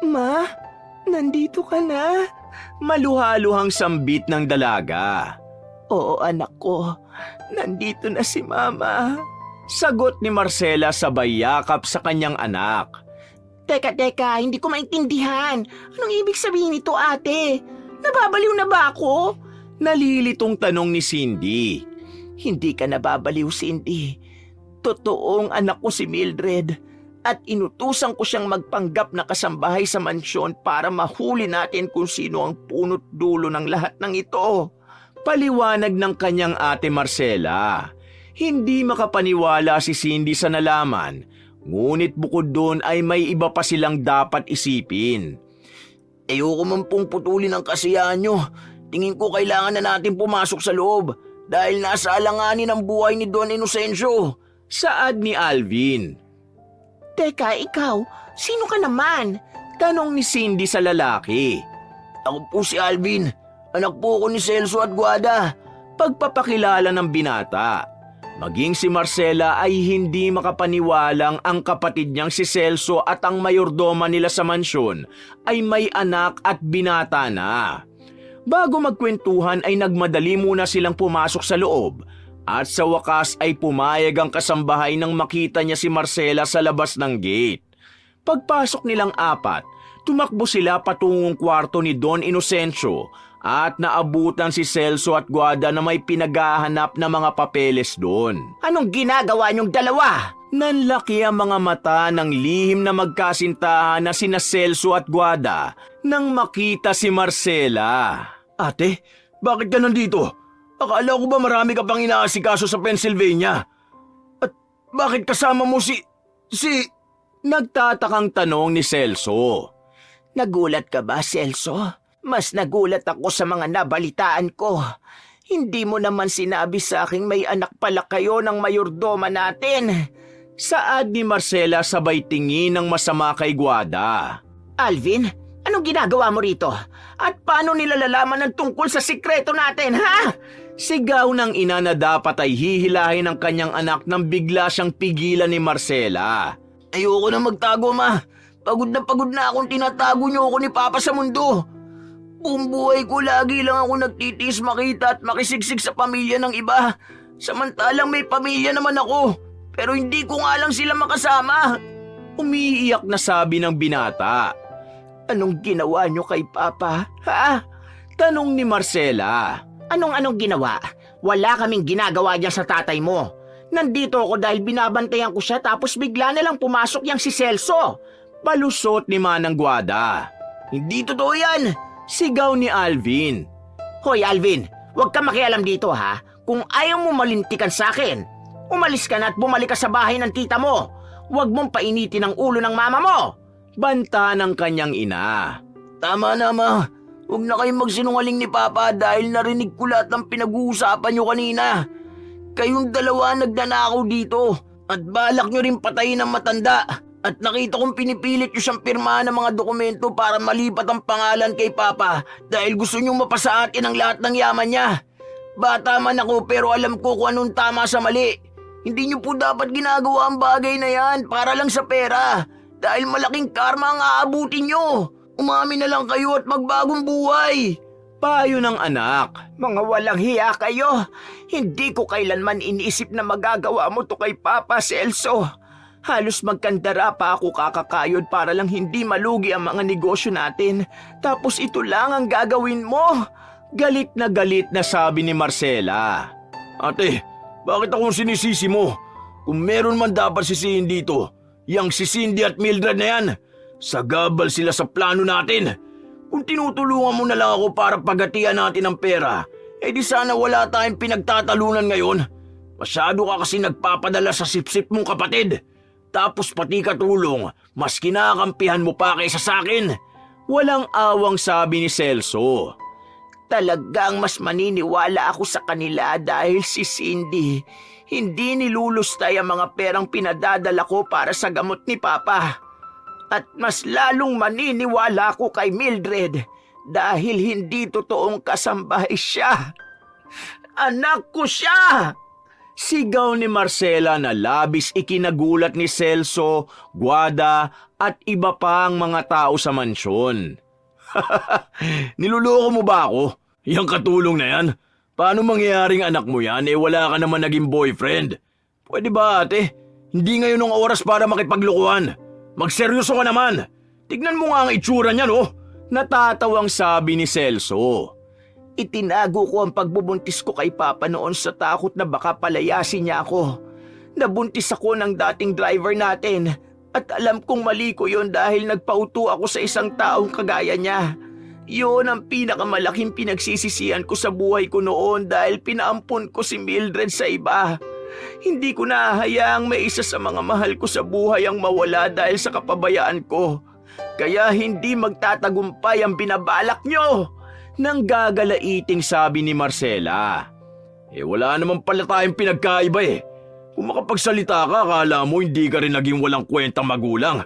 Ma, nandito ka na? Maluhaluhang sambit ng dalaga. Oo, anak ko. Nandito na si Mama. Sagot ni Marcela sabay yakap sa kanyang anak. Teka, hindi ko maintindihan. Anong ibig sabihin nito, ate? Nababaliw na ba ako? Nalilitong tanong ni Cindy. Hindi ka nababaliw, Cindy. Totoong anak ko si Mildred. At inutusan ko siyang magpanggap na kasambahay sa mansyon para mahuli natin kung sino ang punot dulo ng lahat ng ito. Paliwanag ng kanyang ate Marcela. Hindi makapaniwala si Cindy sa nalaman. Ngunit bukod doon ay may iba pa silang dapat isipin. Ayoko man pong putulin ang kasiyahan nyo. Tingin ko kailangan na natin pumasok sa loob dahil nasa alanganin ang buhay ni Don Inocencio. Saad ni Alvin. Teka, ikaw, sino ka naman? Tanong ni Cindy sa lalaki. Ako po si Alvin. Anak po ako ni Celso at Guada. Pagpapakilala ng binata. Maging si Marcela ay hindi makapaniwalang ang kapatid niyang si Celso at ang mayordoma nila sa mansyon ay may anak at binata na. Bago magkwentuhan ay nagmadali muna silang pumasok sa loob at sa wakas ay pumayag ang kasambahay nang makita niya si Marcela sa labas ng gate. Pagpasok nilang apat, tumakbo sila patungong kwarto ni Don Inocencio at naabutan si Celso at Guada na may pinaghahanap na mga papeles doon. Anong ginagawa niyong dalawa? Nanlaki ang mga mata ng lihim na magkasintahan na sina Celso at Guada nang makita si Marcela. Ate, bakit ka nandito? Akala ko ba marami ka pang inaasikaso sa Pennsylvania? At bakit kasama mo si... Nagtatakang tanong ni Celso. Nagulat ka ba, Celso? Mas nagulat ako sa mga nabalitaan ko. Hindi mo naman sinabi sa aking may anak pala kayo ng mayordoma natin. Saad ni Marcela sabay tingin ng masama kay Guada. Alvin, anong ginagawa mo rito? At paano nila lalaman ng tungkol sa sikreto natin, ha? Sigaw ng ina na dapat ay hihilahin ng kanyang anak nang bigla siyang pigilan ni Marcela. Ayoko na magtago, ma. Pagod na akong tinatago niyo ako ni Papa sa mundo. Buong buhay ko lagi lang ako nagtitiis makita at makisiksik sa pamilya ng iba. Samantalang may pamilya naman ako. Pero hindi ko nga lang sila makasama. Umiiyak na sabi ng binata. Anong ginawa niyo kay Papa, ha? Tanong ni Marcela. Anong ginawa? Wala kaming ginagawa diyan sa tatay mo. Nandito ako dahil binabantayan ko siya tapos bigla na lang pumasok yang si Celso. Palusot ni Manang Guada. Hindi totoo yan. Sigaw ni Alvin. Hoy Alvin, huwag ka makialam dito ha. Kung ayaw mo malintikan sa akin, umalis ka na at bumalik ka sa bahay ng tita mo. Huwag mong painitin ang ulo ng mama mo. Banta ng kanyang ina. Tama na, ma. Huwag na kayong magsinungaling ni Papa dahil narinig ko lahat ng pinag-uusapan niyo kanina. Kayong dalawa nagnanakaw dito at balak niyo rin patayin ang matanda. At nakita kong pinipilit niyo siyang pirmahan ng mga dokumento para malipat ang pangalan kay Papa dahil gusto niyo mapasa atin ang lahat ng yaman niya. Bata man ako pero alam ko kung anong tama sa mali. Hindi niyo po dapat ginagawa ang bagay na yan para lang sa pera. Dahil malaking karma ang aabutin niyo. Umamin na lang kayo at magbagong buhay. Payo ng anak. Mga walang hiya kayo. Hindi ko kailanman iniisip na magagawa mo to kay Papa Celso. Halos magkandara pa ako kakakayod para lang hindi malugi ang mga negosyo natin. Tapos ito lang ang gagawin mo. Galit na sabi ni Marcela. Ate, bakit akong sinisisi mo? Kung meron man dapat sisihin dito, yang si Cindy at Mildred na yan, sagabal sila sa plano natin. Kung tinutulungan mo na lang ako para pagatian natin ang pera, eh di sana wala tayong pinagtatalunan ngayon. Masyado ka kasi nagpapadala sa sipsip mong kapatid. Tapos pati katulong, mas kinakampihan mo pa kaysa sa akin. Walang awang sabi ni Celso. Talagang mas maniniwala ako sa kanila dahil si Cindy hindi nilulustay ang mga perang pinadadala ko para sa gamot ni Papa. At mas lalong maniniwala ako kay Mildred dahil hindi totoong kasambahay siya. Anak ko siya! Sigaw ni Marcela na labis ikinagulat ni Celso, Guada at iba pang mga tao sa mansyon. Niluloko mo ba ako? Yang katulong na yan? Paano mangyayaring anak mo yan wala ka naman naging boyfriend? Pwede ba ate? Hindi ngayon ang oras para makipaglukuhan. Magseryoso ka naman. Tignan mo nga ang itsura niya, no? Natatawang sabi ni Celso. Itinago ko ang pagbubuntis ko kay Papa noon sa takot na baka palayasin niya ako. Nabuntis ako ng dating driver natin at alam kong mali ko yun dahil nagpauto ako sa isang taong kagaya niya. Yun ang pinakamalaking pinagsisisihan ko sa buhay ko noon dahil pinaampun ko si Mildred sa iba. Hindi ko nahahayaang may isa sa mga mahal ko sa buhay ang mawala dahil sa kapabayaan ko. Kaya hindi magtatagumpay ang binabalak nyo. Nang gagalaiting sabi ni Marcela. Wala naman pala tayong pinagkaiba. Kung makapagsalita ka, akala mo hindi ka rin naging walang kwentang magulang.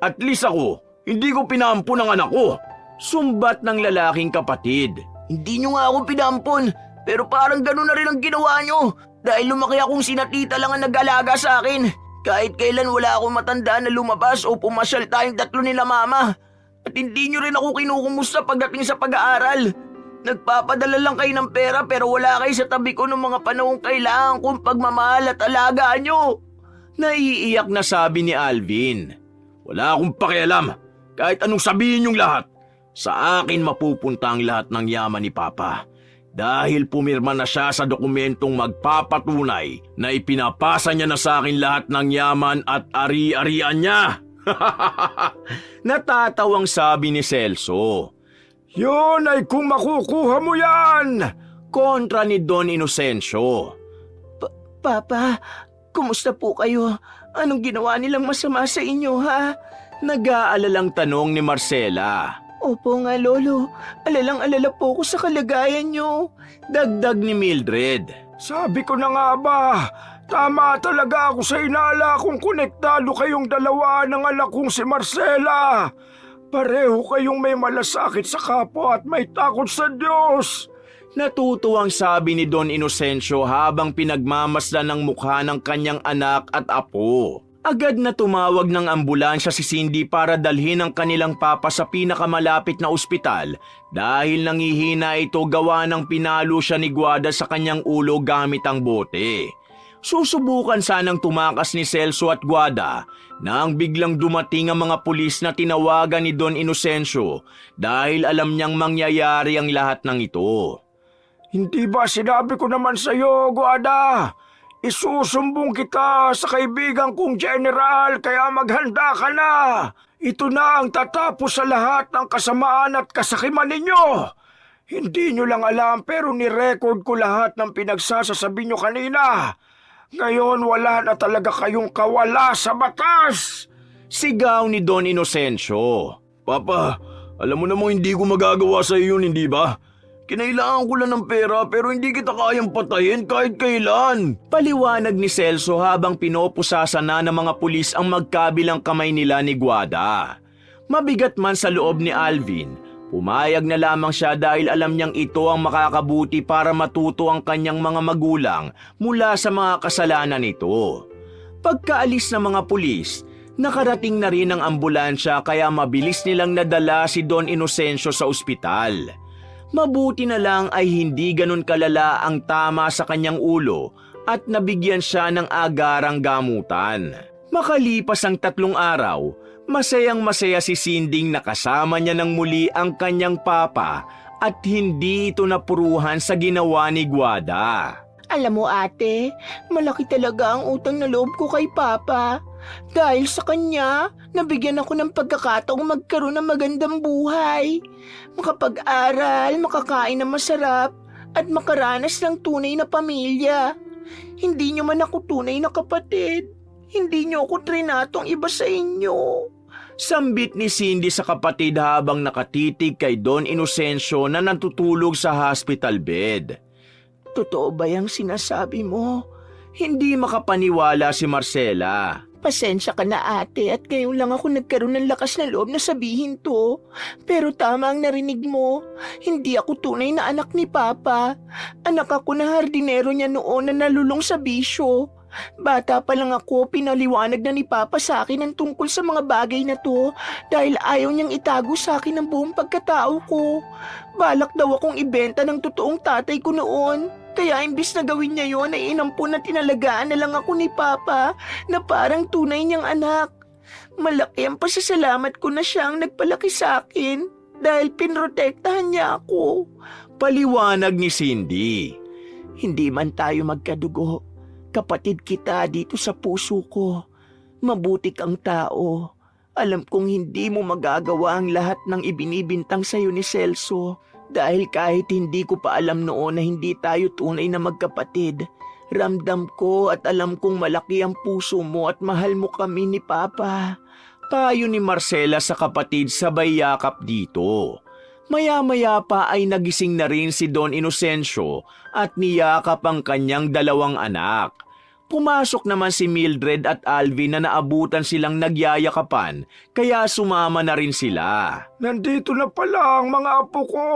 At least ako, Hindi ko pinampun ang anak ko. Sumbat ng lalaking kapatid. Hindi nyo nga ako pinampon, pero parang gano'n na rin ang ginawa nyo. Dahil lumaki akong sinatita lang ang nag-alaga sa akin. Kahit kailan wala akong matandaan na lumabas o pumasyal tayong tatlo nila mama. At hindi nyo rin ako kinukumusta pagdating sa pag-aaral. Nagpapadala lang kayo ng pera pero wala kayo sa tabi ko ng mga panahong kailangan kong pagmamahal at alagaan nyo. Naiiyak na sabi ni Alvin. Wala akong pakialam. Kahit anong sabihin yung lahat. Sa akin mapupunta ang lahat ng yaman ni Papa. Dahil pumirma na siya sa dokumentong magpapatunay na ipinapasa niya na sa akin lahat ng yaman at ari-arian niya. Natatawang sabi ni Celso. Yun ay kung makukuha mo yan! Kontra ni Don Inocencio. Papa, kumusta po kayo? Anong ginawa nilang masama sa inyo, ha? Nag-aalalang tanong ni Marcela. Opo nga, Lolo. Alalang-alala po ko sa kalagayan nyo. Dagdag ni Mildred. Sabi ko na nga ba, tama talaga ako sa inala kung konektado kayong dalawa ng anak kong si Marcela. Pareho kayong may malasakit sa kapwa at may takot sa Diyos. Natutuwang sabi ni Don Inocencio habang pinagmamasdan ng mukha ng kanyang anak at apo. Agad na tumawag ng ambulansya si Cindy para dalhin ang kanilang papa sa pinakamalapit na ospital dahil nangihina ito gawa ng pinalo siya ni Guada sa kanyang ulo gamit ang bote. Susubukan sanang tumakas ni Celso at Guada nang biglang dumating ang mga pulis na tinawagan ni Don Inocencio dahil alam niyang mangyayari ang lahat ng ito. Hindi ba sinabi ko naman sa iyo, Guada? Isusumbong kita sa kaibigan kong general kaya maghanda ka na. Ito na ang tatapos sa lahat ng kasamaan at kasakiman ninyo. Hindi nyo lang alam pero ni-record ko lahat ng pinagsasasabi nyo kanina. Ngayon wala na talaga kayong kawala sa batas. Sigaw ni Don Inocencio. Papa, alam mo namang hindi ko magagawa sa iyo yun, hindi ba? Kinailangan ko lang ng pera pero hindi kita kayang patayin kahit kailan. Paliwanag ni Celso habang pinopusasa na ng mga pulis ang magkabilang kamay nila ni Guada. Mabigat man sa loob ni Alvin, pumayag na lamang siya dahil alam niyang ito ang makakabuti para matuto ang kanyang mga magulang mula sa mga kasalanan nito. Pagkaalis ng mga pulis, nakarating na rin ang ambulansya kaya mabilis nilang nadala si Don Inocencio sa ospital. Mabuti na lang ay hindi ganun kalala ang tama sa kanyang ulo at nabigyan siya ng agarang gamutan. Makalipas ang 3 araw, masayang-masaya si Sinding na kasama niya ng muli ang kanyang papa at hindi ito napuruhan sa ginawa ni Guada. Alam mo ate, malaki talaga ang utang na loob ko kay Papa. Dahil sa kanya, nabigyan ako ng pagkakataong magkaroon ng magandang buhay. Makapag-aral, makakain ng masarap, at makaranas ng tunay na pamilya. Hindi niyo man ako tunay na kapatid. Hindi niyo ako trinatong iba sa inyo. Sambit ni Cindy sa kapatid habang nakatitig kay Don Inocencio na natutulog sa hospital bed. Totoo ba yung sinasabi mo? Hindi makapaniwala si Marcela. Pasensya ka na ate at ngayon lang ako nagkaroon ng lakas na loob na sabihin to. Pero tama ang narinig mo. Hindi ako tunay na anak ni Papa. Anak ako na hardinero niya noon na nalulong sa bisyo. Bata pa lang ako, pinaliwanag na ni Papa sa akin ang tungkol sa mga bagay na to dahil ayaw niyang itago sa akin ang buong pagkatao ko. Balak daw akong ibenta ng totoong tatay ko noon. Kaya imbis na gawin niya yon ay inampun na tinalagaan na lang ako ni Papa na parang tunay niyang anak. Malaki ang pasasalamat ko na siya ang nagpalaki sa akin dahil pinrotektahan niya ako. Paliwanag ni Cindy. Hindi man tayo magkadugo. Kapatid kita dito sa puso ko. Mabuti kang tao. Alam kong hindi mo magagawa ang lahat ng ibinibintang sa'yo ni Celso. Dahil kahit hindi ko pa alam noon na hindi tayo tunay na magkapatid, ramdam ko at alam kong malaki ang puso mo at mahal mo kami ni Papa. Payo ni Marcela sa kapatid sabay yakap dito. Maya-maya pa ay nagising na rin si Don Inocencio at niyakap ang kanyang 2 anak. Pumasok naman si Mildred at Alvin na naabutan silang nagyayakapan, kaya sumama na rin sila. Nandito na pala ang mga apo ko.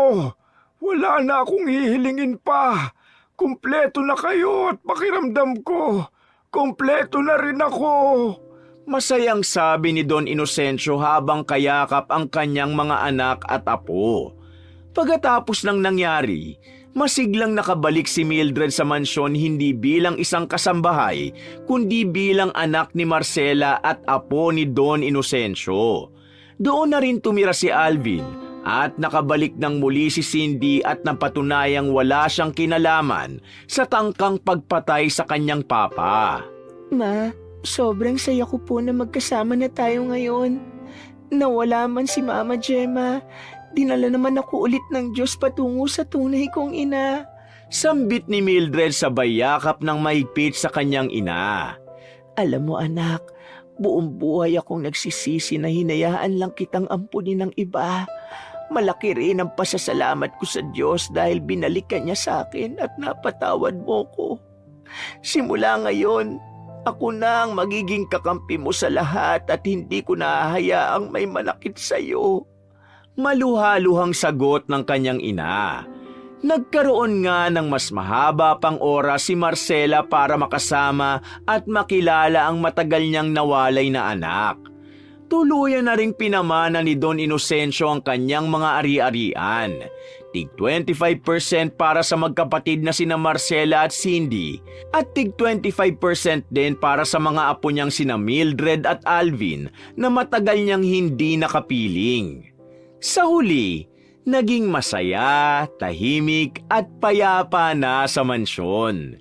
Wala na akong hihilingin pa. Kumpleto na kayo at pakiramdam ko. Kumpleto na rin ako. Masayang sabi ni Don Inocencio habang kayakap ang kanyang mga anak at apo. Pagkatapos ng nangyari, masiglang nakabalik si Mildred sa mansyon hindi bilang isang kasambahay, kundi bilang anak ni Marcela at apo ni Don Inocencio. Doon na rin tumira si Alvin at nakabalik ng muli si Cindy at napatunayang wala siyang kinalaman sa tangkang pagpatay sa kanyang papa. Ma, sobrang saya ko po na magkasama na tayo ngayon. Nawala man si Mama Gemma, dinala naman ako ulit ng Diyos patungo sa tunay kong ina. Sambit ni Mildred sabay yakap ng mahigpit sa kanyang ina. Alam mo anak, buong buhay akong nagsisisi na hinayaan lang kitang ampunin ng iba. Malaki rin ang pasasalamat ko sa Diyos dahil binalik ka niya sa akin at napatawad mo ko. Simula ngayon, ako na ang magiging kakampi mo sa lahat at hindi ko nahahayaang may manakit sa iyo. Maluhaluhang sagot ng kanyang ina. Nagkaroon nga ng mas mahaba pang oras si Marcela para makasama at makilala ang matagal niyang nawalay na anak. Tuluyan na ring pinamana ni Don Inocencio ang kanyang mga ari-arian. Tig 25% para sa magkapatid na sina Marcela at Cindy at tig 25% din para sa mga apo niyang sina Mildred at Alvin na matagal niyang hindi nakapiling. Sa huli, naging masaya, tahimik at payapa na sa mansyon.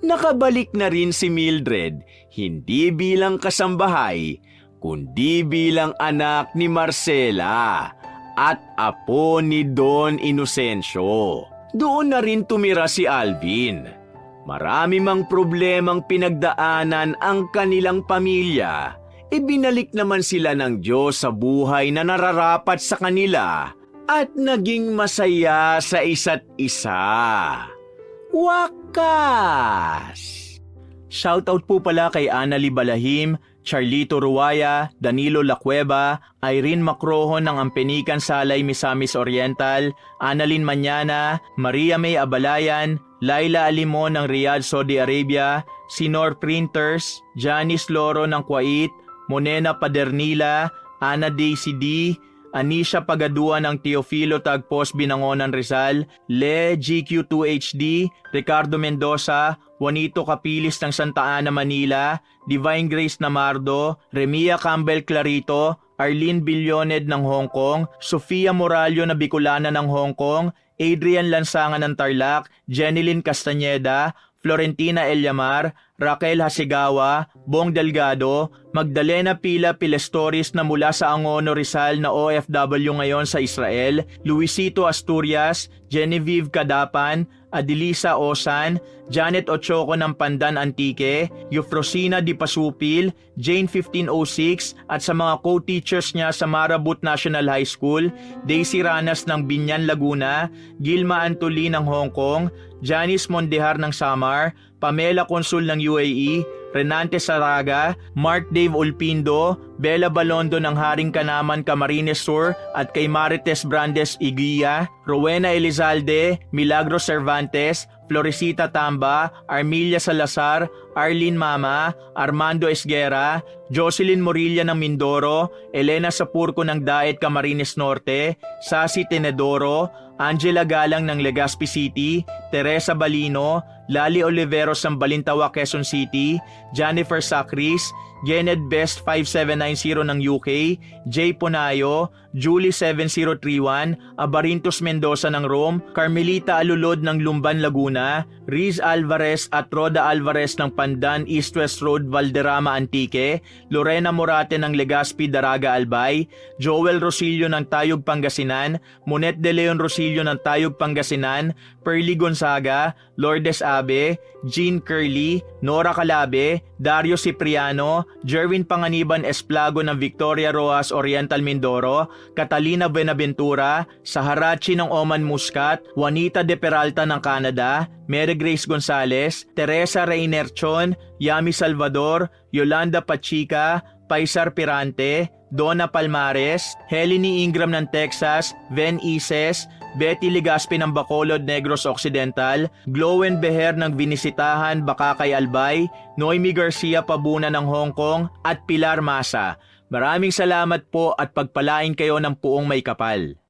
Nakabalik na rin si Mildred, hindi bilang kasambahay, kundi bilang anak ni Marcela at apo ni Don Inocencio. Doon na rin tumira si Alvin. Marami mang problemang pinagdaanan ang kanilang pamilya. Ibinalik naman sila ng Diyos sa buhay na nararapat sa kanila at naging masaya sa isa't isa. Wakas! Shoutout po pala kay Annalie Balahim, Charlito Ruaya, Danilo Lacueva, Irene Macrohon ng Ampenican Salay, Misamis Oriental, Annalyn Mañana, Maria May Abalayan, Laila Alimon ng Riyadh, Saudi Arabia, Sinor Printers, Janice Loro ng Kuwait, Monena Padernila, Ana Daisy D, Anisha Pagadua ng Teofilo Tagpos Binangonan Rizal, Le GQ2HD, Ricardo Mendoza, Juanito Capilis ng Santa Ana, Manila, Divine Grace Namardo, Remia Campbell Clarito, Arlene Billoned ng Hong Kong, Sofia Moralio na Bicolana ng Hong Kong, Adrian Lansangan ng Tarlac, Jeneline Castañeda, Florentina Elyamar, Raquel Hasigawa, Bong Delgado, Magdalena Pila Pilestoris na mula sa Angono Rizal na OFW ngayon sa Israel, Luisito Asturias, Genevieve Kadapan, Adelisa Osan, Janet Ochoco ng Pandan Antique, Eufrosina Di Pasupil, Jane 1506 at sa mga co-teachers niya sa Marabut National High School, Daisy Ranas ng Binyan Laguna, Gilma Antoli ng Hong Kong, Janice Mondehar ng Samar, Pamela Consul ng UAE, Renante Saraga, Mark Dave Ulpindo, Bella Balondo ng Haring Kanaman Camarines Sur at kay Marites Brandes Iguia, Rowena Elizalde, Milagros Cervantes, Florecita Tamba, Armilia Salazar, Arlene Mama, Armando Esguera, Jocelyn Morilla ng Mindoro, Elena Sapurco ng Daet Camarines Norte, Sasi Tenedoro, Angela Galang ng Legazpi City, Teresa Balino, Lali Oliveros ng Balintawak, Quezon City, Jennifer Sacris, Gened Best 5790 ng UK, Jay Ponayo, Julie 7031, Abarintos Mendoza ng Rome, Carmelita Alulod ng Lumban, Laguna, Riz Alvarez at Roda Alvarez ng Pandan, East West Road, Valderrama, Antique, Lorena Morate ng Legazpi, Daraga, Albay, Joel Rosillo ng Tayog, Pangasinan, Monet de Leon Rosillo ng Tayog, Pangasinan, Perly Gonzaga, Lourdes Abe, Jean Curly, Nora Calabe, Dario Cipriano, Jerwin Panganiban Esplago ng Victoria Rojas, Oriental Mindoro, Catalina Benaventura, Saharachi ng Oman Muscat, Juanita de Peralta ng Canada, Mary Grace Gonzalez, Teresa Reynerchon, Yami Salvador, Yolanda Pachica, Paisar Pirante, Donna Palmares, Heleny Ingram ng Texas, Ven Ises, Betty Legaspi ng Bacolod, Negros Occidental, Glowen Beher ng Vinisitahan, Bakakay Albay, Noemi Garcia Pabuna ng Hong Kong, at Pilar Masa. Maraming salamat po at pagpalain kayo ng puong may kapal.